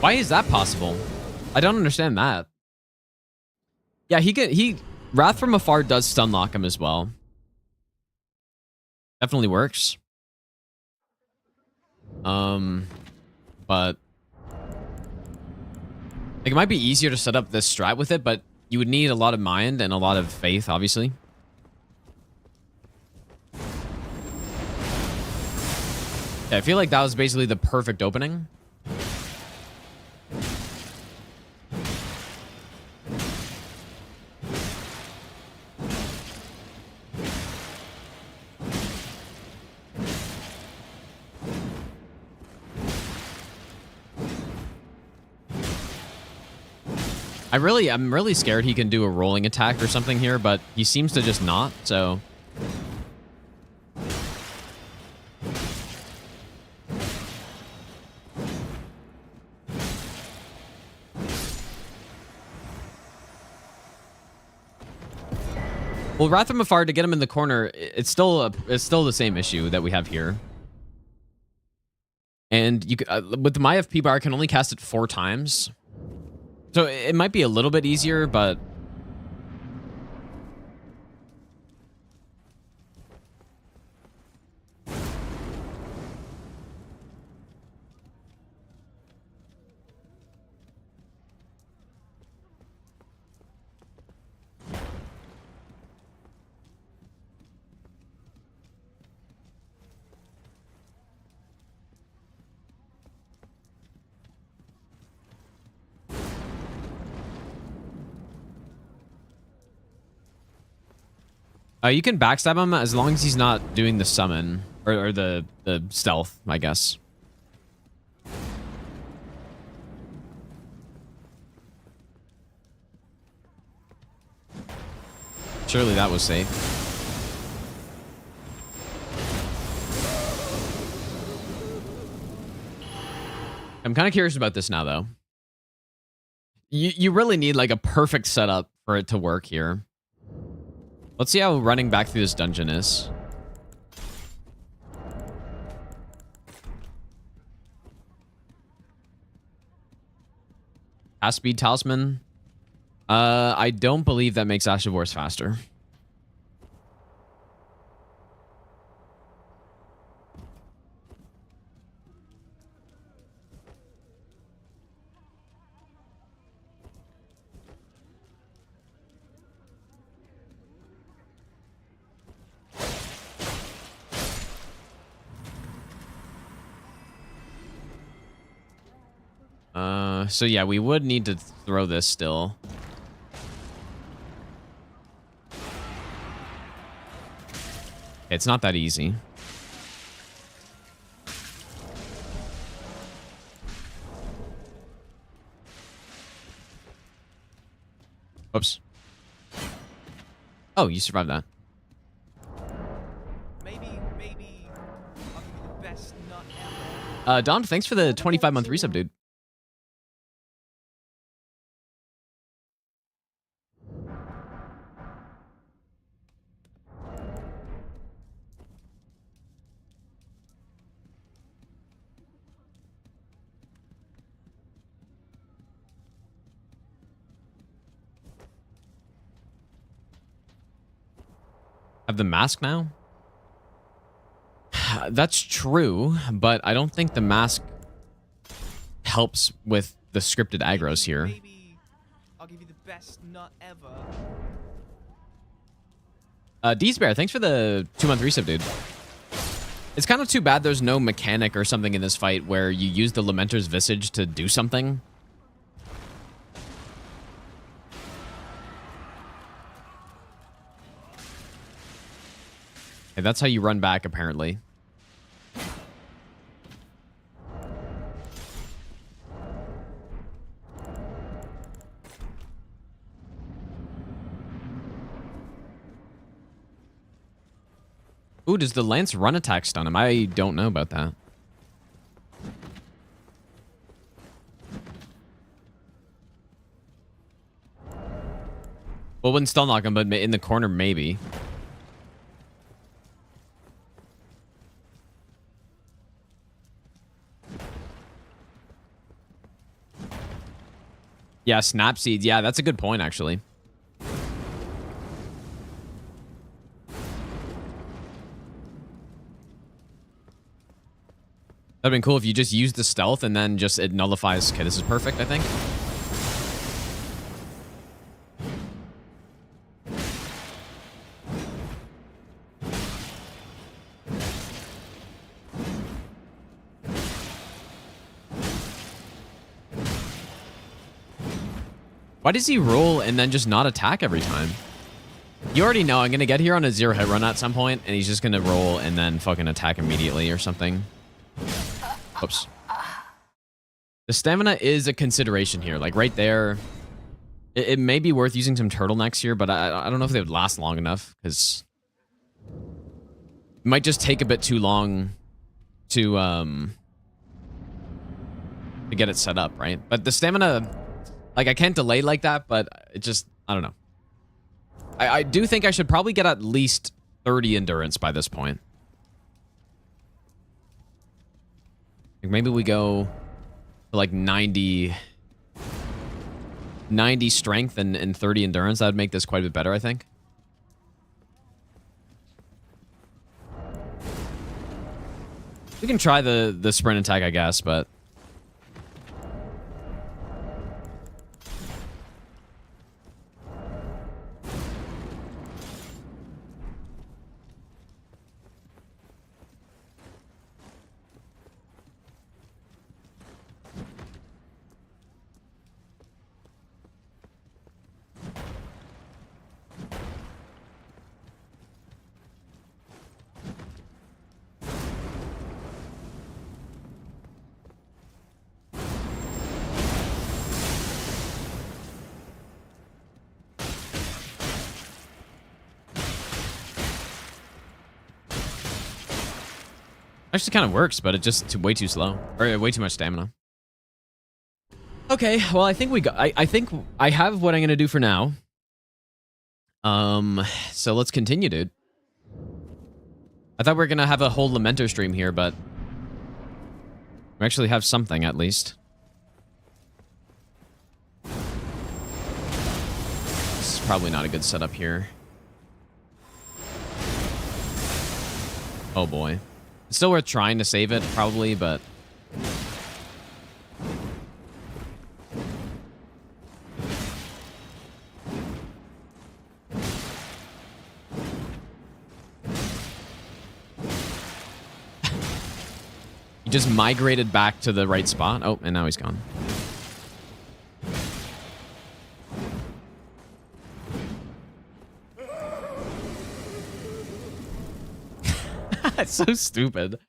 Why is that possible? I don't understand that. Yeah, he Wrath from Afar does stun lock him as well. Definitely works. But like, it might be easier to set up this strat with it, but you would need a lot of mind and a lot of faith, obviously. Yeah, I feel like that was basically the perfect opening. I'm really scared he can do a rolling attack or something here, but he seems to just not, so... Well, Wrath from Afar, to get him in the corner, it's still the same issue that we have here. And you could, with my FP bar, I can only cast it 4 times. So it might be a little bit easier, but... you can backstab him as long as he's not doing the summon or the stealth, I guess. Surely that was safe. I'm kind of curious about this now, though. You really need like a perfect setup for it to work here. Let's see how running back through this dungeon is. Fast speed talisman. I don't believe that makes Ashavors faster. So yeah, we would need to throw this still. It's not that easy. Oops. Oh, you survived that. Maybe I'll give you the best nut ever. Don, thanks for the 25-month resub, dude. Have the mask now? That's true, but I don't think the mask helps with the scripted aggros here. Maybe I'll give you the best nut ever. Deesbear, thanks for the 2-month resub, dude. It's kind of too bad there's no mechanic or something in this fight where you use the Lamenter's Visage to do something. Okay, that's how you run back, apparently. Ooh, does the Lance run attack stun him? I don't know about that. Well, wouldn't stun lock him, but in the corner, maybe. Yeah, snap seeds. Yeah, that's a good point, actually. That'd been cool if you just used the stealth and then just it nullifies. Okay, this is perfect, I think. Why does he roll and then just not attack every time? You already know I'm going to get here on a 0 hit run at some point, and he's just going to roll and then fucking attack immediately or something. Oops. The stamina is a consideration here. Like right there, It may be worth using some turtlenecks here, but I don't know if they would last long enough, because it might just take a bit too long to get it set up, right? But the stamina, like, I can't delay like that, but it just, I don't know. I do think I should probably get at least 30 endurance by this point. Like maybe we go for like 90 strength and 30 endurance. That would make this quite a bit better, I think. We can try the sprint attack, I guess, but... Actually kind of works, but it's just way too slow. Or way too much stamina. Okay, well, I think we got... I think I have what I'm going to do for now. So let's continue, dude. I thought we were going to have a whole Lamenter stream here, but... we actually have something, at least. This is probably not a good setup here. Oh, boy. It's still worth trying to save it, probably, but... he just migrated back to the right spot. Oh, and now he's gone. It's so stupid. It's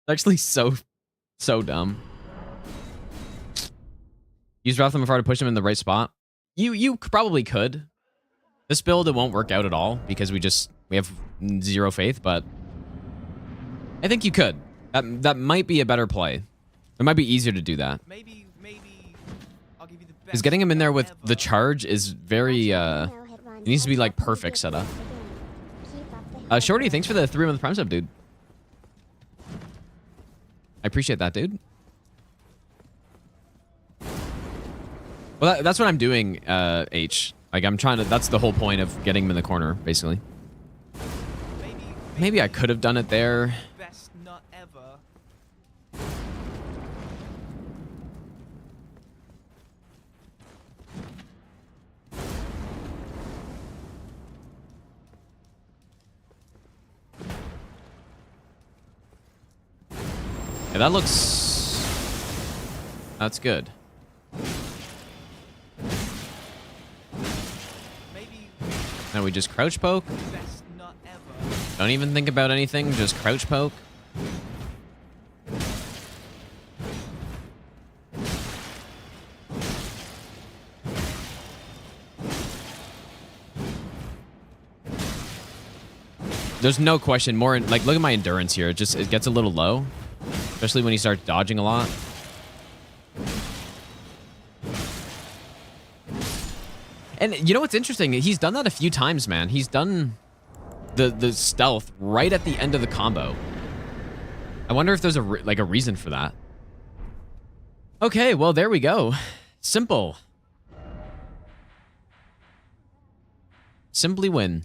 actually so dumb. Use Wrath of to push him in the right spot. You probably could. This build, it won't work out at all because we have zero faith, but I think you could. That might be a better play. It might be easier to do that. Maybe I'll give you the best. Because getting him in there with ever. the charge is very it needs to be like perfect setup. Shorty, thanks for the 3-month Prime sub, dude. I appreciate that, dude. Well, that's what I'm doing, H. Like, I'm trying to... that's the whole point of getting him in the corner, basically. Maybe I could have done it there. Best nut ever. Yeah, that looks... that's good. Now we just crouch poke. Best nut ever. Don't even think about anything, just crouch poke. There's no question more, like, look at my endurance here. It gets a little low, especially when you start dodging a lot. And you know what's interesting? He's done that a few times, man. He's done the stealth right at the end of the combo. I wonder if there's a reason for that. Okay, well, there we go. Simple. Simply win.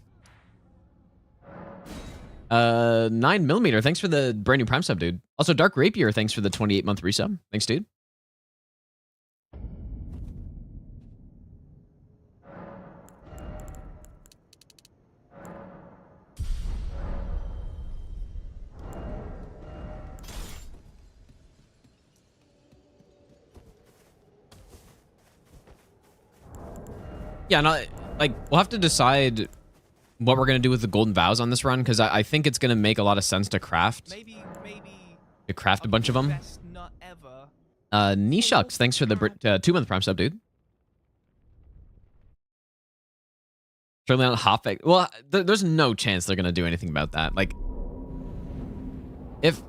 9mm, thanks for the brand new Prime sub, dude. Also, Dark Rapier, thanks for the 28-month resub. Thanks, dude. Yeah, no, like, we'll have to decide what we're going to do with the Golden Vows on this run, because I think it's going to make a lot of sense to craft. Maybe. To craft a bunch of them. Best nut ever. Nishucks, thanks for the 2-month Prime sub, dude. Certainly not hot fix. Well, there's no chance they're gonna do anything about that. Like, if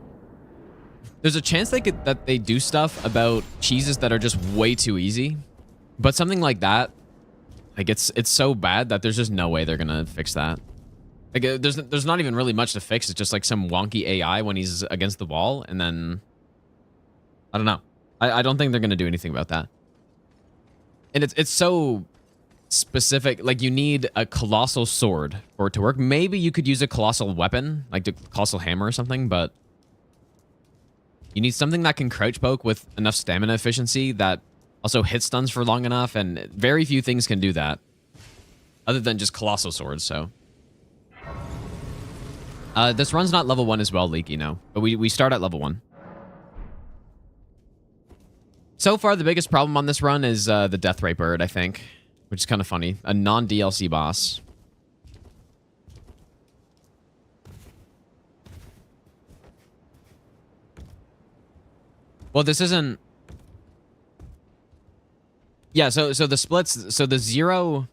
there's a chance that they do stuff about cheeses that are just way too easy, but something like that, like it's so bad that there's just no way they're gonna fix that. Like, there's not even really much to fix. It's just like some wonky AI when he's against the wall, and then I don't know. I don't think they're gonna do anything about that. And it's so specific. Like, you need a colossal sword for it to work. Maybe you could use a colossal weapon, like the colossal hammer or something, but you need something that can crouch poke with enough stamina efficiency that also hit stuns for long enough, and very few things can do that other than just colossal swords. So this run's not level 1 as well, Leaky, no, but we start at level 1. So far, the biggest problem on this run is the death ray bird, I think, which is kind of funny. A non-DLC boss. Well, this isn't... Yeah, so the splits... So the 0...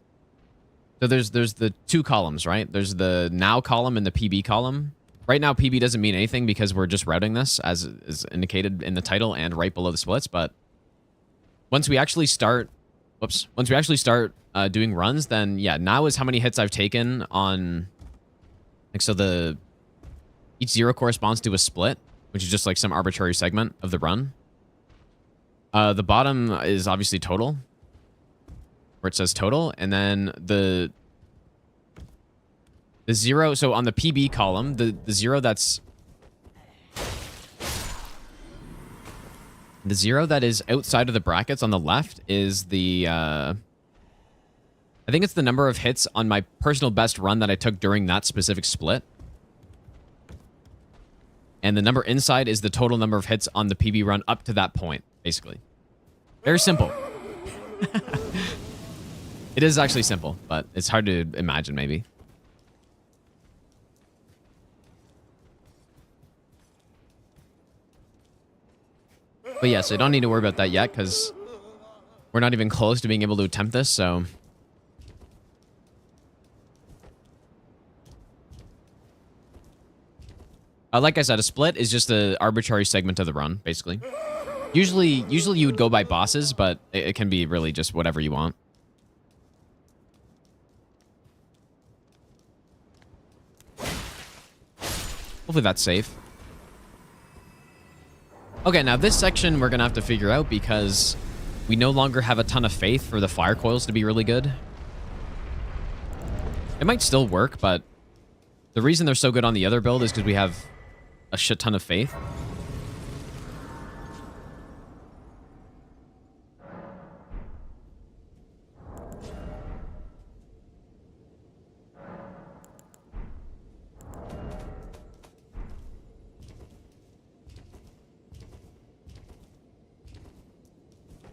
So there's the 2 columns, right? There's the now column and the PB column. Right now, PB doesn't mean anything because we're just routing this, as is indicated in the title and right below the splits, but once we actually start... Whoops. Once we actually start doing runs, then, yeah, now is how many hits I've taken on... Like, so each 0 corresponds to a split, which is just like some arbitrary segment of the run. The bottom is obviously total, where it says total, and then the 0, so on the PB column, the 0 that's... The 0 that is outside of the brackets on the left is the... I think it's the number of hits on my personal best run that I took during that specific split. And the number inside is the total number of hits on the PB run up to that point, basically. Very simple. It is actually simple, but it's hard to imagine, maybe. But yeah, so you don't need to worry about that yet, because we're not even close to being able to attempt this, so... like I said, a split is just an arbitrary segment of the run, basically. Usually you would go by bosses, but it can be really just whatever you want. Hopefully that's safe. Okay, now this section we're going to have to figure out because we no longer have a ton of faith for the fire coils to be really good. It might still work, but the reason they're so good on the other build is because we have a shit ton of faith.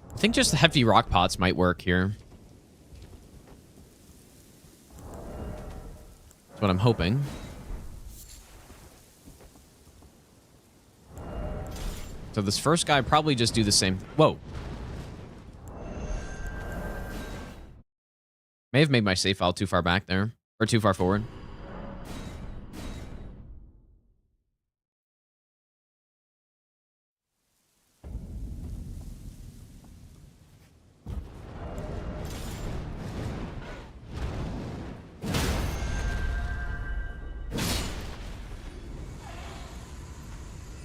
I think just the hefty rock pots might work here. That's what I'm hoping. So this first guy probably just do the same. Whoa. May have made my save file too far back there. Or too far forward.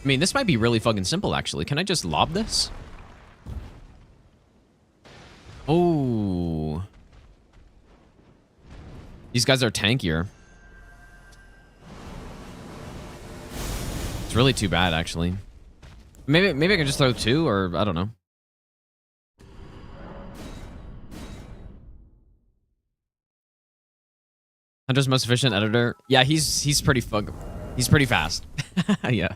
I mean, this might be really fucking simple, actually. Can I just lob this? Oh. These guys are tankier. It's really too bad, actually. Maybe I can just throw 2, or I don't know. Hunter's most efficient editor. Yeah, he's pretty he's pretty fast. Yeah.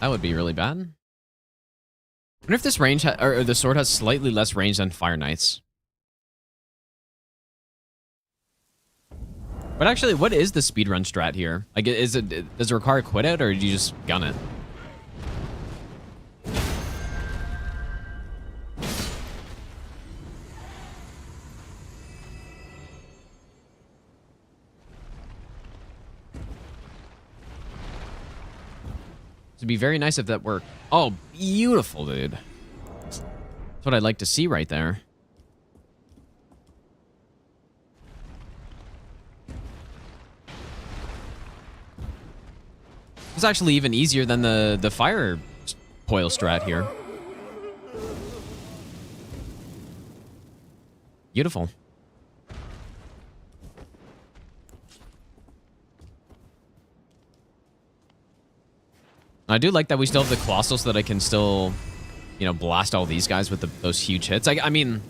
That would be really bad. I wonder if this range or the sword has slightly less range than Fire Knight's. But actually, what is the speedrun strat here? Like, does it require quit out, or do you just gun it? It'd be very nice if that worked. Oh, beautiful, dude. That's what I'd like to see right there. It's actually even easier than the fire coil strat here. Beautiful. I do like that we still have the Colossal so that I can still, you know, blast all these guys with those huge hits. I mean,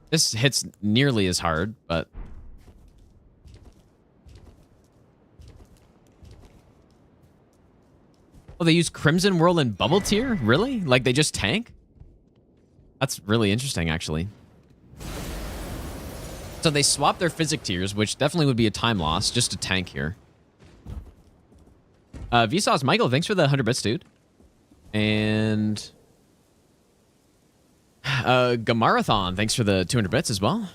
this hits nearly as hard, but... Oh, they use Crimson Whirl and Bubble Tier? Really? Like, they just tank? That's really interesting, actually. So they swap their Physic Tiers, which definitely would be a time loss, just to tank here. Vsauce Michael, thanks for the 100 bits, dude. And... Gamarathon, thanks for the 200 bits as well.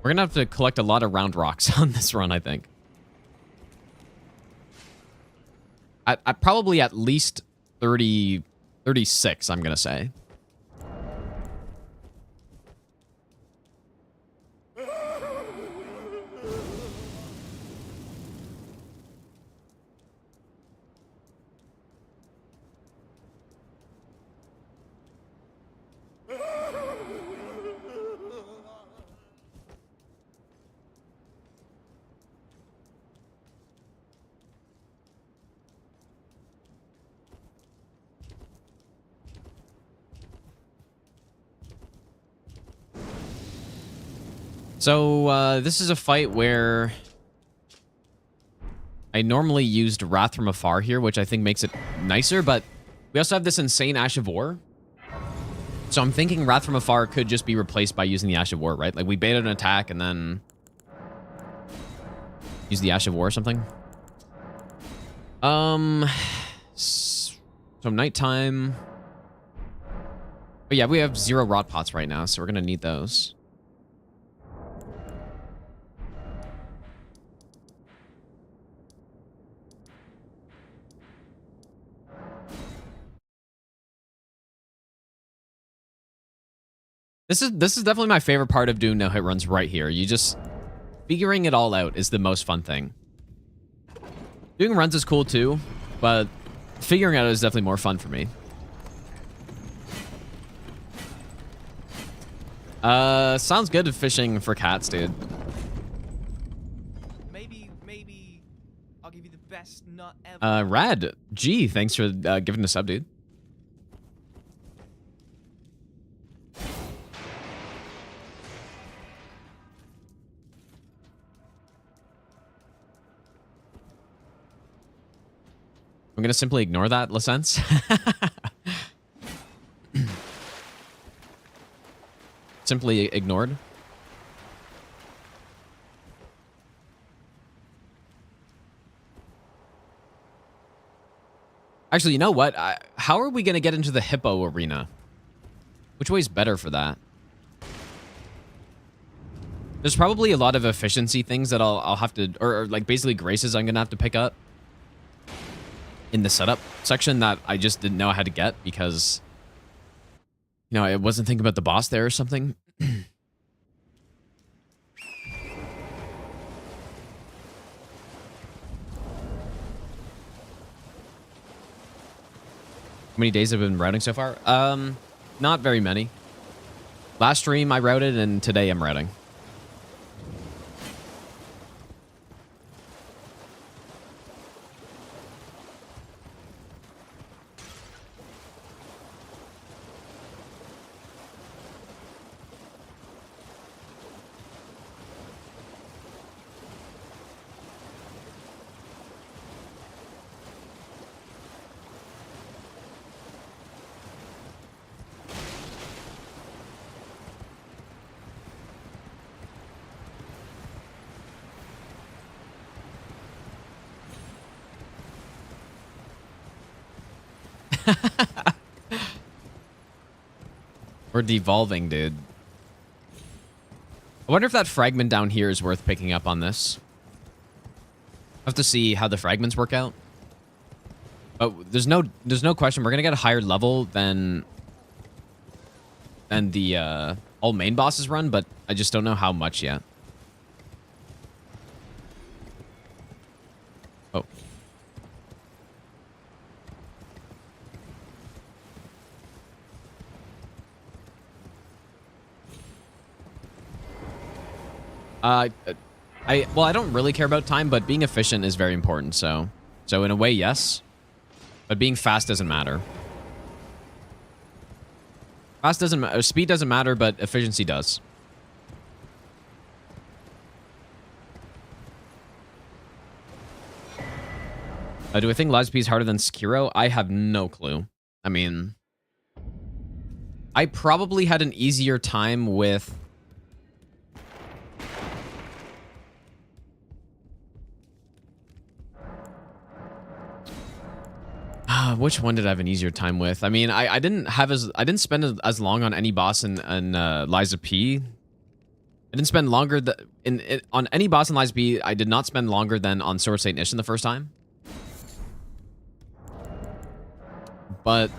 We're gonna have to collect a lot of round rocks on this run, I think. I probably at least 36, I'm gonna say. So, this is a fight where I normally used Wrath from Afar here, which I think makes it nicer, but we also have this insane Ash of War. So I'm thinking Wrath from Afar could just be replaced by using the Ash of War, right? Like, we baited an attack and then use the Ash of War or something. So nighttime. But yeah, we have 0 rot pots right now, so we're gonna need those. This is definitely my favorite part of doing no-hit runs right here. You just... Figuring it all out is the most fun thing. Doing runs is cool too, but figuring out is definitely more fun for me. Sounds good at fishing for cats, dude. Maybe I'll give you the best nut ever. Rad. G, thanks for giving the sub, dude. I'm gonna simply ignore that, Lasense. Simply ignored. Actually, you know what? How are we gonna get into the hippo arena? Which way is better for that? There's probably a lot of efficiency things that I'll have to, or like basically graces I'm gonna have to pick up in the setup section that I just didn't know how to get because, you know, I wasn't thinking about the boss there or something. How many days have I been routing so far? Not very many. Last stream I routed and today I'm routing. We're devolving, dude. I wonder if that fragment down here is worth picking up on this. I have to see how the fragments work out. But there's no question we're gonna get a higher level than the all main bosses run, but I just don't know how much yet. Oh. Well, I don't really care about time, but being efficient is very important. So in a way, yes, but being fast doesn't matter. Fast doesn't matter. Speed doesn't matter, but efficiency does. Do I think Lies P is harder than Sekiro? I have no clue. I mean, I probably had an easier time with... which one did I have an easier time with? I mean, I didn't spend as long on any boss in Lies of P. I didn't spend longer on any boss in Lies of P. I did not spend longer than on Sword Saint Ishin the first time. But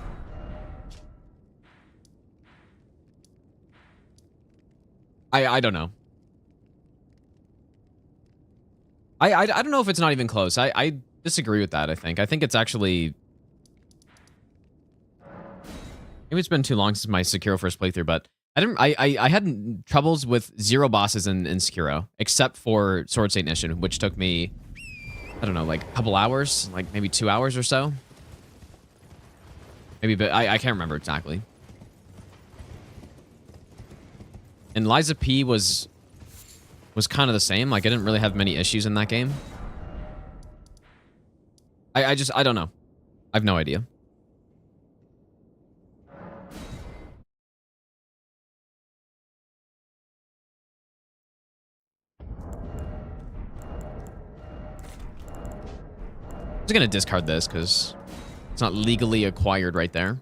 I don't know. I don't know if it's not even close. I disagree with that. I think it's actually... Maybe it's been too long since my Sekiro first playthrough, but I had troubles with 0 bosses in Sekiro, except for Sword Saint Ishin, which took me, I don't know, like a couple hours, like maybe 2 hours or so. Maybe, but I can't remember exactly. And Lies of P was kind of the same. Like, I didn't really have many issues in that game. I don't know. I have no idea. I'm just gonna discard this because it's not legally acquired right there.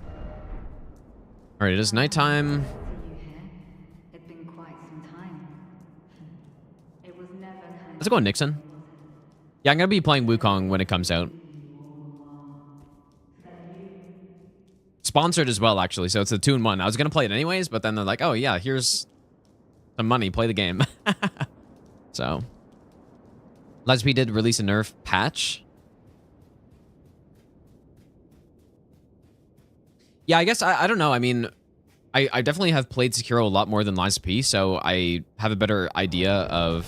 All right, it is nighttime. Let's go on Nixon. Yeah, I'm gonna be playing Wukong when it comes out. Sponsored as well, actually, so it's a 2-in-1. I was gonna play it anyways, but then they're like, "Oh yeah, here's some money. Play the game." So, Lies of P did release a nerf patch. Yeah, I guess I don't know. I mean, I definitely have played Sekiro a lot more than Lies of P, so I have a better idea of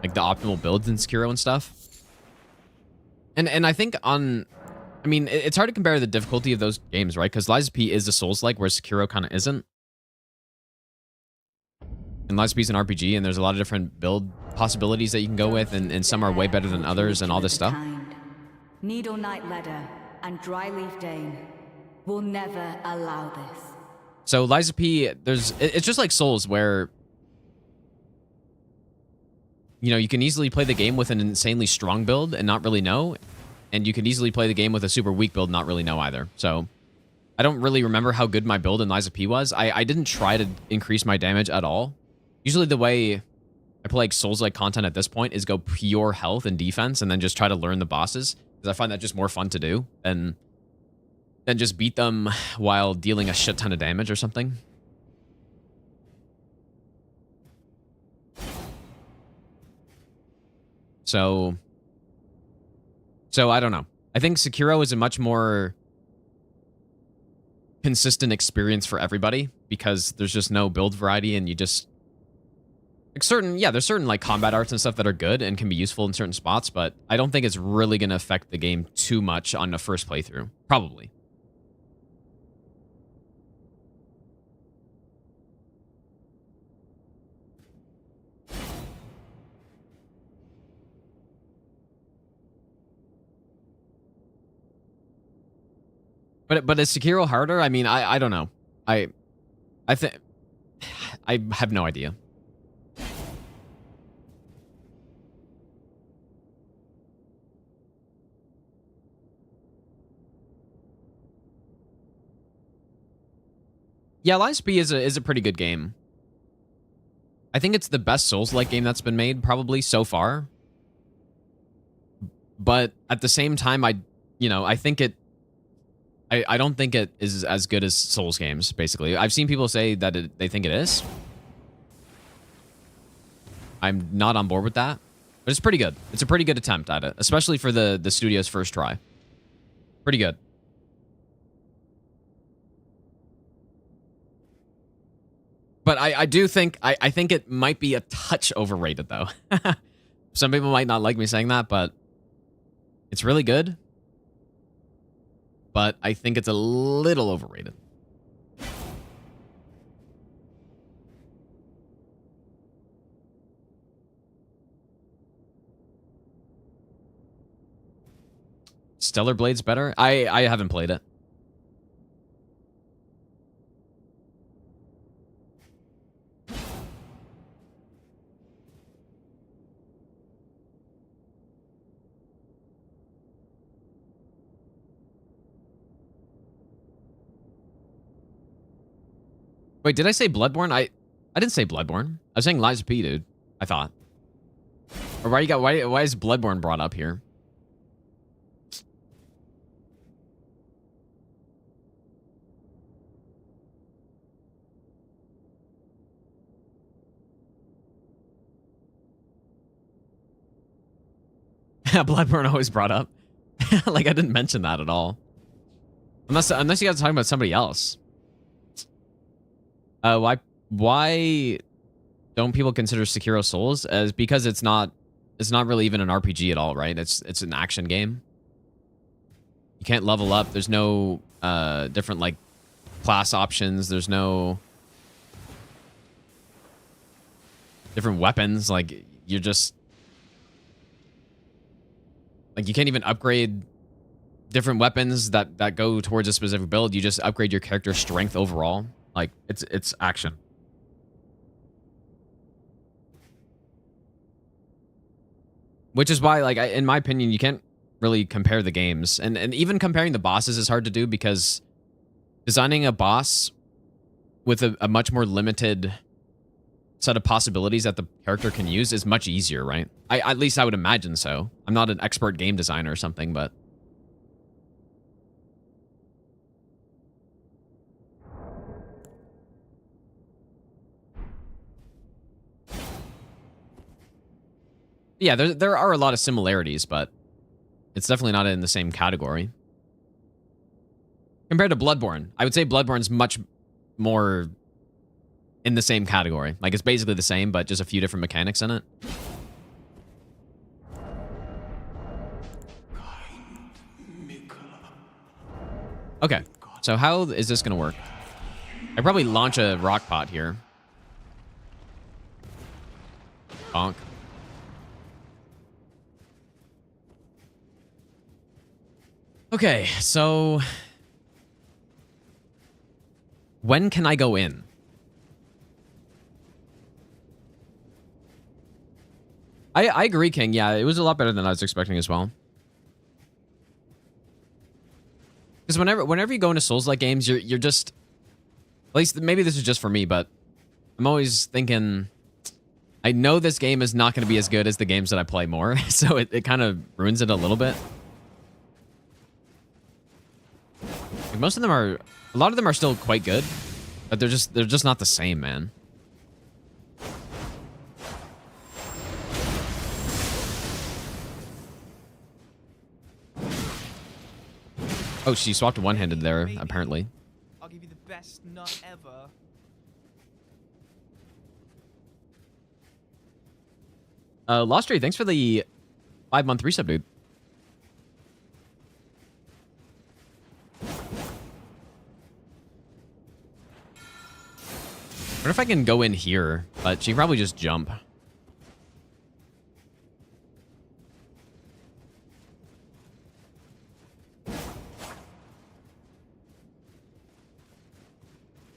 like the optimal builds in Sekiro and stuff. And I think on, I mean, it's hard to compare the difficulty of those games, right? Because Lies of P is a Souls-like, whereas Sekiro kind of isn't. And Lies of P is an RPG, and there's a lot of different build possibilities that you can go with, and some are way better than others, and all this stuff. Needle Knight Ledder and Dryleaf Dane will never allow this. So Lies of P, it's just like Souls, where you know, you can easily play the game with an insanely strong build and not really know, and you can easily play the game with a super weak build and not really know either. So I don't really remember how good my build in Lies of P was. I didn't try to increase my damage at all. Usually the way I play like Souls-like content at this point is go pure health and defense and then just try to learn the bosses, because I find that just more fun to do than just beat them while dealing a shit ton of damage or something. So I don't know. I think Sekiro is a much more consistent experience for everybody because there's just no build variety, and you just like there's certain like combat arts and stuff that are good and can be useful in certain spots, but I don't think it's really going to affect the game too much on the first playthrough. Probably. But is Sekiro harder? I mean, I don't know. I think I have no idea. Yeah, Lies of P is a pretty good game. I think it's the best Souls-like game that's been made probably so far. But at the same time, I think it. I don't think it is as good as Souls games. Basically, I've seen people say that they think it is. I'm not on board with that, but it's pretty good. It's a pretty good attempt at it, especially for the studio's first try. Pretty good. But I do think I think it might be a touch overrated though. Some people might not like me saying that, but it's really good. But I think it's a little overrated. Stellar Blade's better? I haven't played it. Wait, did I say Bloodborne? I didn't say Bloodborne. I was saying Lies of P, dude. I thought. Or why is Bloodborne brought up here? Bloodborne always brought up. Like I didn't mention that at all. Unless you guys are talking about somebody else. Why don't people consider Sekiro Souls? As because it's not really even an RPG at all, right? It's an action game. You can't level up. There's no different like class options. There's no different weapons. Like you're just like you can't even upgrade different weapons that go towards a specific build. You just upgrade your character's strength overall. Like it's action. Which is why, like, in my opinion, you can't really compare the games. And even comparing the bosses is hard to do because designing a boss with a much more limited set of possibilities that the character can use is much easier, right? At least I would imagine so. I'm not an expert game designer or something, but... Yeah, there are a lot of similarities, but it's definitely not in the same category. Compared to Bloodborne, I would say Bloodborne's much more in the same category. Like, it's basically the same, but just a few different mechanics in it. Okay, so how is this going to work? I probably launch a rock pot here. Bonk. Okay, so when can I go in? I agree, King. Yeah, it was a lot better than I was expecting as well. Because whenever you go into Souls-like games, you're just, at least maybe this is just for me, but I'm always thinking, I know this game is not going to be as good as the games that I play more, so it kind of ruins it a little bit. Most of them are, a lot of them are still quite good, but they're just not the same, man. Oh, she swapped one-handed there, Maybe. apparently. I'll give you the best nut ever. Lostry, thanks for the 5-month resub, dude. I wonder if I can go in here, but she can probably just jump.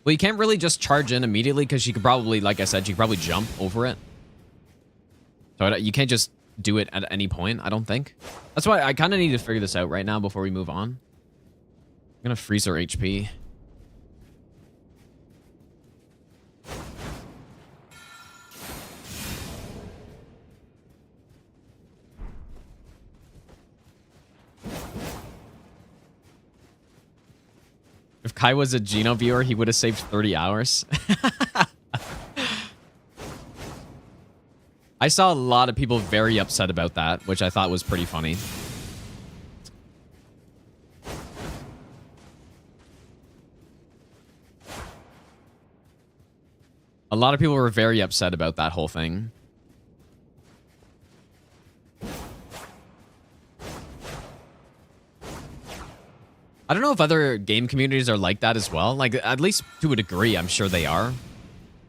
Well, you can't really just charge in immediately because she could probably, like I said, she could probably jump over it. So you can't just do it at any point, I don't think. That's why I kind of need to figure this out right now before we move on. I'm going to freeze her HP. Kai was a Geno viewer, he would have saved 30 hours. I saw a lot of people very upset about that, which I thought was pretty funny. A lot of people were very upset about that whole thing. I don't know if other game communities are like that as well. Like, at least to a degree, I'm sure they are.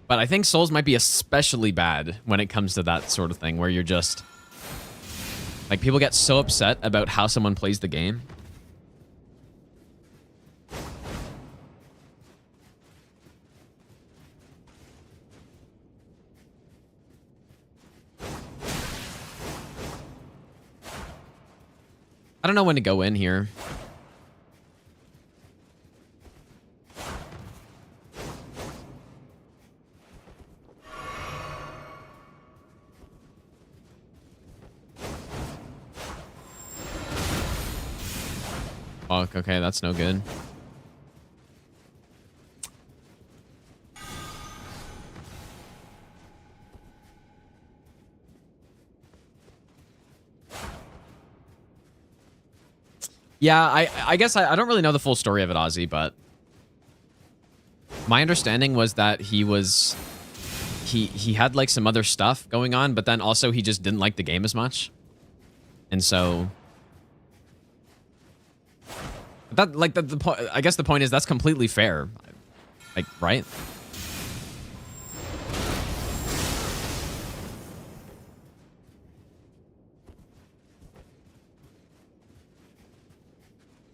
But I think Souls might be especially bad when it comes to that sort of thing, where you're just... Like, people get so upset about how someone plays the game. I don't know when to go in here. Fuck, okay, that's no good. Yeah, I guess I don't really know the full story of it, Ozzy, but my understanding was that he had like some other stuff going on, but then also he just didn't like the game as much. And so that like the point, I guess the point is that's completely fair. Like, right?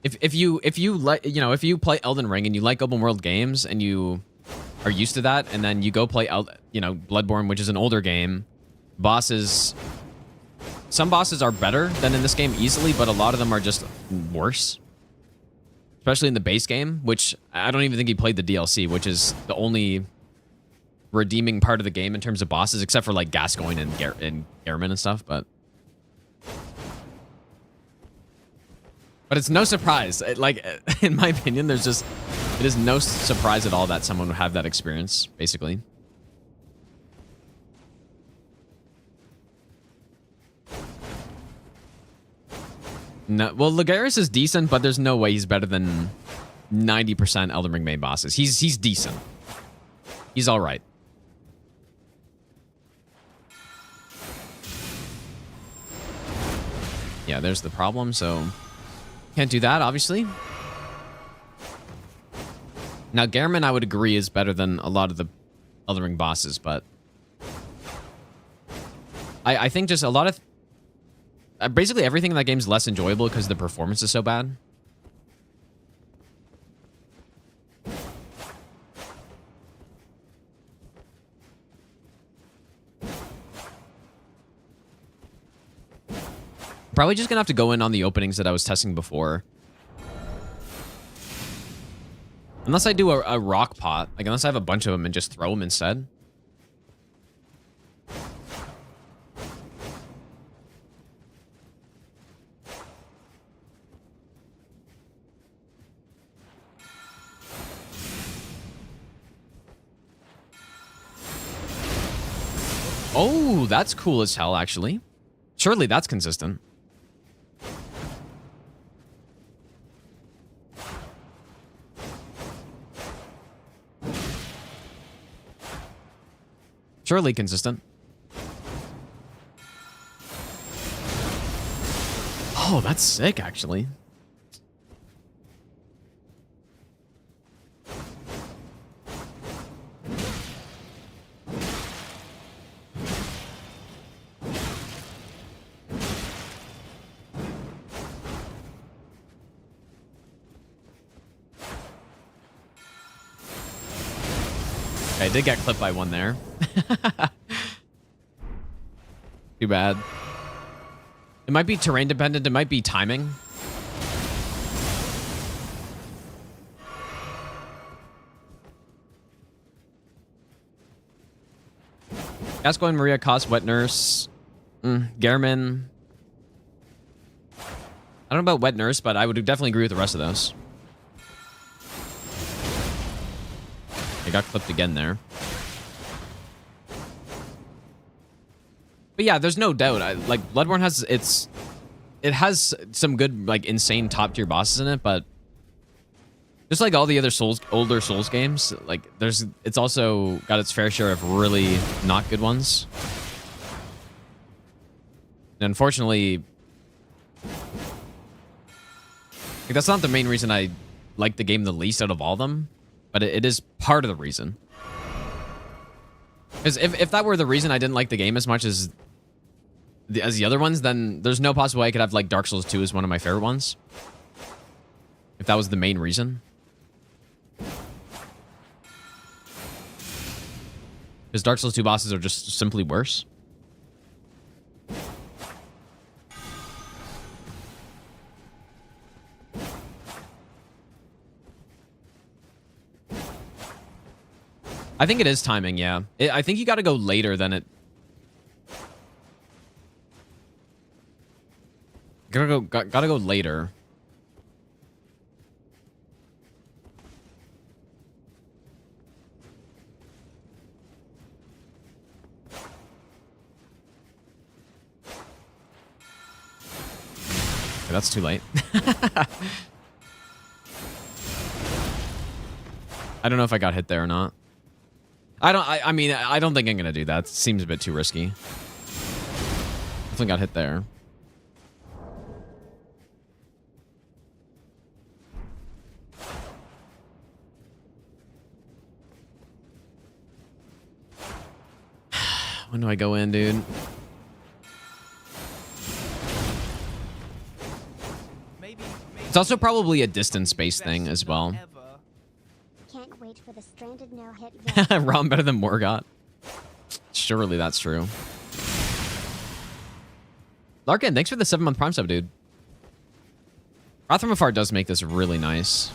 If you like, you know, if you play Elden Ring and you like open world games and you are used to that, and then you go play Bloodborne, which is an older game, some bosses are better than in this game easily, but a lot of them are just worse. Especially in the base game, which I don't even think he played the DLC, which is the only redeeming part of the game in terms of bosses, except for like Gascoigne and Gehrman and stuff, but it's no surprise. Like, in my opinion, it is no surprise at all that someone would have that experience, basically. No, well, Lagares is decent, but there's no way he's better than 90% Elden Ring main bosses. He's decent. He's all right. Yeah, there's the problem, so can't do that, obviously. Now, Gehrman, I would agree, is better than a lot of the Elden Ring bosses, but I think just a lot of... basically everything in that game is less enjoyable because the performance is so bad. Probably just gonna have to go in on the openings that I was testing before. Unless I do a rock pot. Like, unless I have a bunch of them and just throw them instead. Oh, that's cool as hell, actually. Surely that's consistent. Surely consistent. Oh, that's sick, actually. I did get clipped by one there. Too bad. It might be terrain dependent. It might be timing. Gascoigne, Maria, Koss, Wet Nurse, Gehrman. I don't know about Wet Nurse, but I would definitely agree with the rest of those. I got clipped again there. But yeah, there's no doubt. Like Bloodborne has it has some good, like, insane top tier bosses in it, but just like all the other older Souls games, like it's also got its fair share of really not good ones. And unfortunately, like, that's not the main reason I like the game the least out of all of them, but it is part of the reason. Because if that were the reason I didn't like the game as much as the other ones, then there's no possible way I could have like Dark Souls 2 as one of my favorite ones. If that was the main reason. Because Dark Souls 2 bosses are just simply worse. I think it is timing, yeah. I think you gotta go later than it... Gotta go later. Okay, that's too late. I don't know if I got hit there or not. I mean, I don't think I'm gonna do that. It seems a bit too risky. Definitely got hit there. When do I go in, dude? It's also probably a distance-based thing as well. Can't wait for the stranded no-hit. Rom better than Morgott. Surely that's true. Larkin, thanks for the 7-month Prime sub, dude. Wrath from Afar does make this really nice.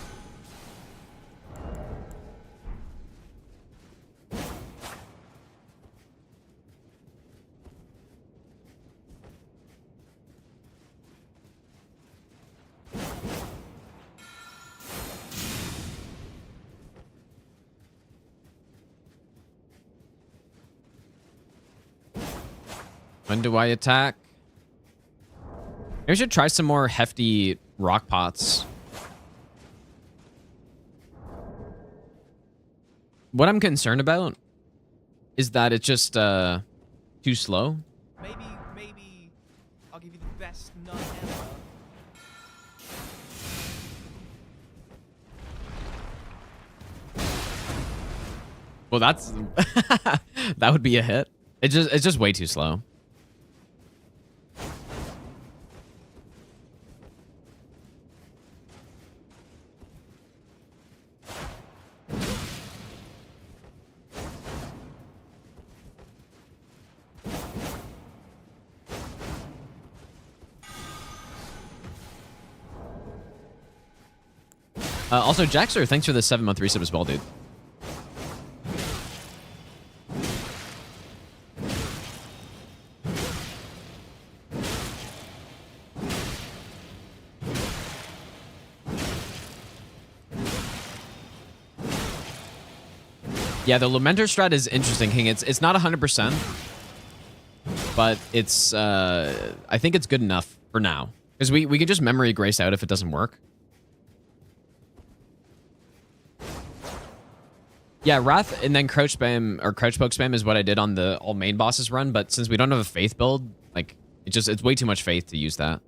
When do I attack? Maybe I should try some more hefty rock pots. What I'm concerned about is that it's just too slow. Maybe I'll give you the best nut ever. Well, that's that would be a hit. It's just way too slow. Also, Jaxer, thanks for the 7-month resub as well, dude. Yeah, the Lamenter strat is interesting, King. It's not 100%, but it's I think it's good enough for now. Because we could just memory grace out if it doesn't work. Yeah, Wrath and then crouch spam or crouch poke spam is what I did on the all main bosses run, but since we don't have a faith build, like it's way too much faith to use that.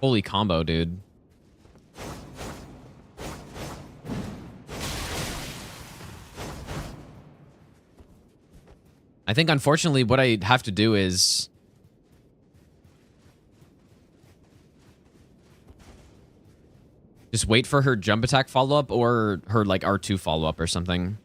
Holy combo, dude. I think unfortunately what I have to do is just wait for her jump attack follow-up or her, like, R2 follow-up or something.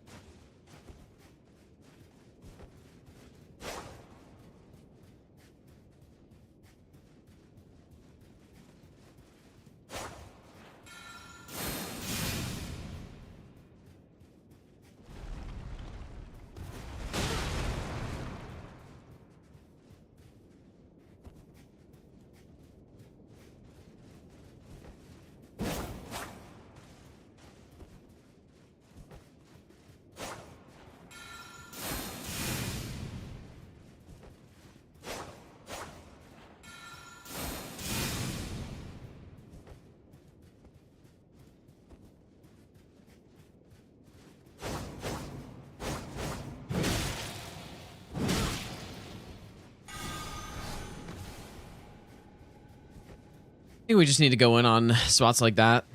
think we just need to go in on spots like that.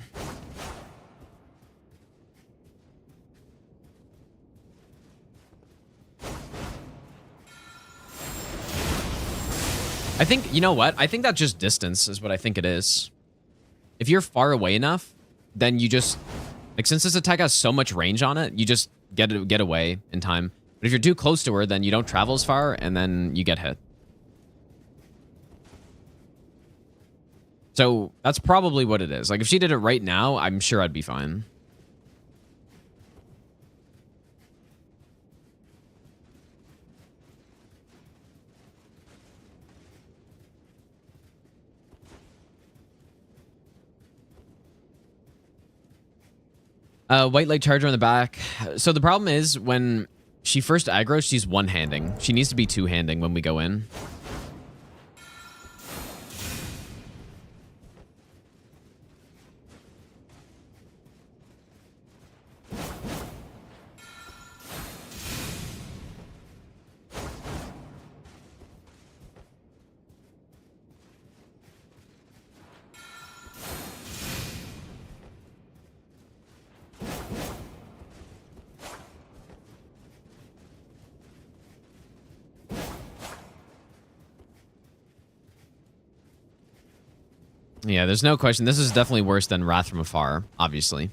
I think, you know what? I think that just distance is what I think it is. If you're far away enough, then you just, like, since this attack has so much range on it, you just get away in time. But if you're too close to her, then you don't travel as far, and then you get hit. So that's probably what it is. Like, if she did it right now, I'm sure I'd be fine. White light charger on the back. So the problem is when she first aggroes, she's one-handing. She needs to be two-handing when we go in. Yeah, there's no question. This is definitely worse than Wrath from Afar, obviously.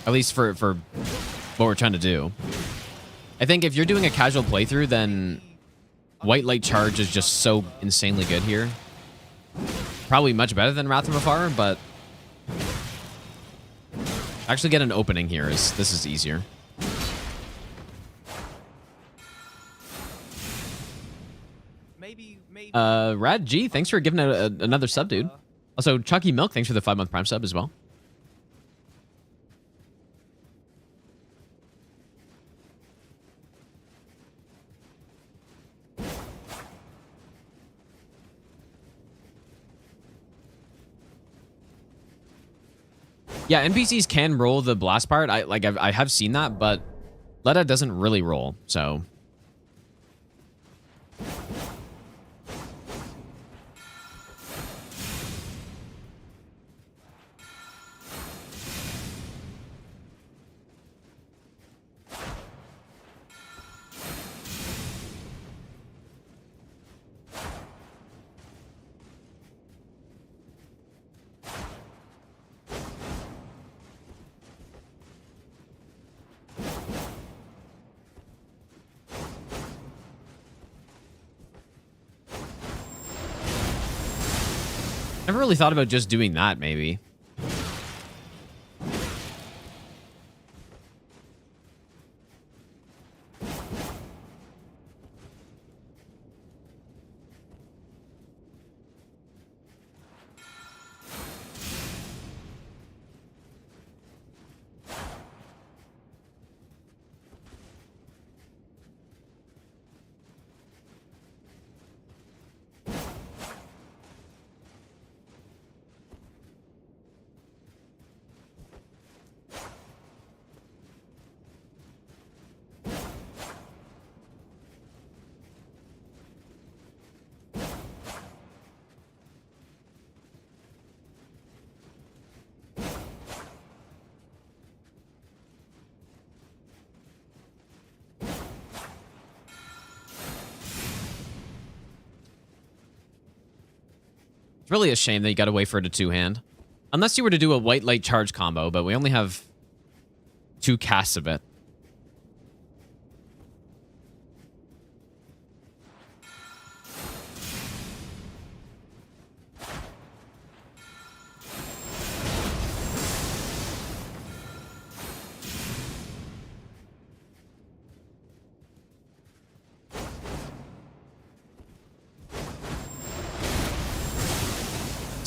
At least for what we're trying to do. I think if you're doing a casual playthrough, then White Light Charge is just so insanely good here. Probably much better than Wrath from Afar, but actually get an opening here this is easier. Rad G, thanks for giving another sub, dude. Also, Chucky Milk, thanks for the 5-month Prime sub as well. Yeah, NPCs can roll the blast part. I have seen that, but Letta doesn't really roll, so. Never really thought about just doing that, maybe. It's really a shame that you gotta wait for it to two-hand. Unless you were to do a White Light Charge combo, but we only have 2 casts of it.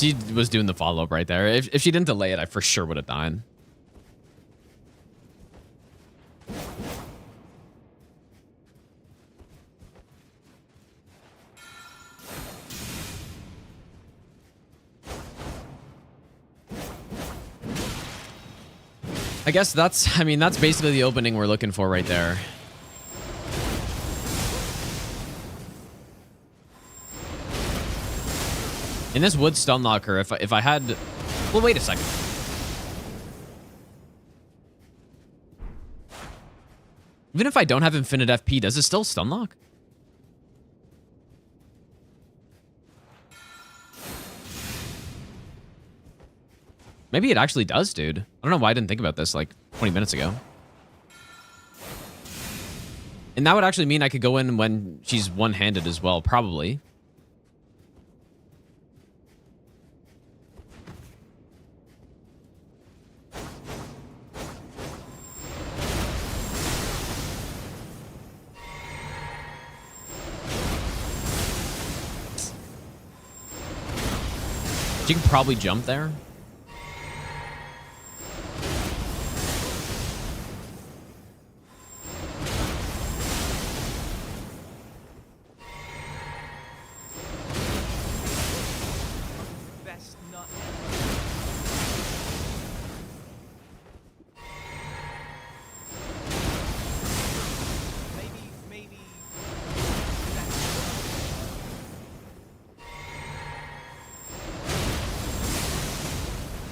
She was doing the follow-up right there. If she didn't delay it, I for sure would have died. I guess that's basically the opening we're looking for right there. In this wood stun locker, if I had... Well, wait a second. Even if I don't have infinite FP, does it still stun lock? Maybe it actually does, dude. I don't know why I didn't think about this like 20 minutes ago. And that would actually mean I could go in when she's one-handed as well, probably. You can probably jump there. Best nut ever. Maybe.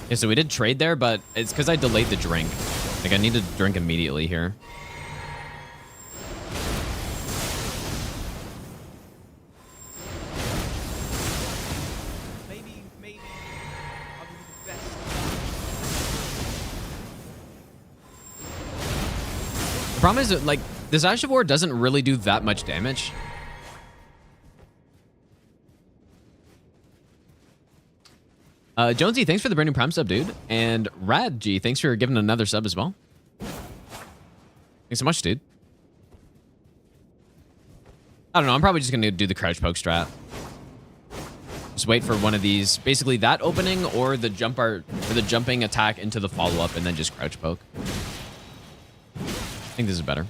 Yeah, so we did trade there, but it's because I delayed the drink. Like, I need to drink immediately here. Maybe. I'll give you the best. The problem is that, like, this Ash of War doesn't really do that much damage. Jonesy, thanks for the brand new Prime sub, dude. And Radg, thanks for giving another sub as well. Thanks so much, dude. I don't know. I'm probably just going to do the crouch poke strat. Just wait for one of these. Basically that opening or the jumping attack into the follow-up and then just crouch poke. I think this is better.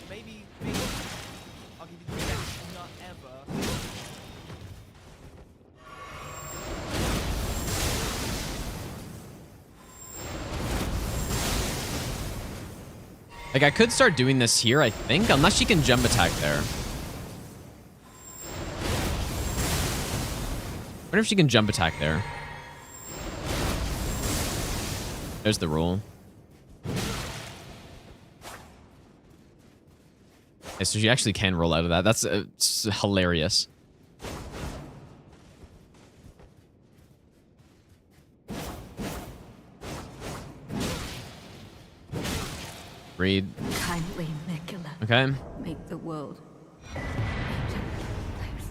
Maybe. I'll give you the best nut ever. Like, I could start doing this here, I think, unless she can jump attack there. I wonder if she can jump attack there. There's the rule. Okay, so she actually can roll out of that. That's it's hilarious. Read. Kindly, Nicola. Okay. Make the world.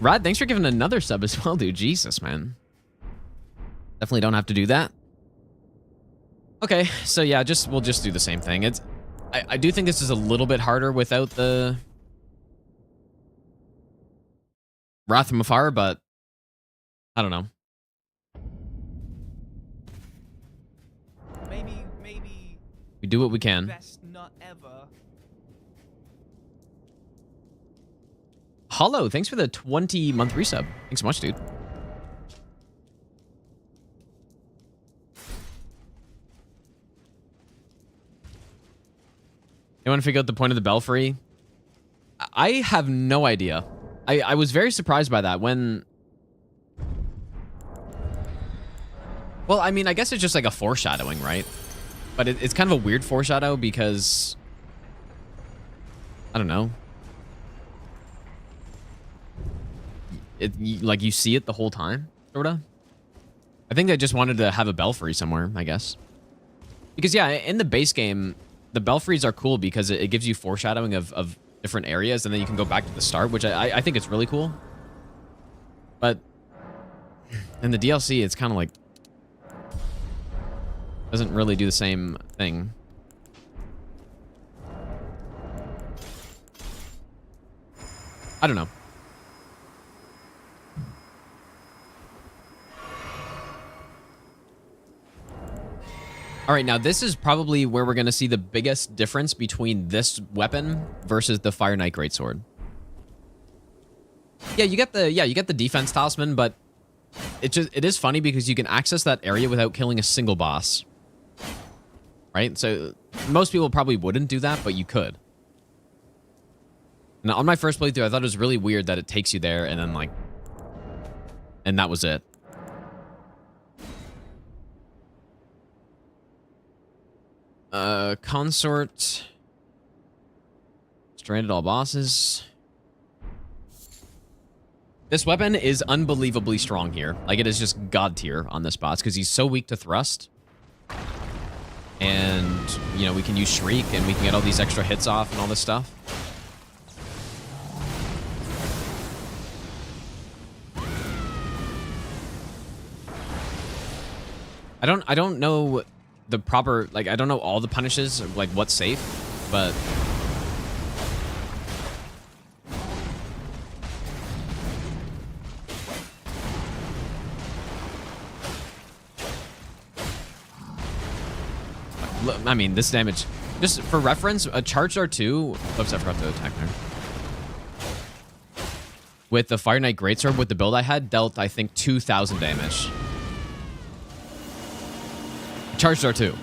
Rad, thanks for giving another sub as well, dude. Jesus, man. Definitely don't have to do that. Okay, so yeah, we'll just do the same thing. I do think this is a little bit harder without the Wrath from Afar, but I don't know. Maybe. We do what we can. Best nut ever. Hollow, thanks for the 20-month resub. Thanks so much, dude. You want to figure out the point of the belfry? I have no idea. I was very surprised by that when... Well, I mean, I guess it's just like a foreshadowing, right? But it's kind of a weird foreshadow because... I don't know. Like, you see it the whole time, sort of. I think they just wanted to have a belfry somewhere, I guess. Because, yeah, in the base game, the belfries are cool because it gives you foreshadowing of different areas, and then you can go back to the start, which I think it's really cool. But in the DLC, it's kind of like... doesn't really do the same thing. I don't know. All right, now this is probably where we're going to see the biggest difference between this weapon versus the Fire Knight Greatsword. Yeah, you get the defense talisman, but it is funny because you can access that area without killing a single boss. Right? So most people probably wouldn't do that, but you could. Now, on my first playthrough, I thought it was really weird that it takes you there and then like, and that was it. Consort. Stranded all bosses. This weapon is unbelievably strong here. Like, it is just god tier on this boss because he's so weak to thrust. And, you know, we can use Shriek and we can get all these extra hits off and all this stuff. I don't know the proper, like, I don't know all the punishes, like, what's safe, but... I mean, this damage, just for reference, a charged R2, oops, I forgot to attack there. With the Fire Knight Greatsword, with the build I had, dealt, I think, 2,000 damage. Charged R2.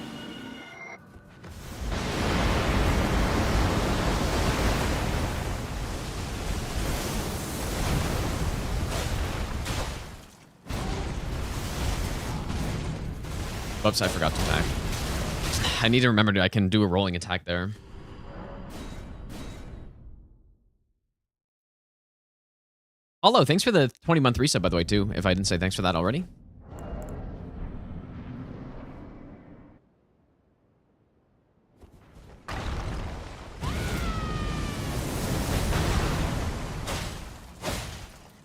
Oops, I forgot to attack. I need to remember I can do a rolling attack there. Hello, thanks for the 20-month reset, by the way, too, if I didn't say thanks for that already.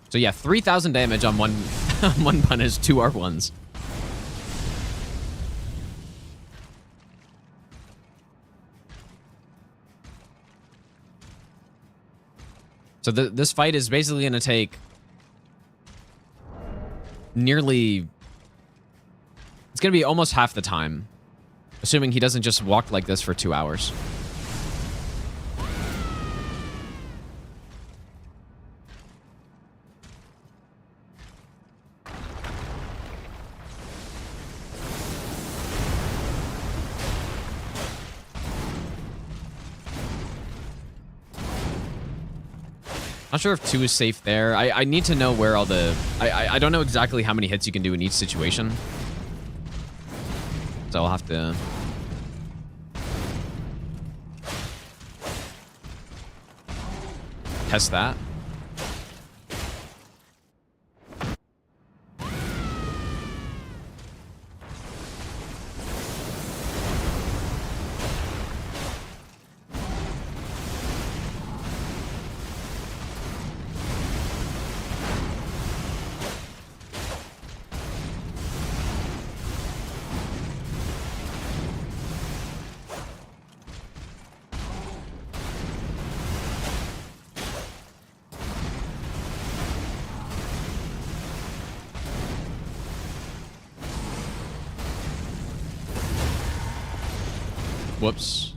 So yeah, 3,000 damage on one one punish, 2 R1s. So this fight is basically going to take nearly... It's going to be almost half the time, assuming he doesn't just walk like this for 2 hours. Not sure if 2 is safe there. I need to know where all the... I don't know exactly how many hits you can do in each situation. So I'll have to... test that. Whoops.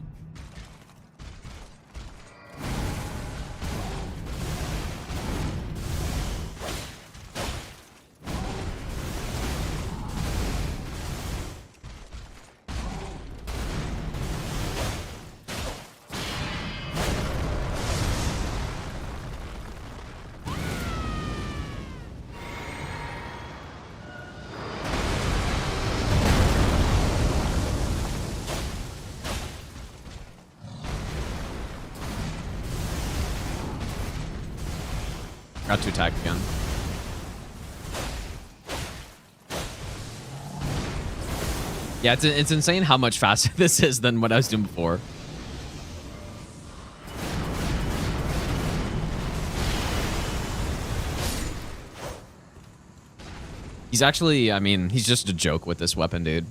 Got to attack again. Yeah, it's insane how much faster this is than what I was doing before. He's actually, I mean, he's just a joke with this weapon, dude.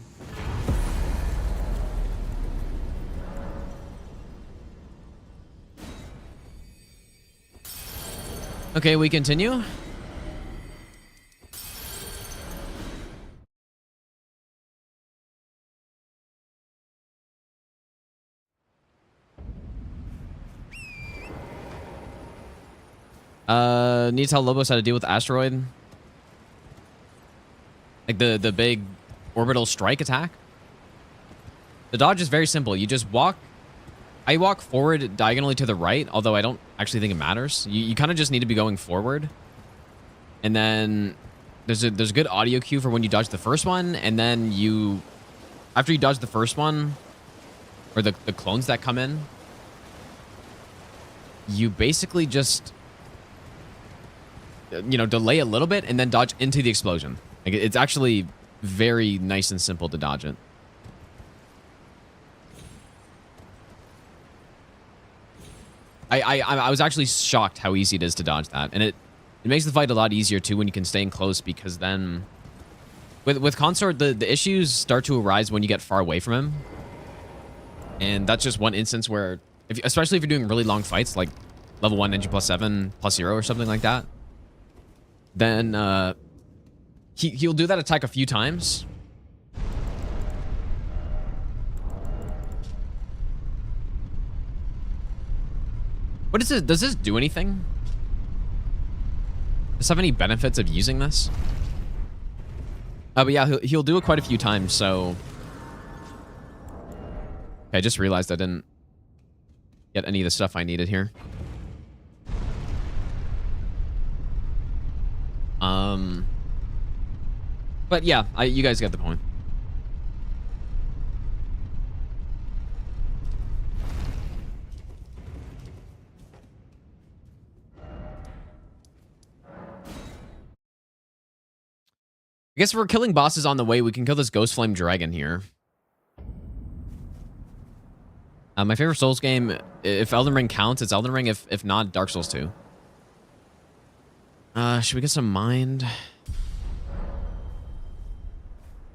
Okay, we continue. Need to tell Lobos how to deal with asteroid. Like the big orbital strike attack. The dodge is very simple. You just walk. I walk forward diagonally to the right, although I don't actually think it matters. You kind of just need to be going forward. And then there's a good audio cue for when you dodge the first one, and then after you dodge the first one, or the clones that come in, you basically just delay a little bit and then dodge into the explosion. Like, it's actually very nice and simple to dodge it. I was actually shocked how easy it is to dodge that, and it makes the fight a lot easier too when you can stay in close, because then with Consort the issues start to arise when you get far away from him, and that's just one instance where, especially if you're doing really long fights like level 1 engine +7 +0 or something like that, then he'll do that attack a few times. What is this? Does this do anything? Does this have any benefits of using this? But yeah, he'll do it quite a few times, so... Okay, I just realized I didn't get any of the stuff I needed here. But yeah, you guys get the point. I guess if we're killing bosses on the way, we can kill this Ghost Flame Dragon here. My favorite Souls game, if Elden Ring counts, it's Elden Ring. If not, Dark Souls 2. Should we get some Mind?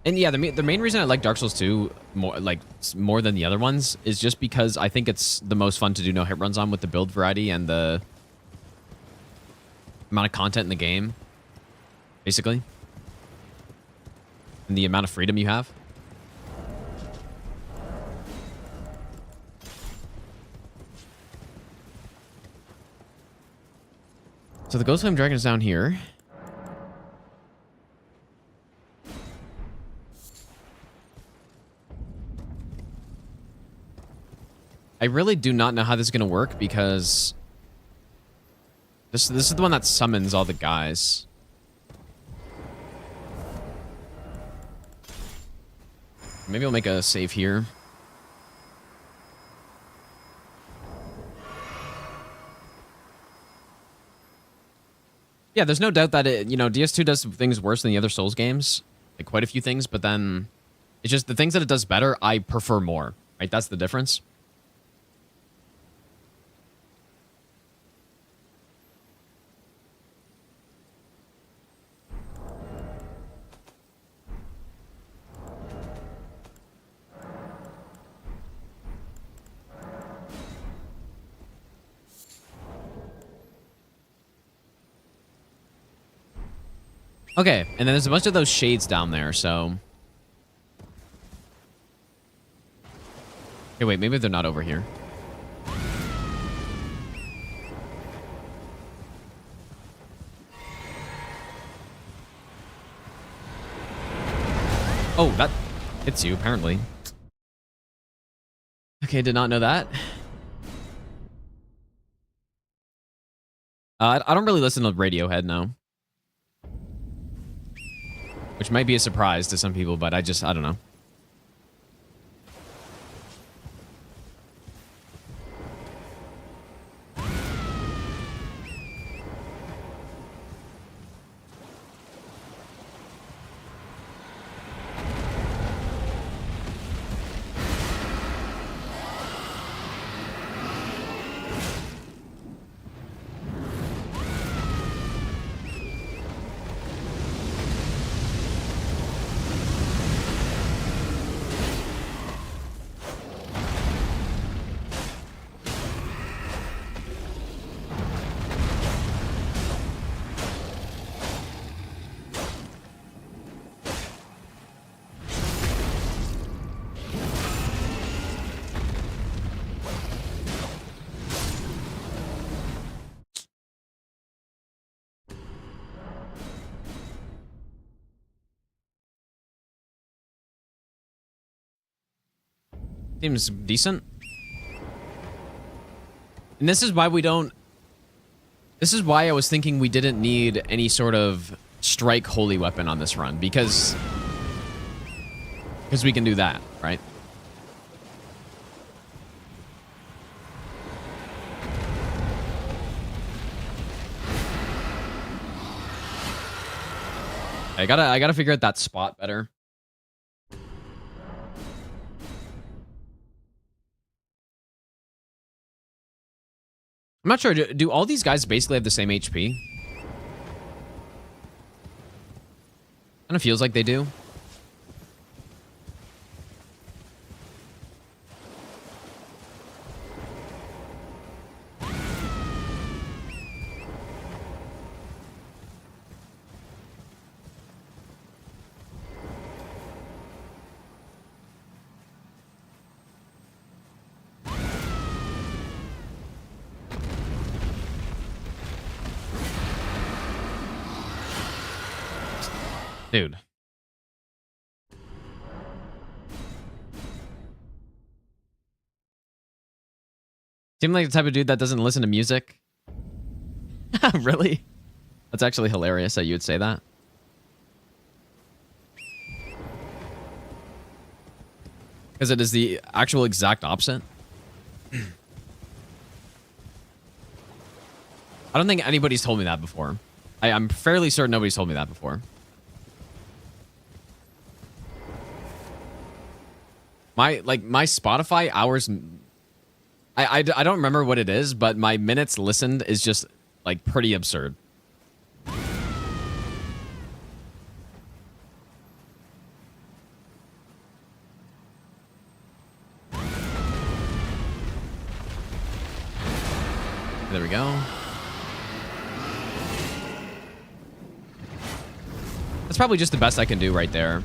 And yeah, the main reason I like Dark Souls 2 more than the other ones is just because I think it's the most fun to do no hit runs on, with the build variety and the amount of content in the game, basically. And the amount of freedom you have. So the Ghost Flame Dragon is down here. I really do not know how this is going to work, because this is the one that summons all the guys. Maybe I'll make a save here. Yeah, there's no doubt that DS2 does things worse than the other Souls games, like quite a few things, but then it's just the things that it does better, I prefer more, right? That's the difference. Okay, and then there's a bunch of those shades down there, so... Okay, wait, maybe they're not over here. Oh, that hits you, apparently. Okay, did not know that. I don't really listen to Radiohead, no. Which might be a surprise to some people, but I don't know. Seems decent. And this is why we don't... This is why I was thinking we didn't need any sort of strike holy weapon on this run, because we can do that, right? I gotta figure out that spot better. I'm not sure. Do all these guys basically have the same HP? Kind of feels like they do. Dude. Seem like the type of dude that doesn't listen to music. Really? That's actually hilarious that you would say that. Because it is the actual exact opposite. I don't think anybody's told me that before. I'm fairly certain nobody's told me that before. My Spotify hours, I don't remember what it is, but my minutes listened is just like pretty absurd. There we go. That's probably just the best I can do right there.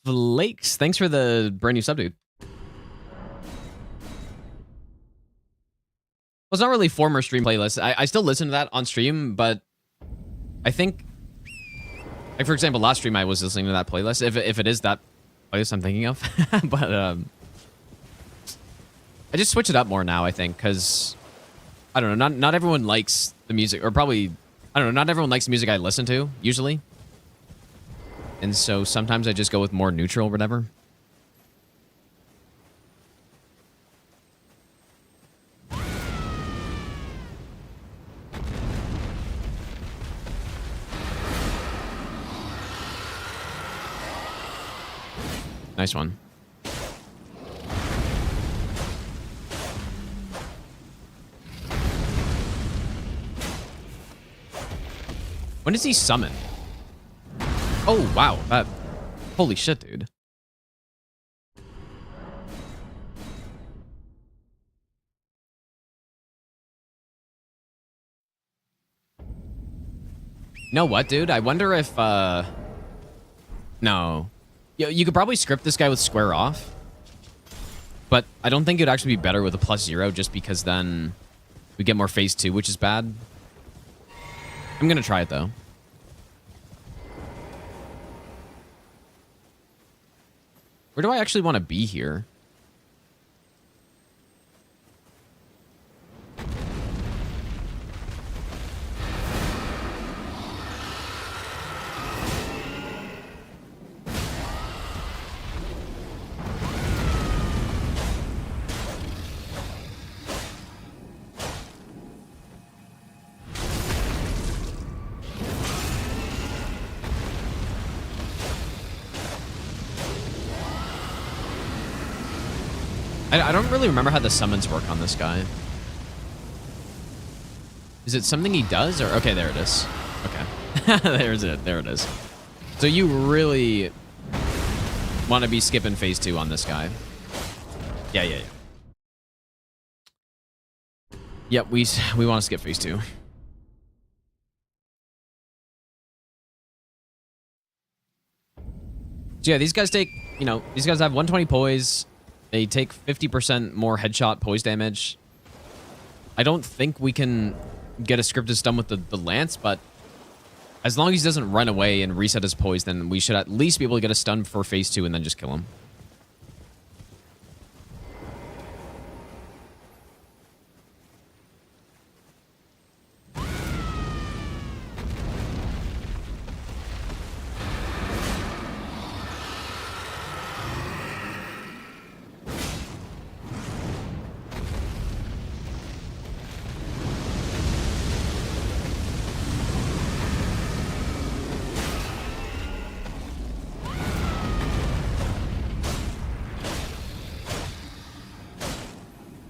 Flakes, thanks for the brand new sub, dude. Well, it's not really former stream playlist. I still listen to that on stream, but I think, like for example, last stream I was listening to that playlist. If it is that playlist I'm thinking of, but I just switch it up more now. I think because I don't know, not everyone likes the music, or probably I don't know, not everyone likes the music I listen to usually. And so sometimes I just go with more neutral or whatever. Nice one. When does he summon? Oh, wow. That... Holy shit, dude. You know what, dude? I wonder if, No. You could probably script this guy with square off. But I don't think it would actually be better with a +0, just because then we get more phase 2, which is bad. I'm gonna try it, though. Where do I actually want to be here? I don't really remember how the summons work on this guy. Is it something he does, or... Okay, there it is. Okay. There's it. There it is. So you really want to be skipping phase 2 on this guy. Yeah. Yep, we want to skip phase 2. So yeah, these guys take, these guys have 120 poise. They take 50% more headshot poise damage. I don't think we can get a scripted stun with the lance, but as long as he doesn't run away and reset his poise, then we should at least be able to get a stun for phase 2 and then just kill him.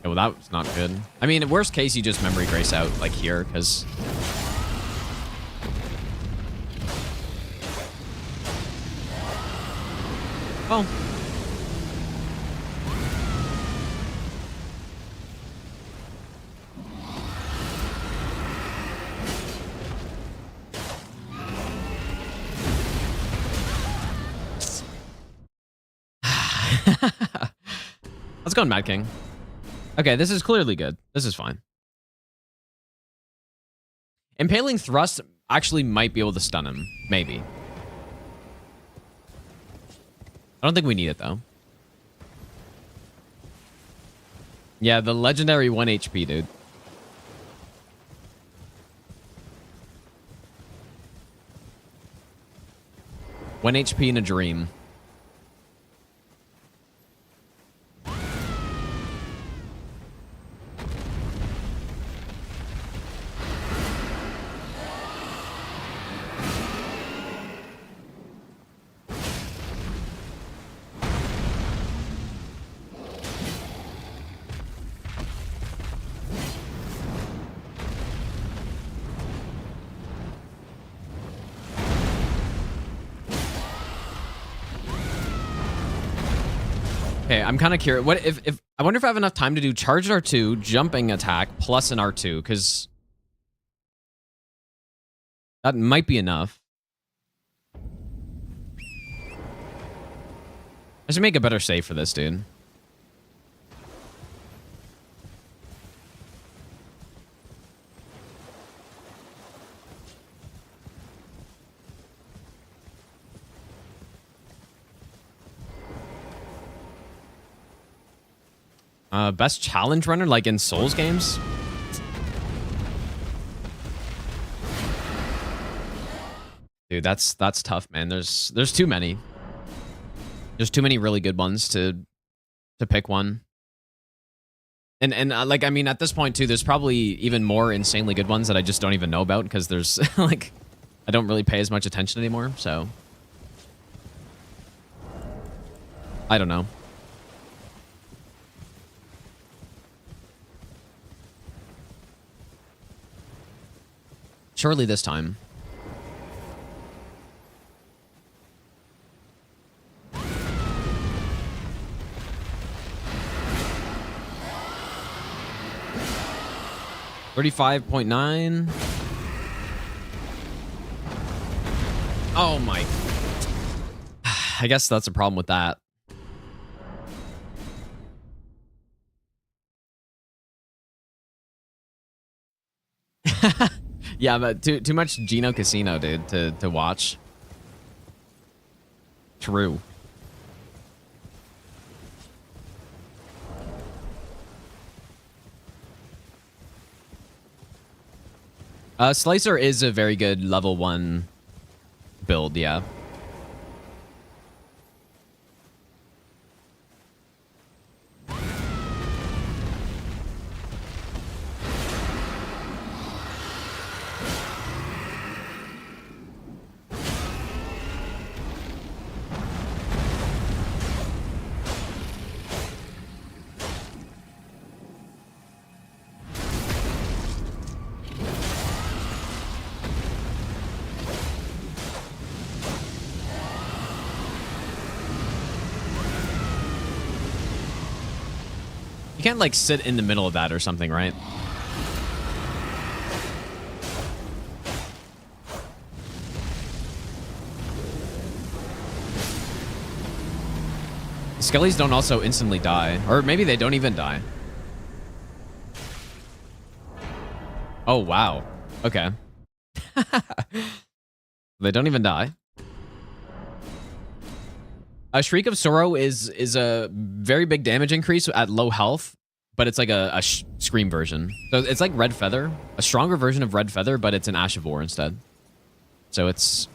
Well, that was not good. I mean, worst case, you just memory grace out, like here, because... Well... Let's go on Mad King. Okay, this is clearly good. This is fine. Impaling Thrust actually might be able to stun him. Maybe. I don't think we need it, though. Yeah, the legendary 1 HP, dude. 1 HP in a dream. Okay, I'm kind of curious. What if I wonder if I have enough time to do charged R2, jumping attack, plus an R2, because that might be enough. I should make a better save for this, dude. Best challenge runner, like in Souls games? Dude, that's tough, man. There's too many. There's too many really good ones to pick one. And like, I mean, at this point too, there's probably even more insanely good ones that I just don't even know about because there's like, I don't really pay as much attention anymore. So I don't know. Surely this time. $35.9. Oh my. I guess that's a problem with that. Yeah, but too much Geno Casino, dude, to watch. True. Slicer is a very good level 1 build, yeah. You can't like sit in the middle of that or something, right? Skellies don't also instantly die. Or maybe they don't even die. Oh, wow. Okay. They don't even die. A Shriek of Sorrow is a very big damage increase at low health, but it's like a Scream version. So it's like Red Feather. A stronger version of Red Feather, but it's an Ash of War instead. So it's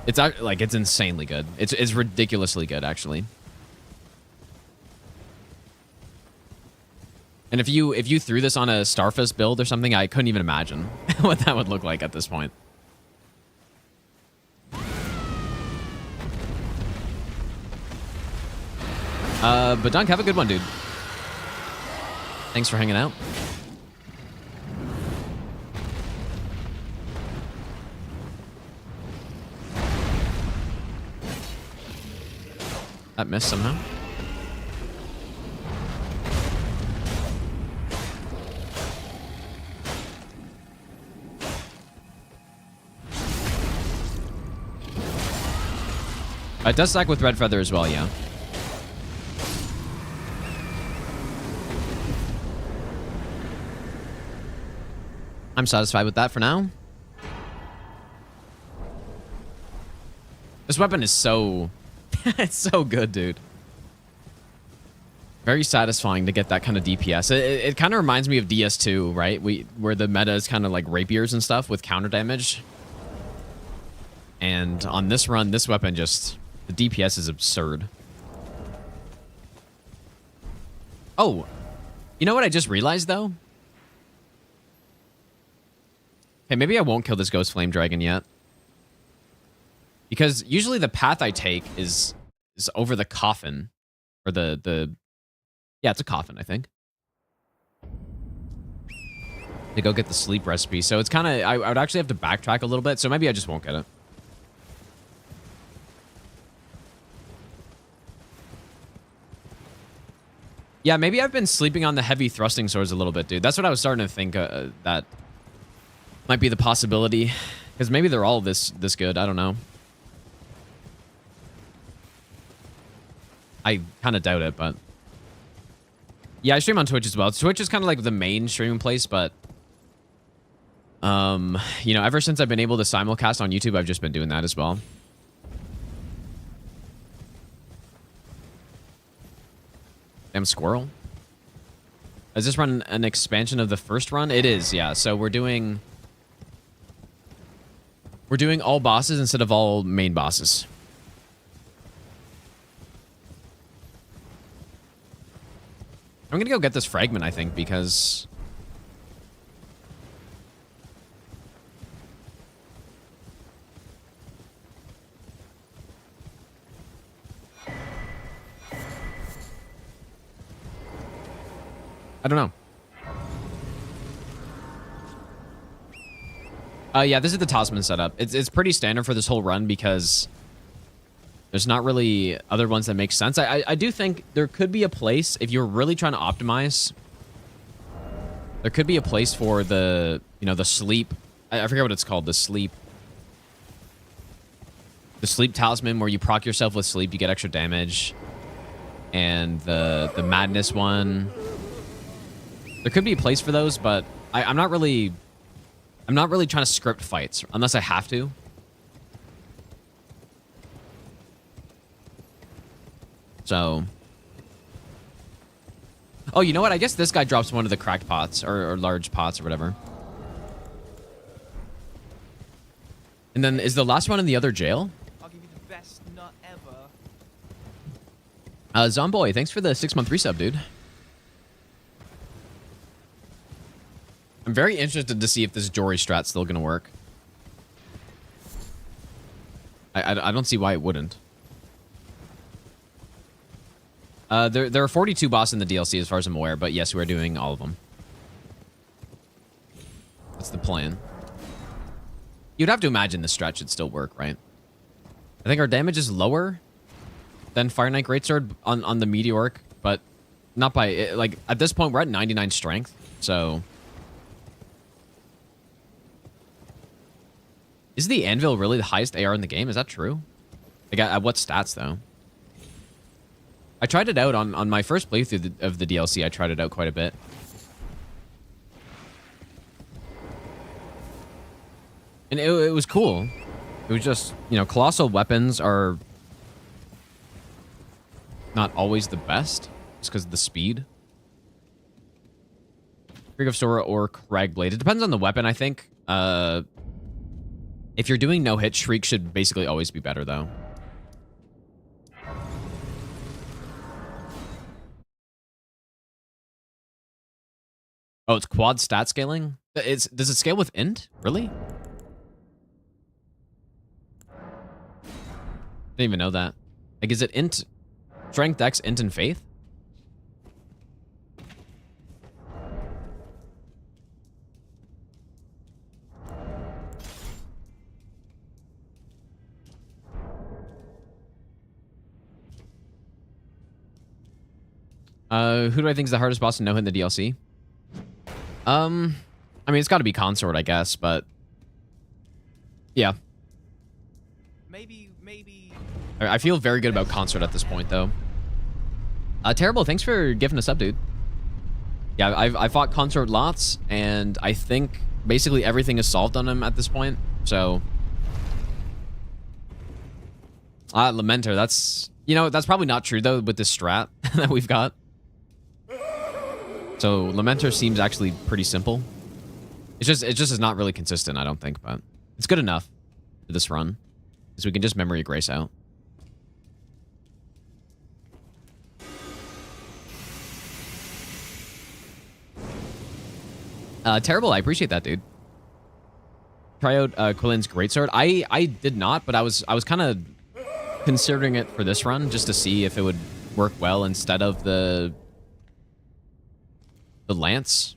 like it's insanely good. It's ridiculously good, actually. And if you threw this on a Starfist build or something, I couldn't even imagine what that would look like at this point. But Dunk, have a good one, dude. Thanks for hanging out. That missed somehow. It does stack with Red Feather as well, yeah. I'm satisfied with that for now. This weapon is so... it's so good, dude. Very satisfying to get that kind of DPS. It kind of reminds me of DS2, right? Where the meta is kind of like rapiers and stuff with counter damage. And on this run, this weapon just... the DPS is absurd. Oh, you know what I just realized, though? Okay, maybe I won't kill this Ghost Flame Dragon yet. Because usually the path I take is over the coffin. Or the... yeah, it's a coffin, I think. To go get the sleep recipe. So it's kind of... I would actually have to backtrack a little bit, so maybe I just won't get it. Yeah, maybe I've been sleeping on the heavy thrusting swords a little bit, dude. That's what I was starting to think that might be the possibility. Because maybe they're all this good. I don't know. I kind of doubt it, but... yeah, I stream on Twitch as well. Twitch is kind of like the main streaming place, but... you know, ever since I've been able to simulcast on YouTube, I've just been doing that as well. Damn squirrel. Does this run an expansion of the first run? It is, yeah. So we're doing all bosses instead of all main bosses. I'm gonna go get this fragment, I think, because... I don't know. Yeah, this is the Tasman setup. It's pretty standard for this whole run because there's not really other ones that make sense. I do think there could be a place, if you're really trying to optimize, there could be a place for the, you know, the sleep. I forget what it's called, the sleep talisman where you proc yourself with sleep, you get extra damage. And the madness one. There could be a place for those, but I'm not really trying to script fights unless I have to. So, oh, you know what? I guess this guy drops one of the cracked pots or large pots or whatever. And then is the last one in the other jail? I'll give you the best nut ever. Zomboy, thanks for the 6-month resub, dude. I'm very interested to see if this Jory strat's still gonna work. I don't see why it wouldn't. There are 42 bosses in the DLC as far as I'm aware, but yes, we're doing all of them. That's the plan. You'd have to imagine the strat should still work, right? I think our damage is lower. than Fire Knight Greatsword on the Meteoric, but not by like at this point we're at 99 strength, so is the Anvil really the highest AR in the game? Is that true? Like at what stats though? I tried it out on my first playthrough of the DLC. I tried it out quite a bit. And it was cool. It was just, you know, colossal weapons are not always the best, just because of the speed. Shriek of Sora or Cragblade. It depends on the weapon, I think. If you're doing no-hit, Shriek should basically always be better, though. Oh, it's quad stat scaling? Does it scale with int? Really? Didn't even know that. Like, is it int, strength, dex, int, and faith? Who do I think is the hardest boss to no hit in the DLC? I mean, it's got to be Consort, I guess, but yeah. Maybe. I feel very good about Consort at this point, though. Terrible, thanks for giving us up, dude. Yeah, I fought Consort lots, and I think basically everything is solved on him at this point, so... Lamenter, that's... You know, that's probably not true, though, with this strat that we've got. So, Lamenter seems actually pretty simple. It just is not really consistent, I don't think, but... It's good enough for this run. Because we can just Memory of Grace out. Terrible, I appreciate that, dude. Try out Quillen's Greatsword. I did not, but I was kind of considering it for this run just to see if it would work well instead of the Lance.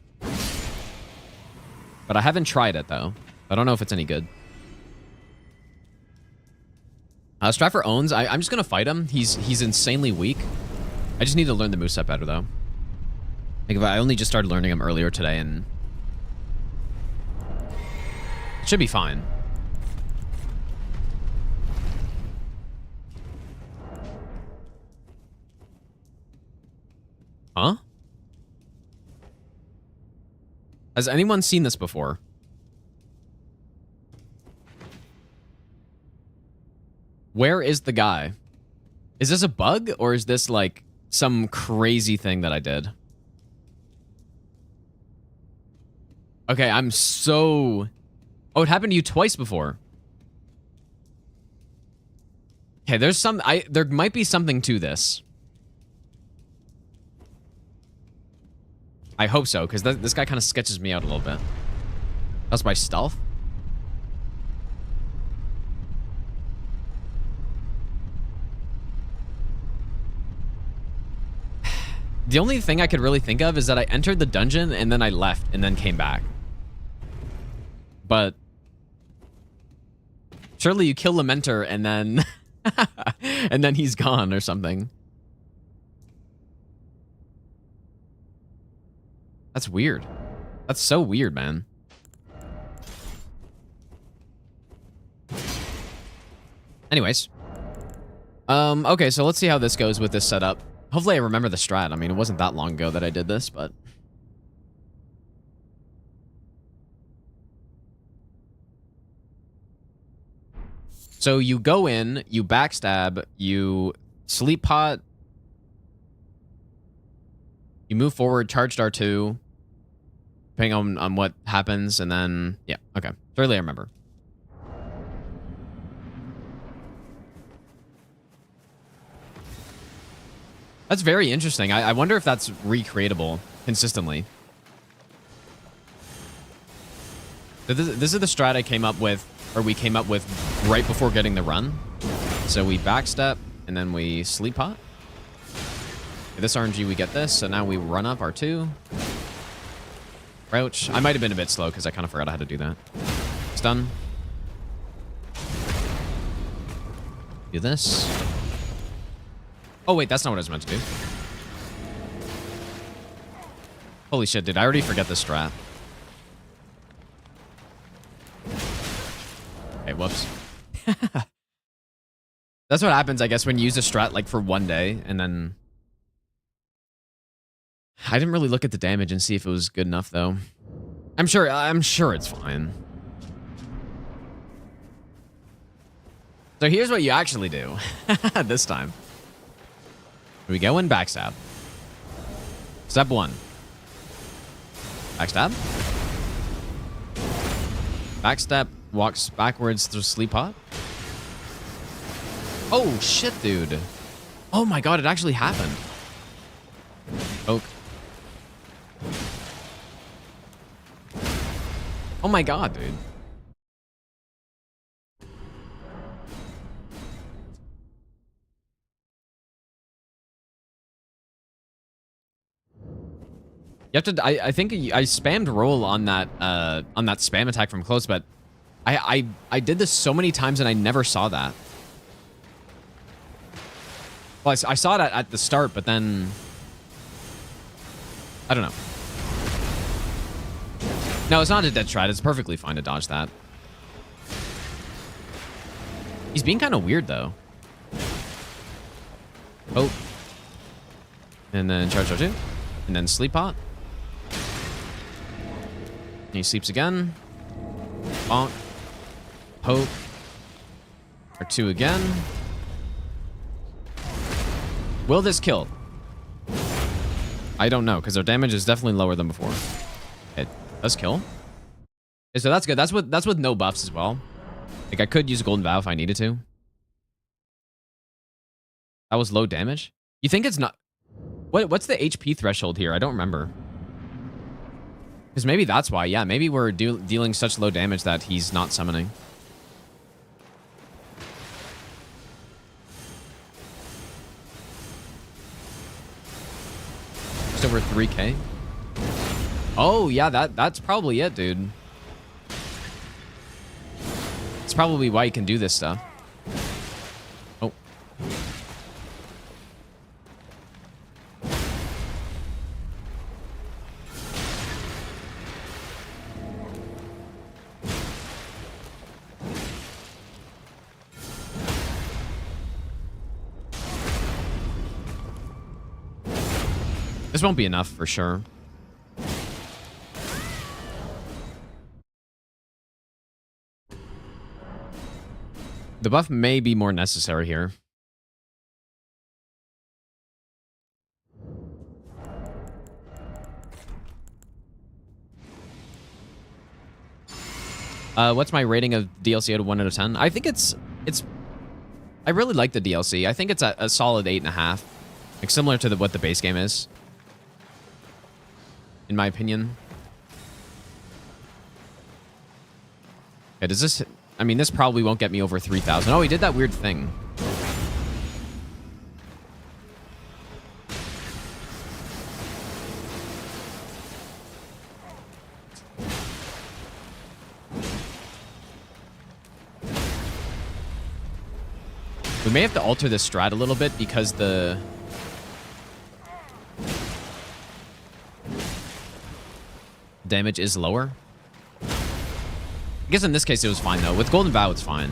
But I haven't tried it though. I don't know if it's any good. Stratfor owns. I'm just gonna fight him. He's insanely weak. I just need to learn the moveset better though. Like if I only just started learning him earlier today, and it should be fine. Huh? Has anyone seen this before? Where is the guy? Is this a bug or is this like some crazy thing that I did? Okay, I'm so... Oh, it happened to you twice before. Okay, there's there might be something to this. I hope so, because this guy kind of sketches me out a little bit. That's by stealth? The only thing I could really think of is that I entered the dungeon and then I left and then came back. But surely you kill Lamenter and then and then he's gone or something. That's weird. That's so weird, man. Anyways. Okay, so let's see how this goes with this setup. Hopefully I remember the strat. I mean, it wasn't that long ago that I did this, but... So you go in, you backstab, you sleep pot, you move forward, charged R2, depending on what happens, and then, yeah, okay. Surely I remember. That's very interesting. I wonder if that's recreatable consistently. So this is the strat I came up with, or we came up with right before getting the run. So we backstep, and then we sleep pot. This RNG, we get this, so now we run up R2. Crouch. I might have been a bit slow because I kind of forgot how to do that. Stun. Do this. Oh, wait, that's not what I was meant to do. Holy shit, dude. I already forget this strat. Hey, whoops. That's what happens, I guess, when you use a strat, like, for one day, and then... I didn't really look at the damage and see if it was good enough, though. I'm sure it's fine. So here's what you actually do. This time. We go in backstab. Step 1. Backstab. Backstep walks backwards through sleep pot. Oh shit, dude. Oh my god, it actually happened. Poke. Oh my god, dude. You have to. I think I spammed roll on that spam attack from close, but I did this so many times and I never saw that. Well, I saw it at the start, but then I don't know. No, it's not a dead strat. It's perfectly fine to dodge that. He's being kind of weird though. Oh, and then charge 2, and then sleep pot. And he sleeps again. Bonk. Poke. R2 again. Will this kill? I don't know, because their damage is definitely lower than before. It does kill. Okay, so that's good. That's with no buffs as well. Like, I could use a golden vow if I needed to. That was low damage. You think it's not... What's the HP threshold here? I don't remember. Because maybe that's why. Yeah, maybe we're dealing such low damage that he's not summoning. Just over 3k. Oh, yeah, that's probably it, dude. It's probably why you can do this stuff. Oh. This won't be enough for sure. The buff may be more necessary here. What's my rating of DLC out of 1 out of 10? I think it's I really like the DLC. I think it's a solid 8.5. Like similar to what the base game is. In my opinion. Okay, does this... I mean, this probably won't get me over 3,000. Oh, he did that weird thing. We may have to alter this strat a little bit because the... damage is lower. I guess in this case it was fine though. With Golden Vow it's fine.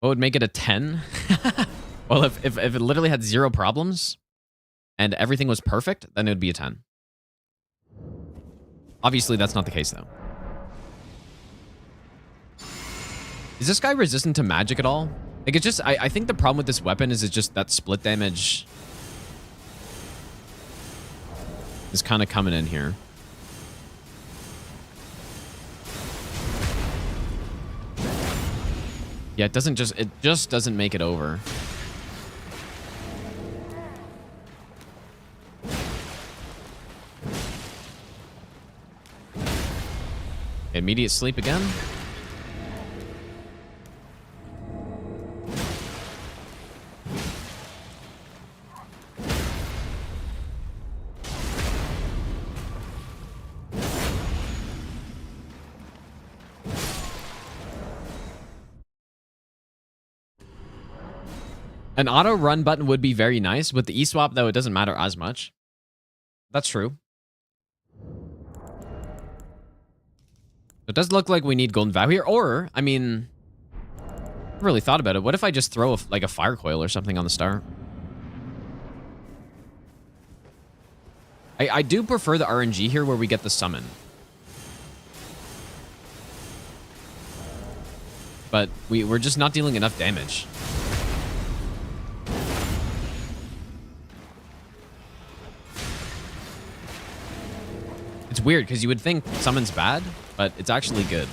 What would make it a 10? Well, if it literally had 0 problems and everything was perfect, then it would be a 10. Obviously that's not the case though. Is this guy resistant to magic at all? Like, it's just, I think the problem with this weapon is it's just that split damage is kind of coming in here. Yeah, it just doesn't make it over. Immediate sleep again. An auto run button would be very nice. With the Eswap, though, it doesn't matter as much. That's true. It does look like we need Golden Vow here. Or, I mean, I haven't really thought about it. What if I just throw like a fire coil or something on the start? I do prefer the RNG here where we get the summon. But we're just not dealing enough damage. It's weird because you would think summon's bad, but it's actually good.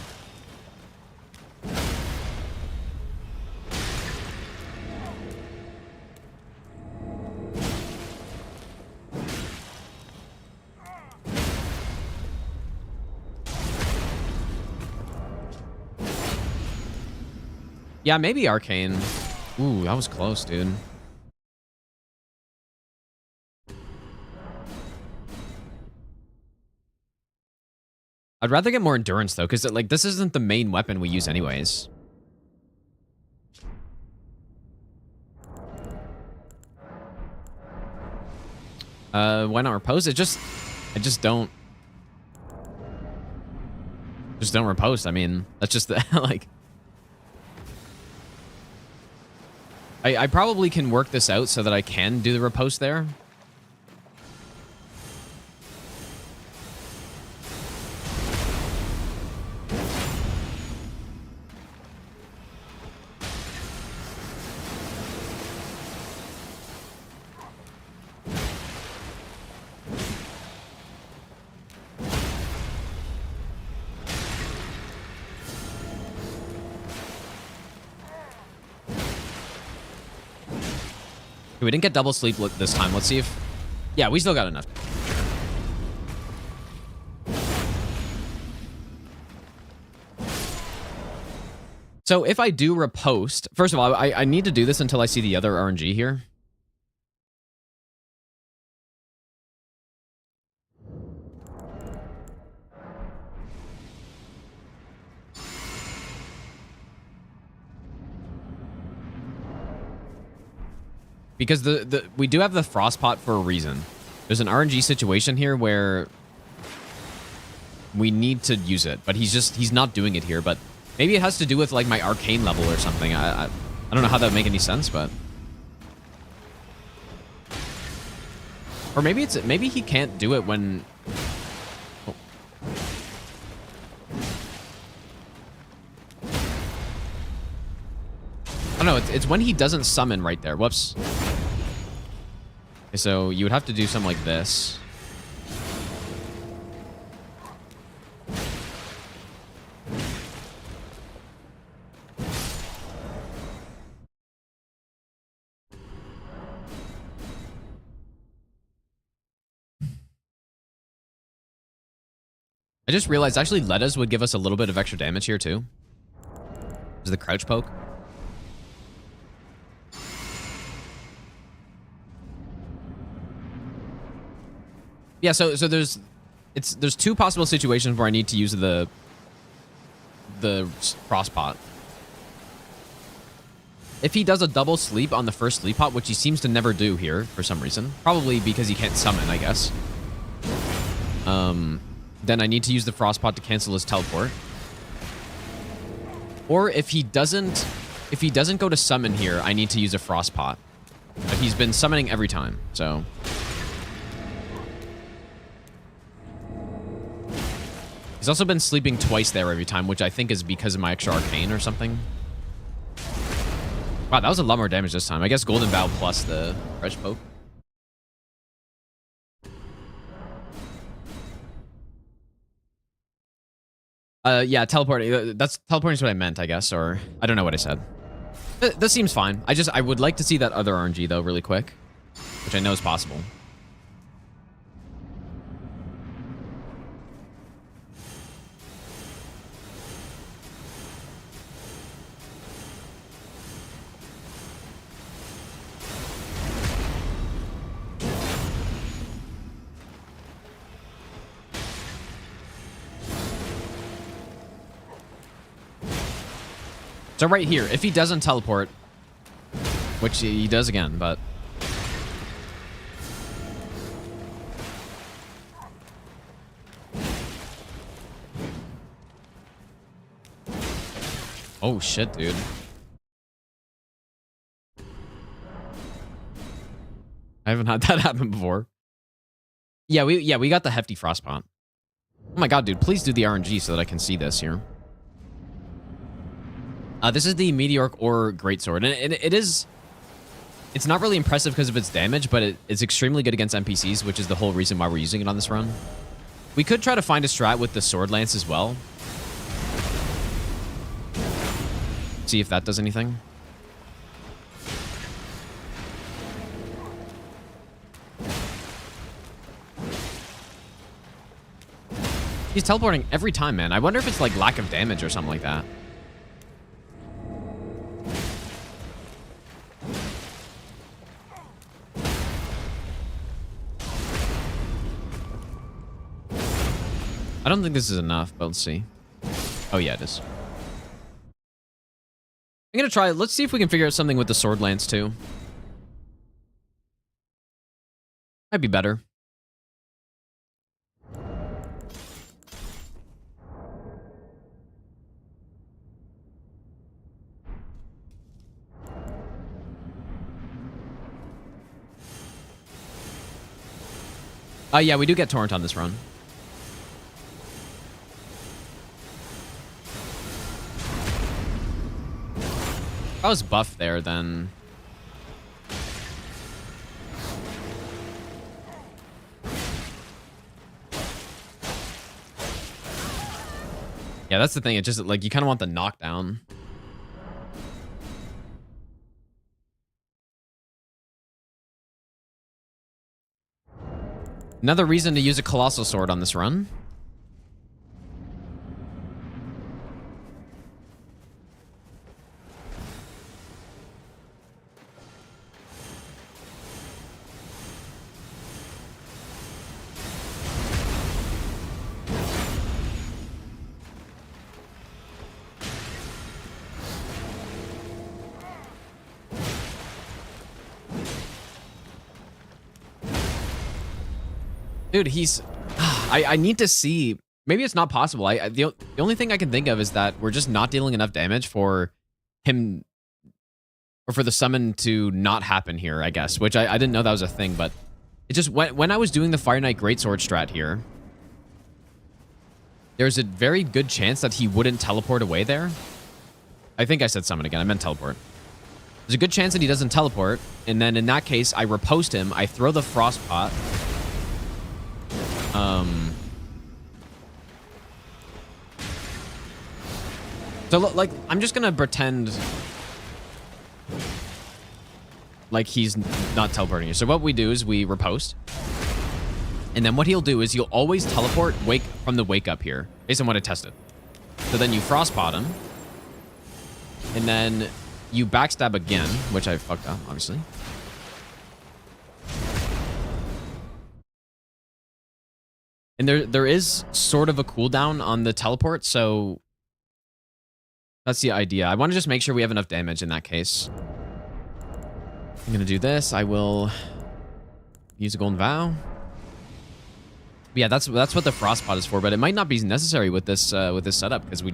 Yeah, maybe Arcane. Ooh, that was close, dude. I'd rather get more endurance, though, because, like, this isn't the main weapon we use anyways. Why not repose? I just don't repose. I mean, that's just the, like... I probably can work this out so that I can do the riposte there. We didn't get double sleep this time. Let's see if... Yeah, we still got enough. So if I do riposte... First of all, I need to do this until I see the other RNG here. Because we do have the frost pot for a reason. There's an RNG situation here where we need to use it, but he's not doing it here. But maybe it has to do with like my arcane level or something. I don't know how that would make any sense, but or maybe he can't do it when. Oh. Oh no, it's when he doesn't summon right there. Whoops. Okay, so you would have to do something like this. I just realized actually Letta's would give us a little bit of extra damage here too. Is the crouch poke? Yeah, so there's two possible situations where I need to use the frost pot. If he does a double sleep on the first sleep pot, which he seems to never do here for some reason, probably because he can't summon, I guess. Then I need to use the frost pot to cancel his teleport. Or if he doesn't go to summon here, I need to use a frost pot. But he's been summoning every time, so. He's also been sleeping twice there every time, which I think is because of my extra arcane or something. Wow, that was a lot more damage this time. I guess Golden Vow plus the Fresh Poke. Yeah, teleporting. Teleporting is what I meant, I guess, or I don't know what I said. This seems fine. I would like to see that other RNG though, really quick, which I know is possible. So right here, if he doesn't teleport, Which he does again, but... Oh, shit, dude. I haven't had that happen before. Yeah, we got the hefty frostpot. Oh my god, dude, please do the RNG so that I can see this here. This is the Meteoric Ore Greatsword, and it is... It's not really impressive because of its damage, but it's extremely good against NPCs, which is the whole reason why we're using it on this run. We could try to find a strat with the Sword Lance as well. See if that does anything. He's teleporting every time, man. I wonder if it's like lack of damage or something like that. I don't think this is enough, but let's see. Oh, yeah, it is. I'm gonna try. Let's see if we can figure out something with the Sword Lance, too. Might be better. Yeah, we do get Torrent on this run. If I was buff there, then... Yeah, that's the thing. It's just, like, you kind of want the knockdown. Another reason to use a Colossal Sword on this run. Dude, he's... I need to see... Maybe it's not possible. The only thing I can think of is that we're just not dealing enough damage for him... Or for the summon to not happen here, I guess. Which I didn't know that was a thing, but... It just... When I was doing the Fire Knight Greatsword strat here... There's a very good chance that he wouldn't teleport away there. I think I said summon again. I meant teleport. There's a good chance that he doesn't teleport. And then in that case, I riposte him. I throw the Frostpot... So, like, I'm just gonna pretend like he's not teleporting here. So what we do is we riposte. And then what he'll do is he'll always teleport from the wake up here, based on what I tested. So then you frostpot him. And then you backstab again, which I fucked up, obviously. And there is sort of a cooldown on the teleport, so that's the idea. I want to just make sure we have enough damage in that case. I'm gonna do this. I will use a Golden Vow. But yeah, that's what the Frostpot is for, but it might not be necessary with this setup because we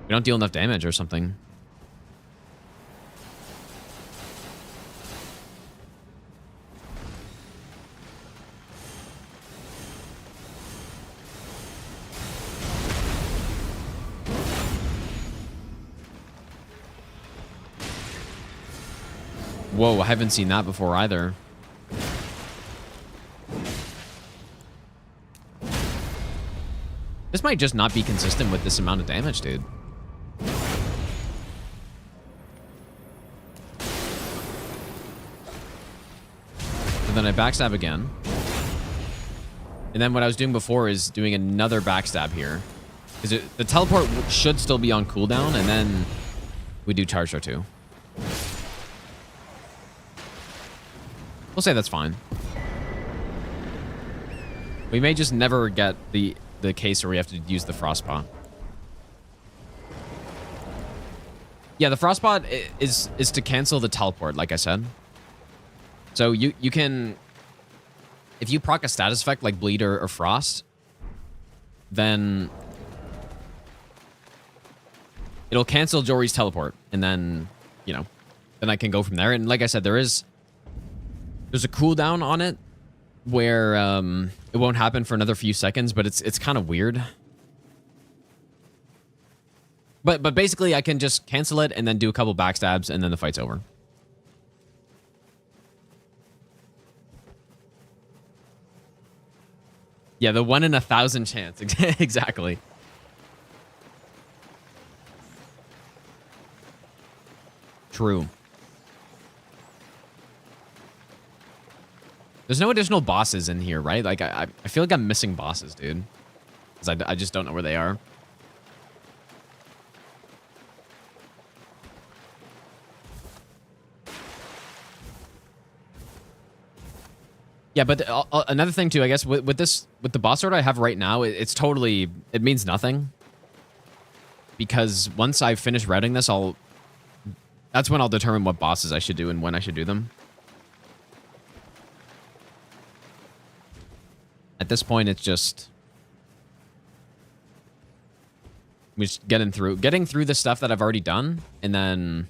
don't deal enough damage or something. Whoa, I haven't seen that before either. This might just not be consistent with this amount of damage, dude. And then I backstab again. And then what I was doing before is doing another backstab here. Because the teleport should still be on cooldown, and then we do charge throw too. We'll say that's fine. We may just never get the case where we have to use the Frostpaw. Yeah, the Frostbot is to cancel the teleport, like I said. So you can, if you proc a status effect like Bleed or Frost, then it'll cancel Jory's teleport, and then, you know, then I can go from there. And like I said, there's a cooldown on it where it won't happen for another few seconds, but it's kind of weird. But basically, I can just cancel it and then do a couple backstabs, and then the fight's over. Yeah, the 1 in 1,000 chance. Exactly. True. There's no additional bosses in here, right? Like, I feel like I'm missing bosses, dude. Because I just don't know where they are. Yeah, but another thing too, I guess, with the boss sword I have right now, it means nothing. Because once I finish routing this, that's when I'll determine what bosses I should do and when I should do them. At this point, it's just getting through the stuff that I've already done, and then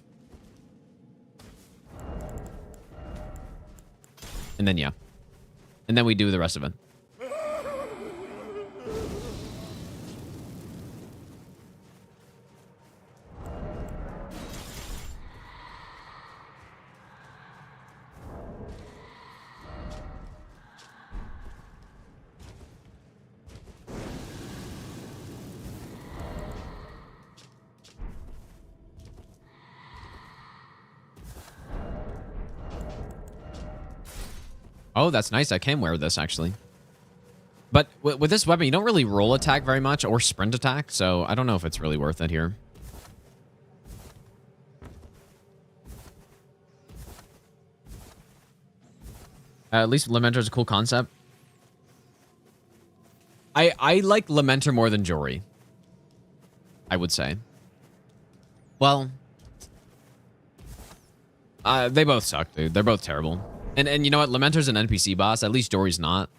yeah. And then we do the rest of it. Oh, that's nice. I can wear this, actually. But with this weapon, you don't really roll attack very much or sprint attack, so I don't know if it's really worth it here. At least Lamenter is a cool concept. I like Lamenter more than Jory, I would say. Well, they both suck, dude. They're both terrible. And you know what? Lamenter's an NPC boss. At least Jory's not.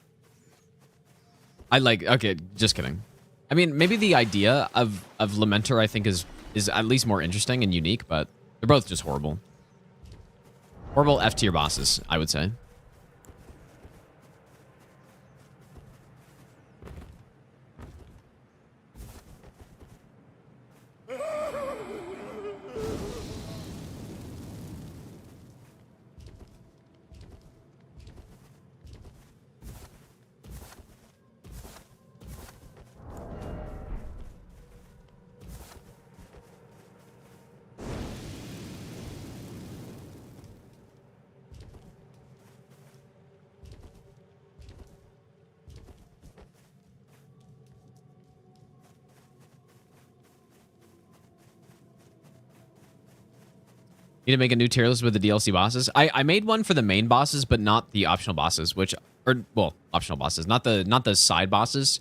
Okay, just kidding. I mean, maybe the idea of Lamenter, I think, is at least more interesting and unique, but they're both just horrible. Horrible F-tier bosses, I would say. Need to make a new tier list with the DLC bosses. I made one for the main bosses, but not the optional bosses, optional bosses, not the side bosses,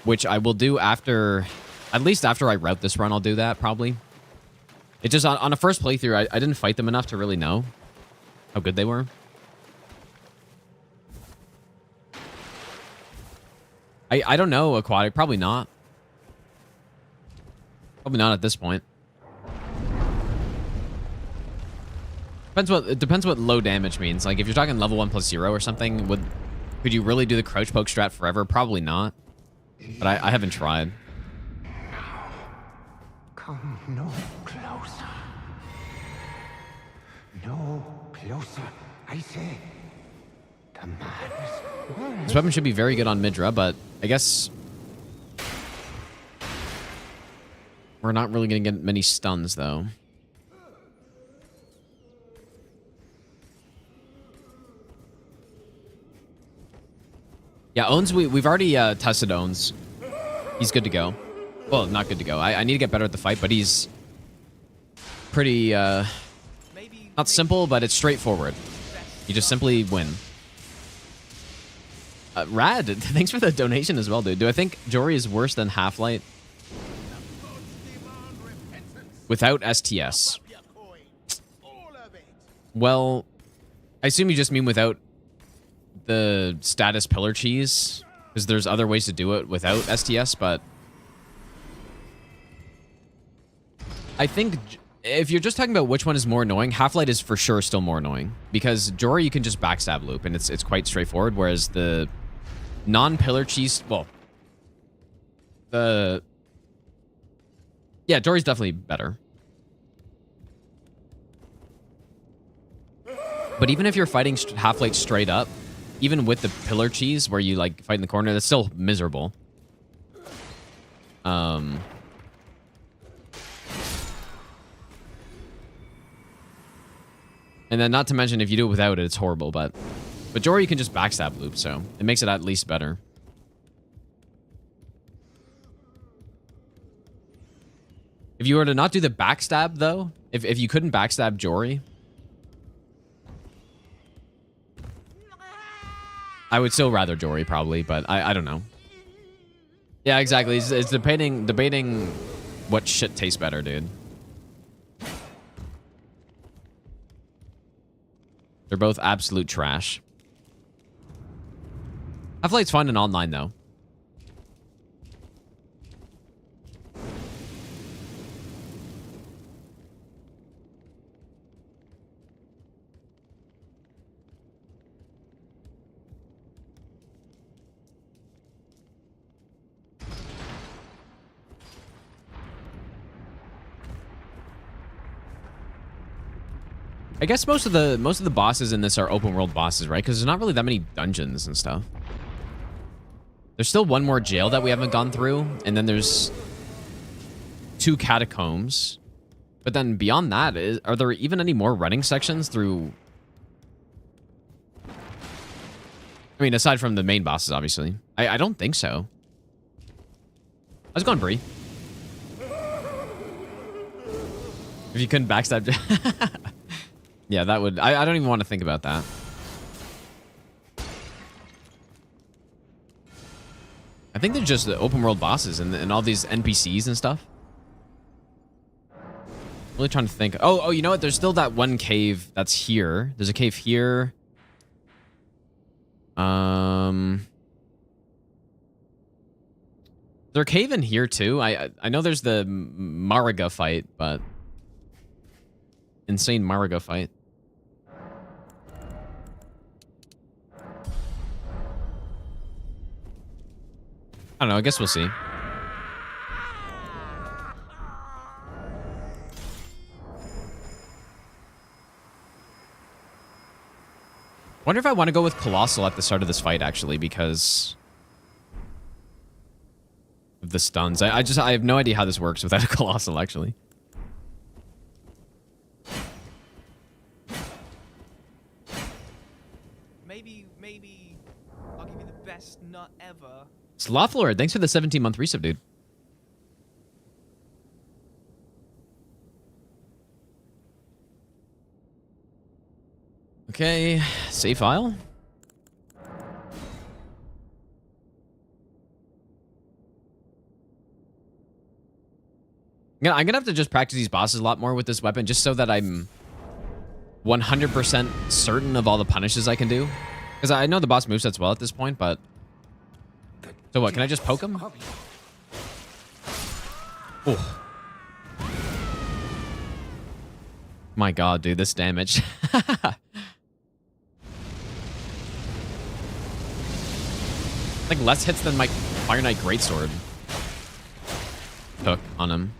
which I will do after, at least after I route this run, I'll do that probably. It just, on a first playthrough, I didn't fight them enough to really know how good they were. I don't know, Aquatic, probably not. Probably not at this point. Depends what low damage means. Like, if you're talking level 1 plus 0 or something, could you really do the crouch poke strat forever? Probably not. But I haven't tried. Come no closer. No closer, I say. The madness. This weapon should be very good on Midra, but I guess we're not really going to get many stuns, though. Yeah, Owns, we've already tested Owns. He's good to go. Well, not good to go. I need to get better at the fight, but he's pretty, not simple, but it's straightforward. You just simply win. Rad, thanks for the donation as well, dude. Do I think Jory is worse than Half-Light? without STS. Well, I assume you just mean without the status pillar cheese, because there's other ways to do it without STS, but I think if you're just talking about which one is more annoying, Half-Light is for sure still more annoying, because Jory you can just backstab loop and it's quite straightforward, whereas the non-pillar cheese, well, yeah, Jory's definitely better. But even if you're fighting Half-Light straight up, even with the pillar cheese where you like fight in the corner, that's still miserable. And then not to mention if you do it without it, it's horrible, but Jory you can just backstab loop, so it makes it at least better. If you were to not do the backstab though, if you couldn't backstab Jory, I would still rather Jory probably, but I don't know. Yeah, exactly. It's debating what shit tastes better, dude. They're both absolute trash. Half-Light's fun in online though. I guess most of the bosses in this are open world bosses, right? Because there's not really that many dungeons and stuff. There's still one more jail that we haven't gone through, and then there's 2 catacombs. But then beyond that, are there even any more running sections through? I mean, aside from the main bosses, obviously. I don't think so. How's it going, Bree? If you couldn't backstab... Yeah, that would... I don't even want to think about that. I think they're just the open world bosses and all these NPCs and stuff. Really trying to think. Oh, you know what? There's still that one cave that's here. There's a cave here. There's a cave in here too. I know there's the Mariga fight, but... Insane Mariga fight. I don't know. I guess we'll see. Wonder if I want to go with Colossal at the start of this fight, actually, because of the stuns. I have no idea how this works without a Colossal, actually. Maybe I'll give you the best nut ever. Slothlord, thanks for the 17-month resub, dude. Okay, save file. Yeah, I'm gonna have to just practice these bosses a lot more with this weapon, just so that I'm 100% certain of all the punishes I can do. Because I know the boss movesets well at this point, but... So what, can I just poke him? Oh. My god, dude, this damage. Like less hits than my Fire Knight Greatsword took on him.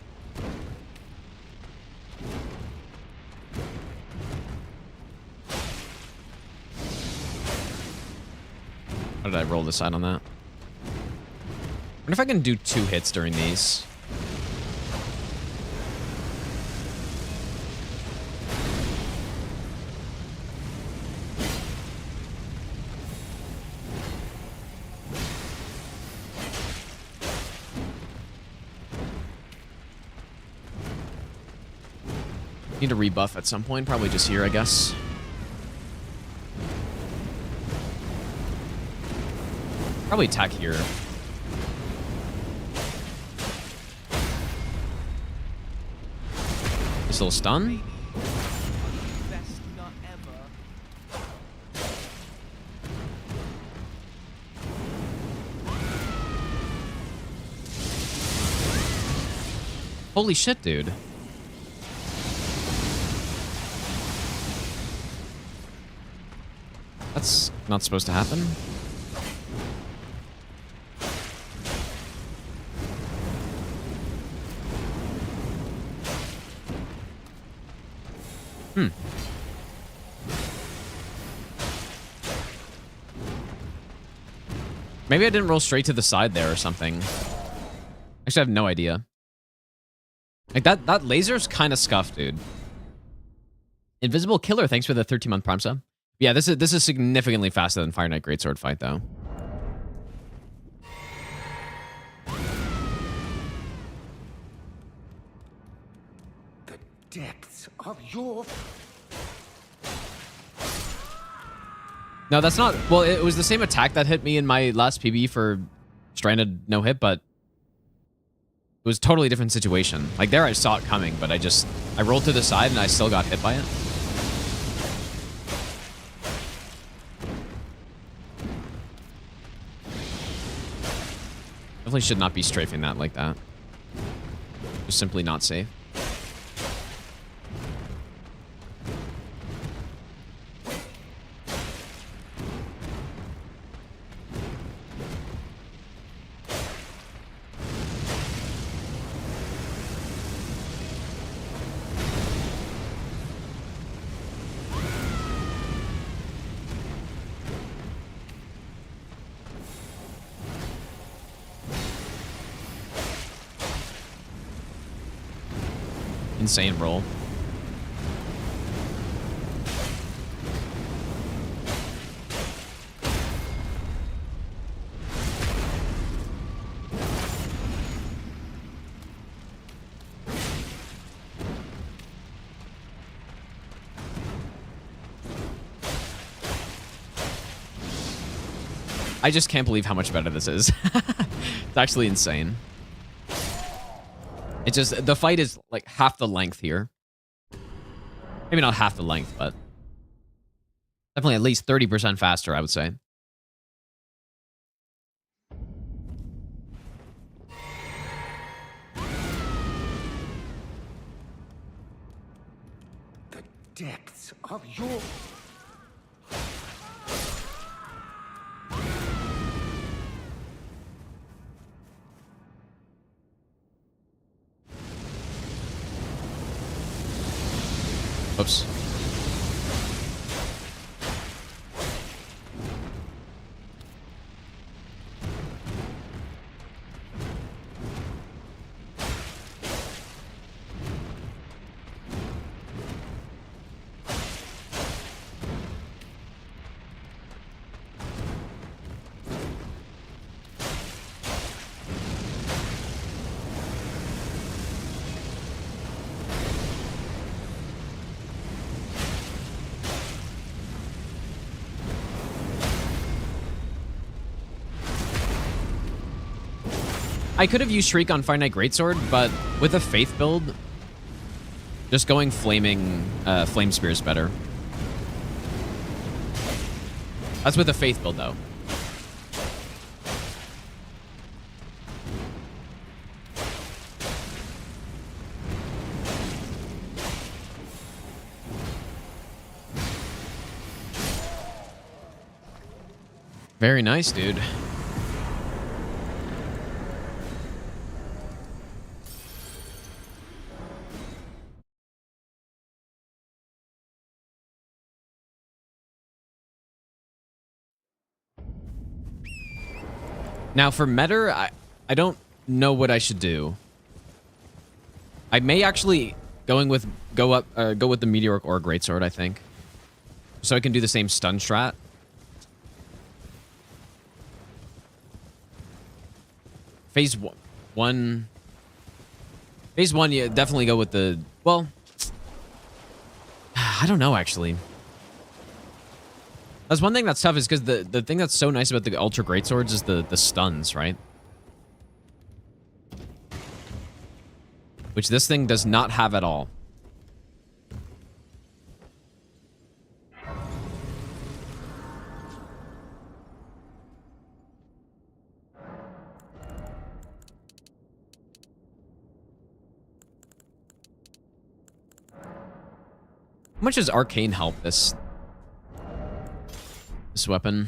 How did I roll the side on that? I wonder if I can do 2 hits during these. Need to rebuff at some point, probably just here, I guess. Probably attack here. This little stun. Maybe the best nut ever. Holy shit, dude. That's not supposed to happen. Maybe I didn't roll straight to the side there or something. Actually, I have no idea. Like, that laser's kind of scuffed, dude. Invisible Killer, thanks for the 13-month Prime sub. Yeah, this is significantly faster than Fire Knight Greatsword fight, though. The depths of your... No, that's not... Well, it was the same attack that hit me in my last PB for Stranded no hit, but... It was a totally different situation. Like, there I saw it coming, but I rolled to the side and I still got hit by it. Definitely should not be strafing that like that. Just simply not safe. Insane roll. I just can't believe how much better this is. It's actually insane. It's just, the fight is like half the length here. Maybe not half the length, but definitely at least 30% faster, I would say. The depths of your... Oops. I could have used Shriek on Fire Knight Greatsword, but with a Faith build, just going flaming Flame Spear is better. That's with a Faith build, though. Very nice, dude. Now for Metter, I don't know what I should do. I may actually go with the Meteoric or Greatsword, I think. So I can do the same stun strat. Phase one, yeah, definitely go with the, well, I don't know actually. That's one thing that's tough is because the thing that's so nice about the Ultra Greatswords is the stuns, right? Which this thing does not have at all. How much does arcane help this weapon?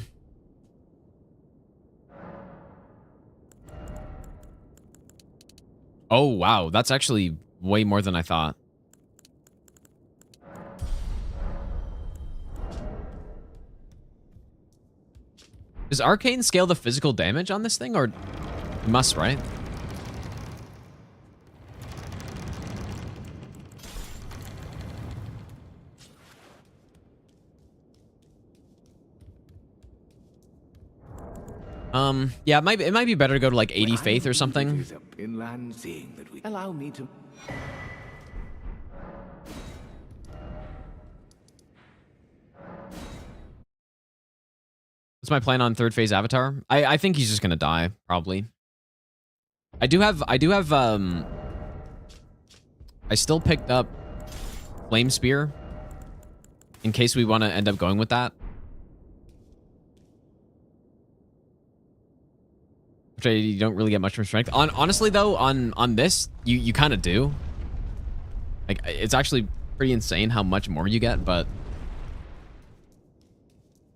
Oh, wow. That's actually way more than I thought. Does arcane scale the physical damage on this thing, or it must, right? Yeah, it might be better to go to like 80 faith or something. There's a inland thing that we allow me to. What's my plan on third phase avatar? I think he's just gonna die, probably. I still picked up Flame Spear in case we want to end up going with that. Which you don't really get much from strength. Honestly though, on this, you kind of do. Like, it's actually pretty insane how much more you get, but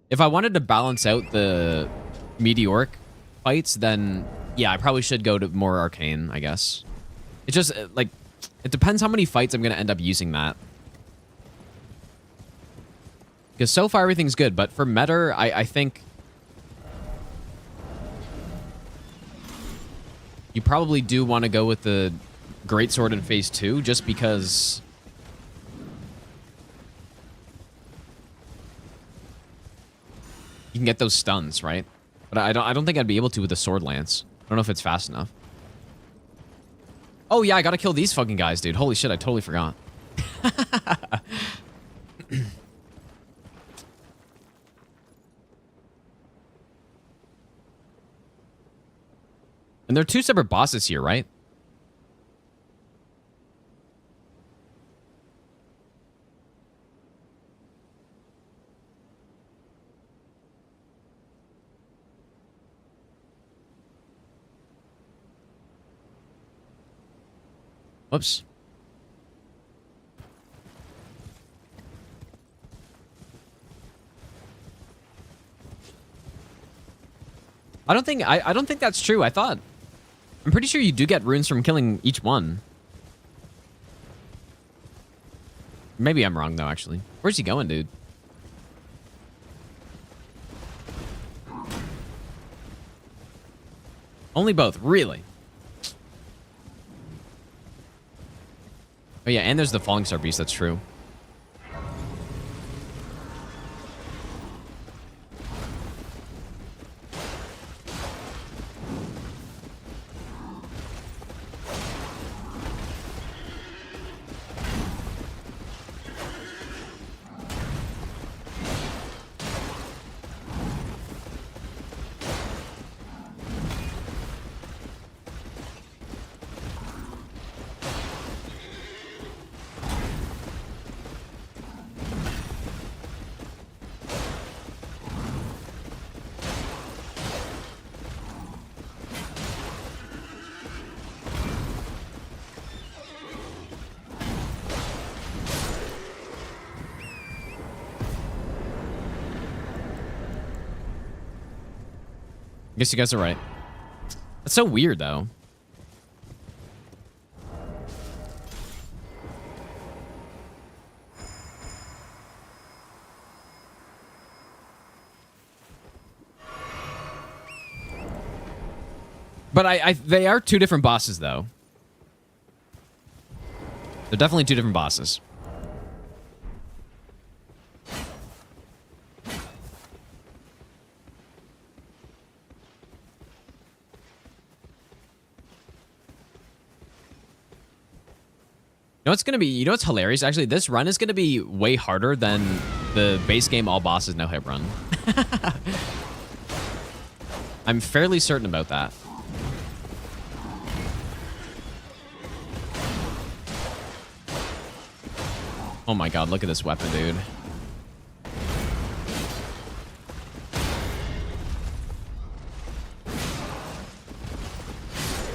if I wanted to balance out the meteoric fights, then yeah, I probably should go to more arcane, I guess. It's just, like, it depends how many fights I'm going to end up using that. Because so far everything's good, but for meta, I think you probably do want to go with the Greatsword in phase 2, just because you can get those stuns, right? But I don't think I'd be able to with the sword lance. I don't know if it's fast enough. Oh yeah, I gotta kill these fucking guys, dude. Holy shit, I totally forgot. And there are 2 separate bosses here, right? Whoops. I don't think that's true. I'm pretty sure you do get runes from killing each one. Maybe I'm wrong though, actually. Where's he going, dude? Only both, really? Oh yeah, and there's the Falling Star Beast, that's true. I guess you guys are right. That's so weird, though. But they are 2 different bosses, though. They're definitely 2 different bosses. You know what's gonna be? You know what's hilarious? Actually, this run is gonna be way harder than the base game all bosses no hit run. I'm fairly certain about that. Oh my god, look at this weapon, dude.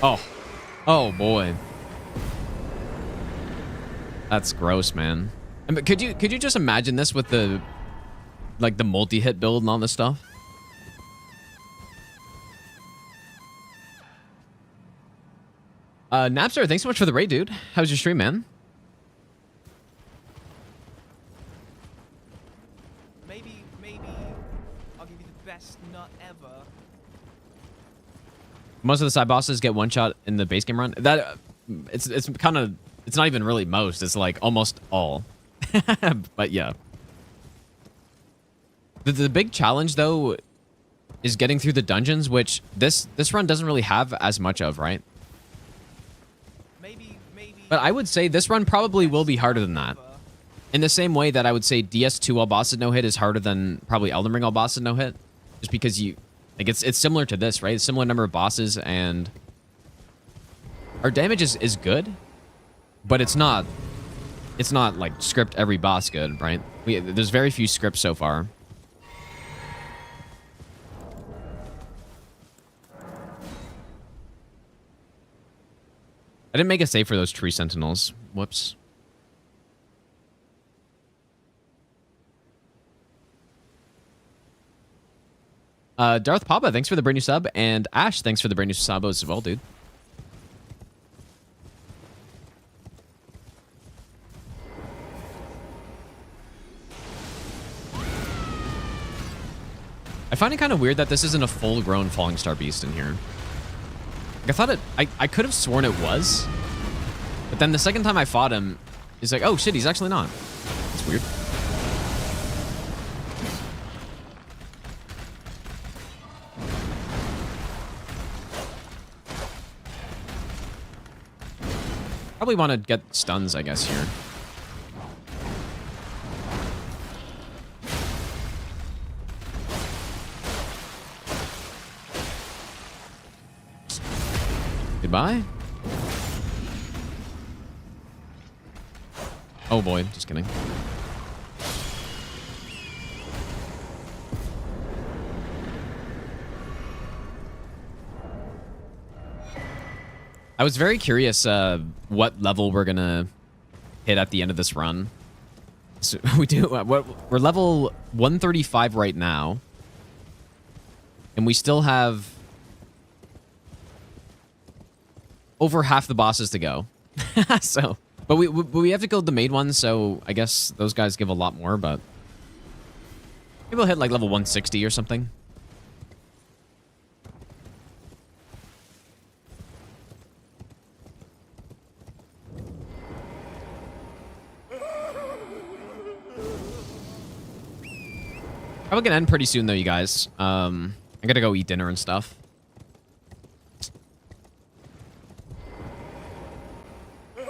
Oh. Oh boy. That's gross, man. mean, could you just imagine this with the like the multi-hit build and all this stuff? Napster, thanks so much for the raid, dude. How's your stream, man? Maybe I'll give you the best nut ever. Most of the side bosses get one shot in the base game run. That it's kind of, it's not even really most. It's like almost all. But yeah. The big challenge though is getting through the dungeons, which this run doesn't really have as much of, right? Maybe. But I would say this run probably will be harder than that. In the same way that I would say DS2 all bosses no hit is harder than probably Elden Ring all bosses no hit, just because you like it's similar to this, right? Similar number of bosses, and our damage is good, but it's not like script every boss good, right? There's very few scripts so far. I didn't make a save for those tree sentinels. Whoops. Darth Papa, thanks for the brand new sub. And Ash, thanks for the brand new sub as well, dude. I find it kind of weird that this isn't a full-grown Falling Star Beast in here. Like, I thought I could have sworn it was. But then the second time I fought him, he's like, oh shit, he's actually not. That's weird. Probably want to get stuns, I guess, here. Goodbye. Oh boy, just kidding. I was very curious what level we're gonna hit at the end of this run. So we do we're level 135 right now, and we still have over half the bosses to go. So, but we have to kill the main ones, so I guess those guys give a lot more. But maybe we'll hit like level 160 or something. Probably gonna end pretty soon though, you guys. I gotta go eat dinner and stuff.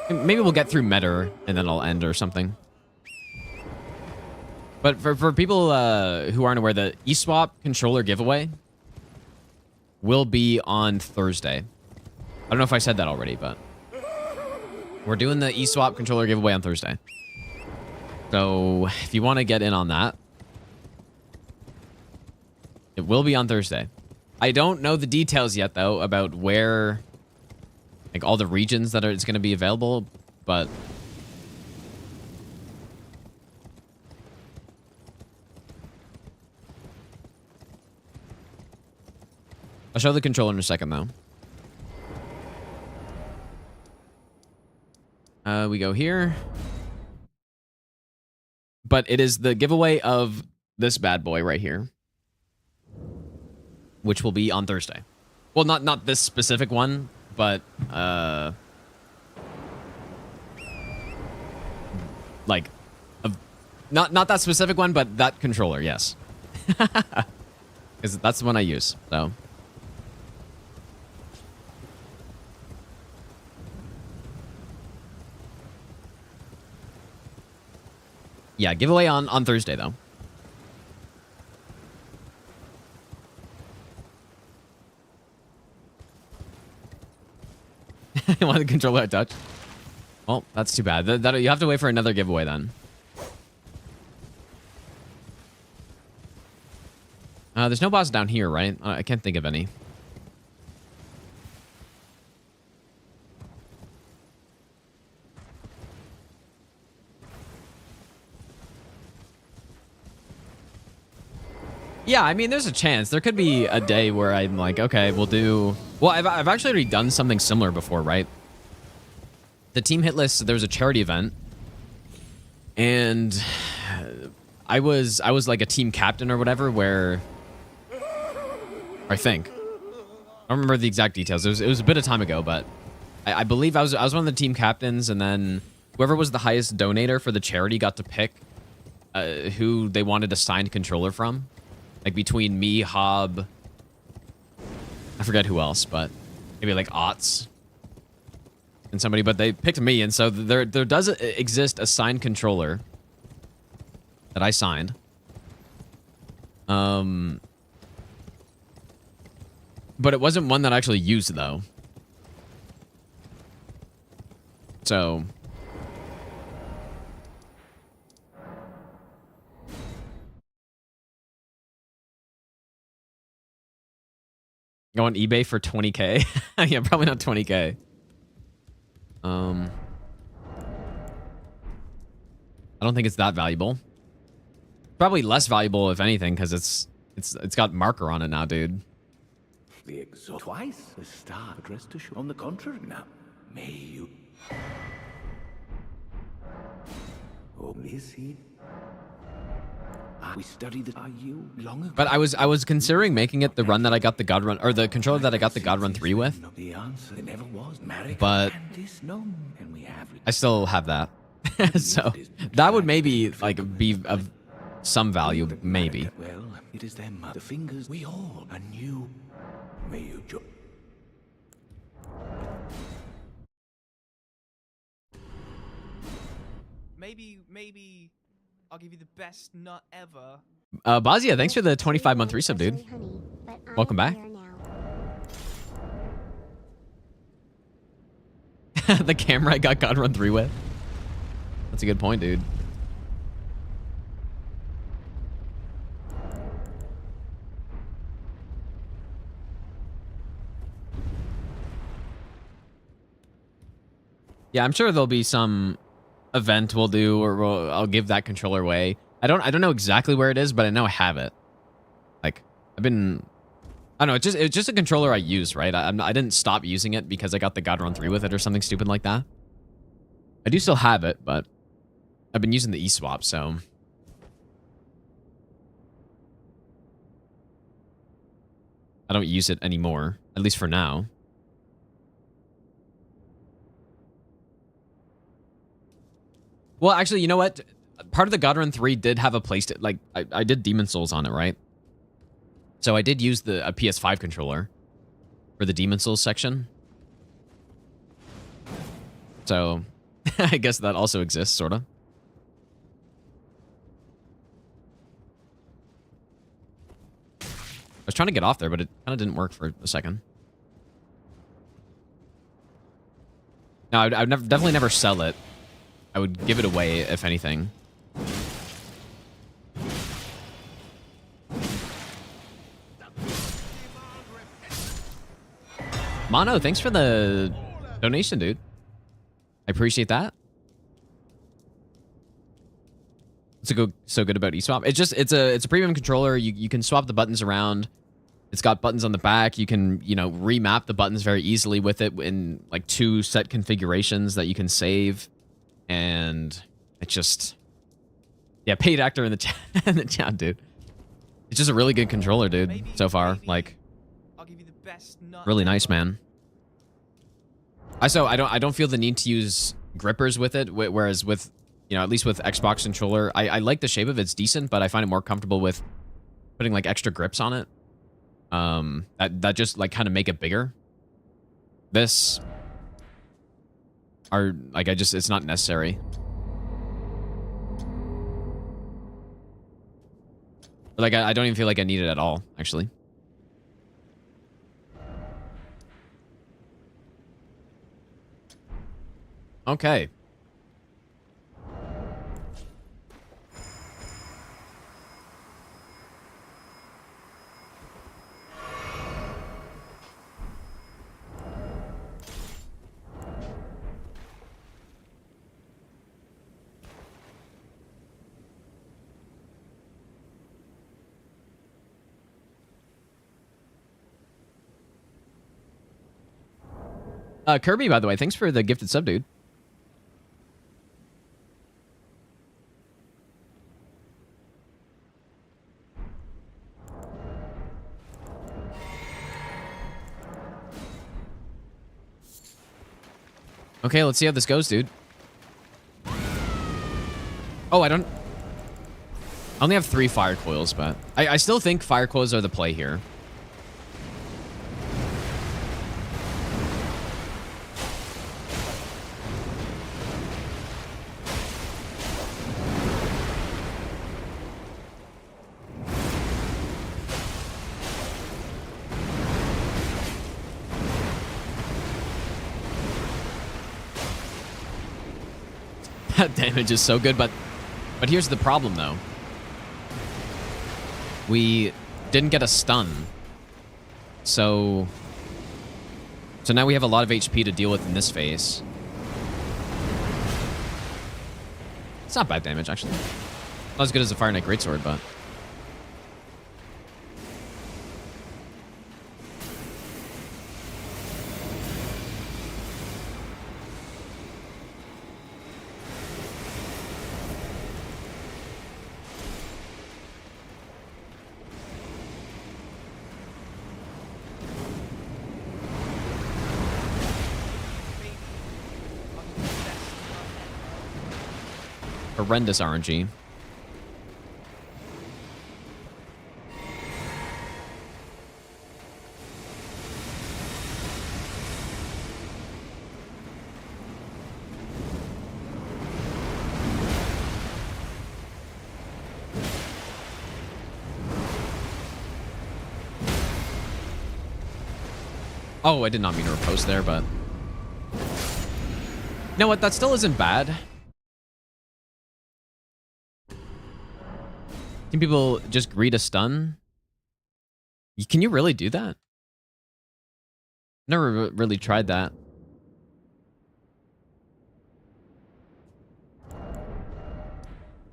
Maybe we'll get through Meta and then I'll end or something. But for people who aren't aware, the Eswap controller giveaway will be on Thursday. I don't know if I said that already, but we're doing the Eswap controller giveaway on Thursday. So if you want to get in on that, it will be on Thursday. I don't know the details yet, though, about where, like, all the regions that it's going to be available, but I'll show the controller in a second, though. We go here. But it is the giveaway of this bad boy right here, which will be on Thursday. Well, not this specific one, but like not that specific one, but that controller, yes. Because that's the one I use. So yeah, giveaway on Thursday though. I want the controller at touch. Well, that's too bad. You have to wait for another giveaway then. There's no boss down here, right? I can't think of any. Yeah, I mean, there's a chance. There could be a day where I'm like, okay, we'll do... Well, I've actually already done something similar before, right? The team hit list, there was a charity event. And I was like a team captain or whatever where... I think. I don't remember the exact details. It was a bit of time ago, but I believe I was one of the team captains, and then whoever was the highest donator for the charity got to pick who they wanted a signed controller from. Like between me, Hob, I forget who else, but maybe like Otts and somebody, but they picked me, and so there does exist a signed controller that I signed. But it wasn't one that I actually used though. So go on eBay for 20K. Yeah, probably not 20K. I don't think it's that valuable. Probably less valuable if anything, because it's got marker on it now, dude. The exalt twice a star addressed to show. On the contrary, now may you. Oh, is he? We studied the. Are you long ago? But I was considering making it the run that I got the God Run, or the controller that I got the God Run 3 with. The answer never was married. But and this known, and we have. I still have that. So that would maybe like be of some value, maybe. Well, it is them. The fingers we all anew. May you join. Maybe I'll give you the best nut ever. Bazia, thanks for the 25-month resub, dude. Honey, but I'm Welcome back. here now. The camera I got God Run 3 with. That's a good point, dude. Yeah, I'm sure there'll be some event we'll do, or I'll give that controller away. I don't know exactly where it is, but I know I have it. Like, I don't know. It's just a controller I use, right? I didn't stop using it because I got the God Run 3 with it or something stupid like that. I do still have it, but I've been using the Eswap, so I don't use it anymore, at least for now. Well, actually, you know what? Part of the God Run 3 did have a place to, like, I did Demon Souls on it, right? So I did use a PS5 controller for the Demon Souls section. So I guess that also exists, sort of. I was trying to get off there, but it kind of didn't work for a second. No, I would definitely never sell it. I would give it away, if anything. Mono, thanks for the donation, dude. I appreciate that. It's so good about Eswap. It's a premium controller. You can swap the buttons around. It's got buttons on the back. You can, remap the buttons very easily with it in like 2 set configurations that you can save. And it's just, yeah, paid actor in the chat, dude. It's just a really good controller, dude. So far, like, I'll give you the best nut really nice, ever. man. I don't feel the need to use grippers with it, whereas with, at least with Xbox controller, I like the shape of it. It's decent, but I find it more comfortable with putting like extra grips on it. That just like kind of make it bigger. This are like, it's not necessary. Like, I don't even feel like I need it at all, actually. Okay. Kirby, by the way, thanks for the gifted sub, dude. Okay, let's see how this goes, dude. Oh, I only have 3 fire coils, but I still think fire coils are the play here. That damage is so good, but here's the problem, though. We didn't get a stun. So now we have a lot of HP to deal with in this phase. It's not bad damage, actually. Not as good as the Fire Knight Greatsword, but... horrendous RNG. Oh, I did not mean to riposte there, but... You know what? That still isn't bad. Can people just greet a stun? Can you really do that? Never really tried that.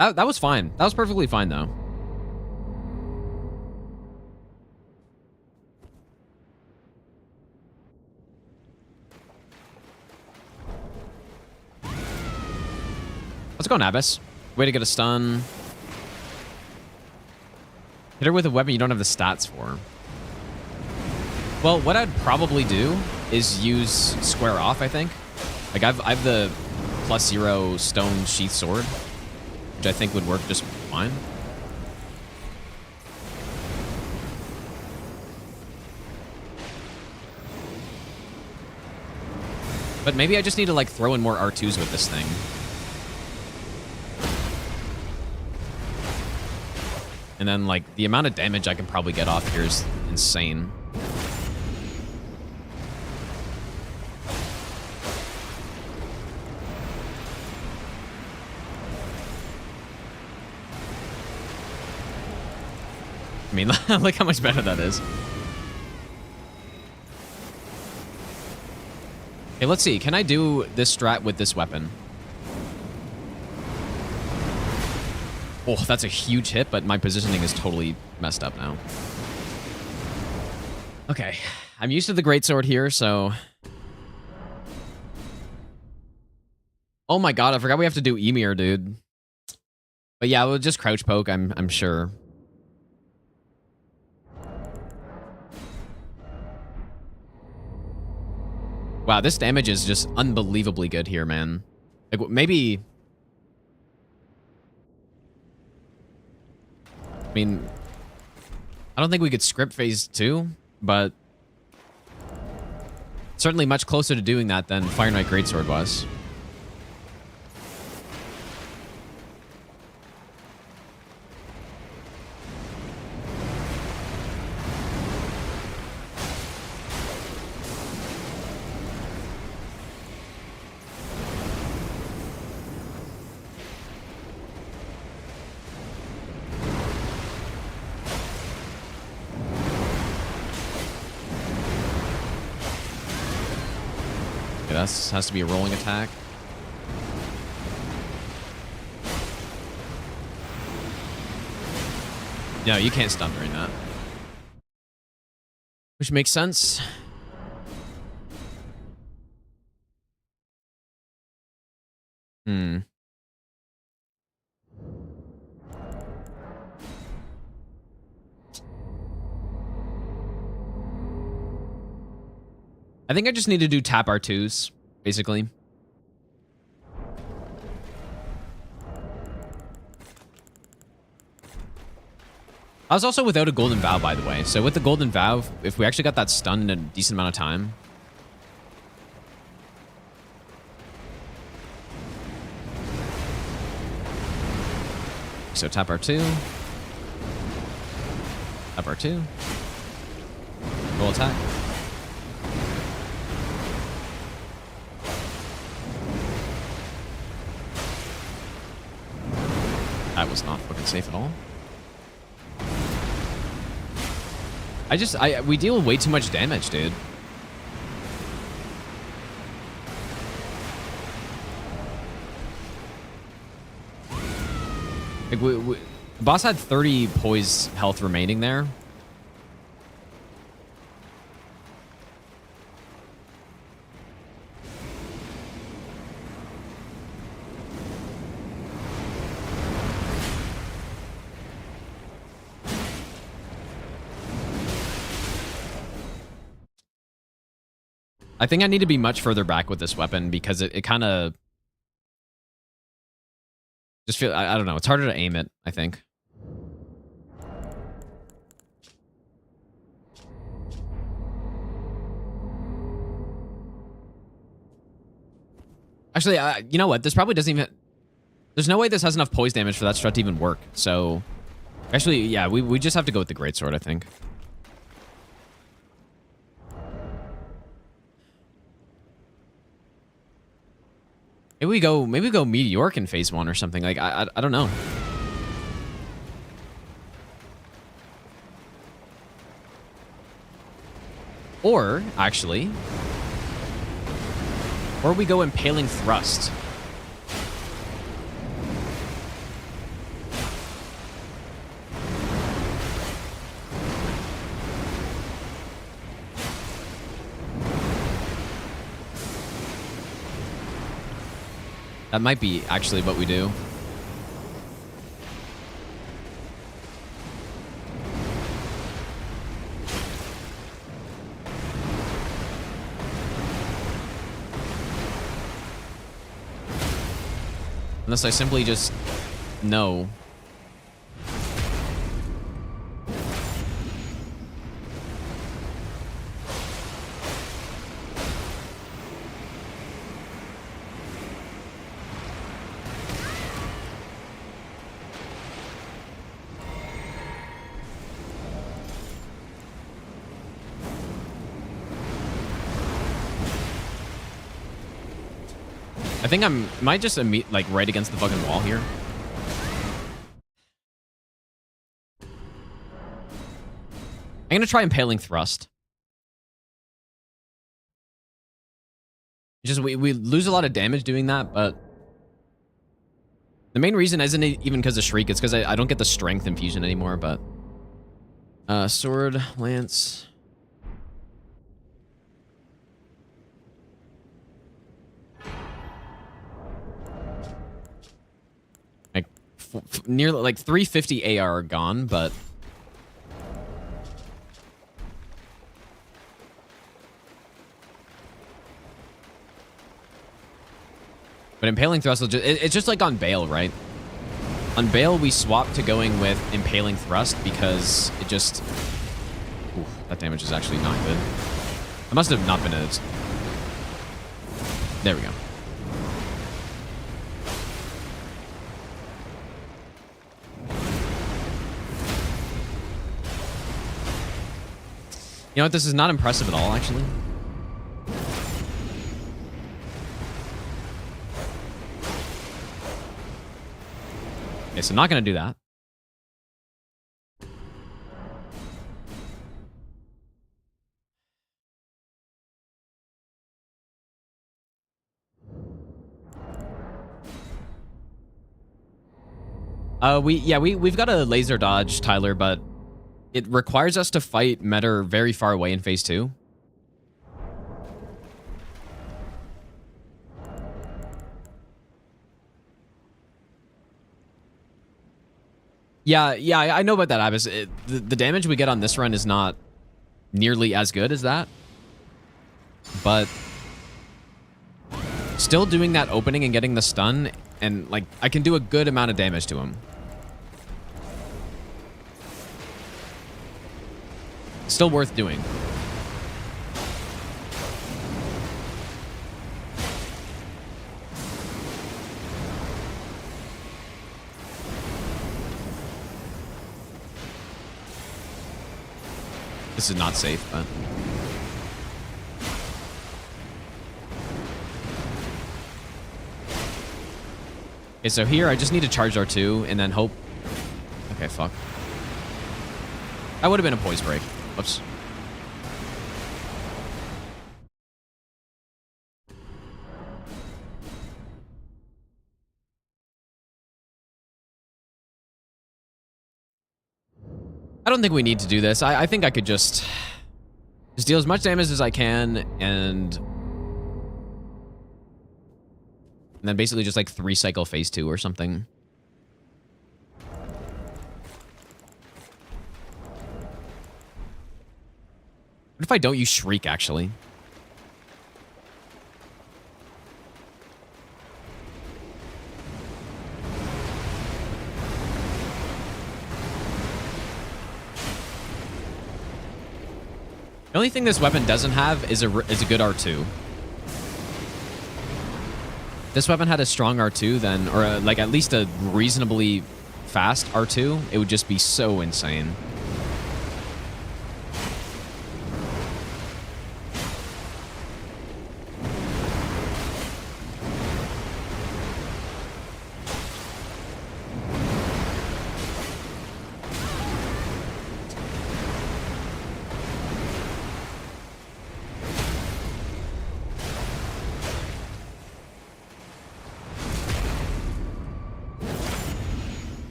That was fine. That was perfectly fine, though. Let's go, Nabis. Way to get a stun. Hit her with a weapon you don't have the stats for. Well, what I'd probably do is use Square Off, I think. Like, I have the +0 stone sheath sword, which I think would work just fine. But maybe I just need to, like, throw in more R2s with this thing. And then, like, the amount of damage I can probably get off here is insane. I mean, look how much better that is. Okay, let's see. Can I do this strat with this weapon? Oh, that's a huge hit, but my positioning is totally messed up now. Okay, I'm used to the greatsword here, so... Oh my god, I forgot we have to do Emir, dude. But yeah, we'll just crouch poke, I'm sure. Wow, this damage is just unbelievably good here, man. Like, maybe... I mean, I don't think we could script phase 2, but certainly much closer to doing that than Fire Knight Greatsword was. This has to be a rolling attack. No, you can't stun during that. Which makes sense. I think I just need to do tap R2s, basically. I was also without a golden vow, by the way. So with the golden vow, if we actually got that stun in a decent amount of time. So tap R2. Tap R2. Roll attack. That was not fucking safe at all. We deal way too much damage, dude. Like the boss had 30 poise health remaining there. I think I need to be much further back with this weapon because it kind of just feel, I don't know, it's harder to aim it, I think. Actually, you know what? This probably doesn't even, there's no way this has enough poise damage for that strut to even work. So, actually, yeah, we just have to go with the greatsword, I think. Maybe we go Meteoric in phase 1 or something. Like, I don't know. Or, actually... Or we go Impaling Thrust. That might be actually what we do. Unless I simply just know. I think might just like right against the fucking wall here. I'm gonna try Impaling Thrust. Just we lose a lot of damage doing that, but the main reason isn't even because of Shriek. It's because I don't get the strength infusion anymore. But sword, lance. Nearly like 350 AR are gone, but Impaling Thrust will it's just like on Bale, right? On Bale, we swap to going with Impaling Thrust because it just... Oof, that damage is actually not good. I must have not been as... There we go. You know what? This is not impressive at all, actually. Okay, so not going to do that. We've got a laser dodge, Tyler, but it requires us to fight Metter very far away in phase 2. Yeah, I know about that, Abbas. The damage we get on this run is not nearly as good as that. but still doing that opening and getting the stun, and like I can do a good amount of damage to him. Still worth doing. This is not safe, but... Okay, so here I just need to charge R2 and then hope... Okay, fuck. That would have been a poise break. Whoops. I don't think we need to do this. I think I could just deal as much damage as I can and then basically just like 3 cycle phase 2 or something. What if I don't use Shriek, actually? The only thing this weapon doesn't have is a good R2. If this weapon had a strong R2, then, or like at least a reasonably fast R2, it would just be so insane.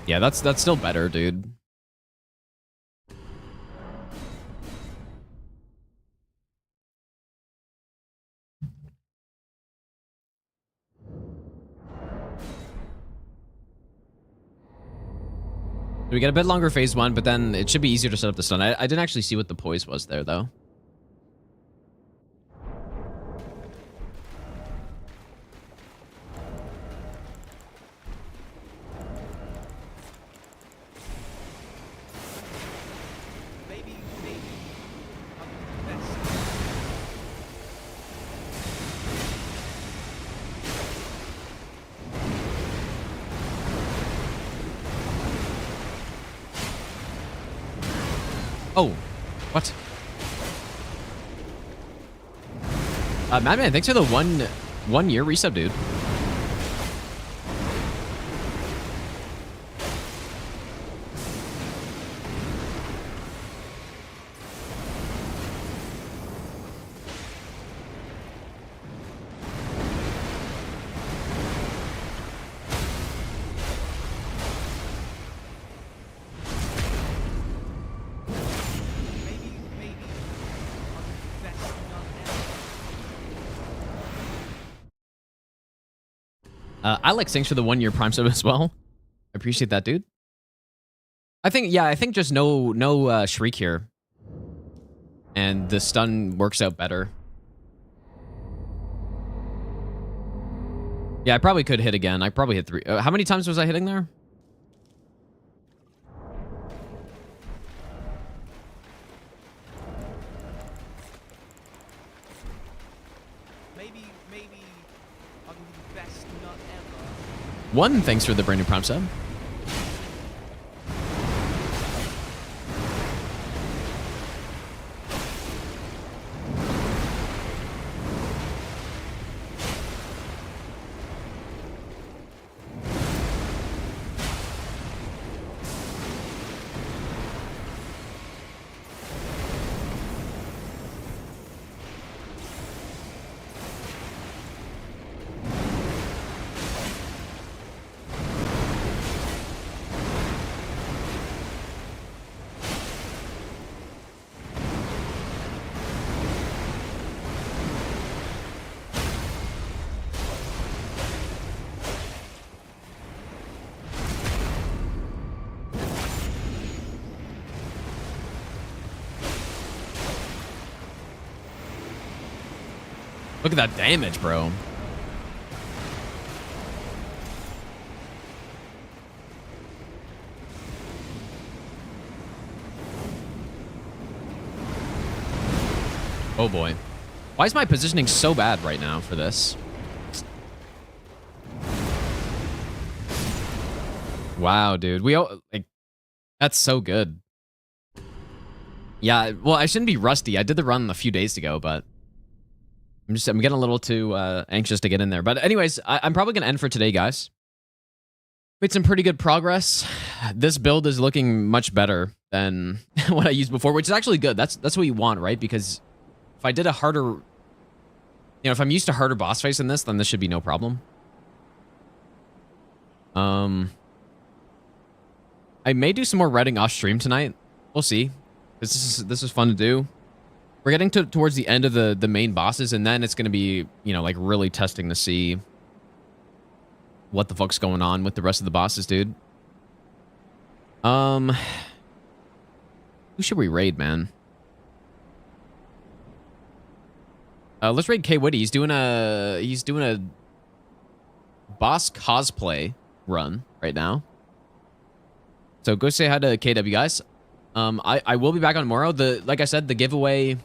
Yeah, that's still better, dude. We get a bit longer phase 1, but then it should be easier to set up the stun. I didn't actually see what the poise was there, though. Oh, what? Madman, thanks for the one year resub, dude. Alex, thanks for the 1 year Prime sub as well. I appreciate that, dude. I think just no Shriek here. And the stun works out better. Yeah, I probably could hit again. I probably hit 3. How many times was I hitting there? One, thanks for the brand new Prime sub. Look at that damage, bro. Oh boy. Why is my positioning so bad right now for this? Wow, dude. Like, that's so good. Yeah, well, I shouldn't be rusty. I did the run a few days ago, but I'm getting a little too anxious to get in there. But anyways, I'm probably going to end for today, guys. Made some pretty good progress. This build is looking much better than what I used before, which is actually good. That's what you want, right? Because if I did a harder, you know, if I'm used to harder boss fights in this, then this should be no problem. I may do some more redding off stream tonight. We'll see. This is fun to do. We're getting towards the end of the main bosses, and then it's going to be, you know, like really testing to see what the fuck's going on with the rest of the bosses, dude. Who should we raid, man? Let's raid K Witty. He's doing a boss cosplay run right now. So go say hi to KW, guys. I will be back on tomorrow. Like I said, the giveaway,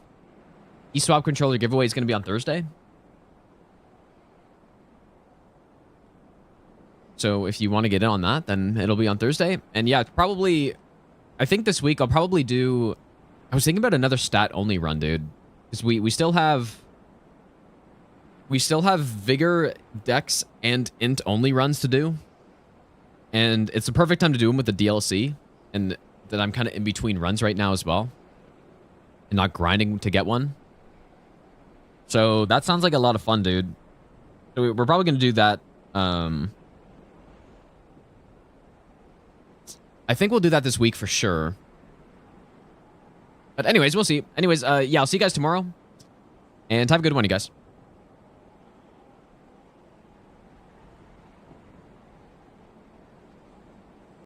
Eswap controller giveaway is going to be on Thursday. So if you want to get in on that, then it'll be on Thursday. And yeah, probably, I think this week I'll probably do, I was thinking about another stat only run, dude. Because we still have Vigor, Dex, and Int only runs to do. And it's the perfect time to do them with the DLC. And that I'm kind of in between runs right now as well. And not grinding to get one. So that sounds like a lot of fun, dude. So we're probably going to do that. I think we'll do that this week for sure. But anyways, we'll see. Anyways, yeah, I'll see you guys tomorrow. And have a good one, you guys.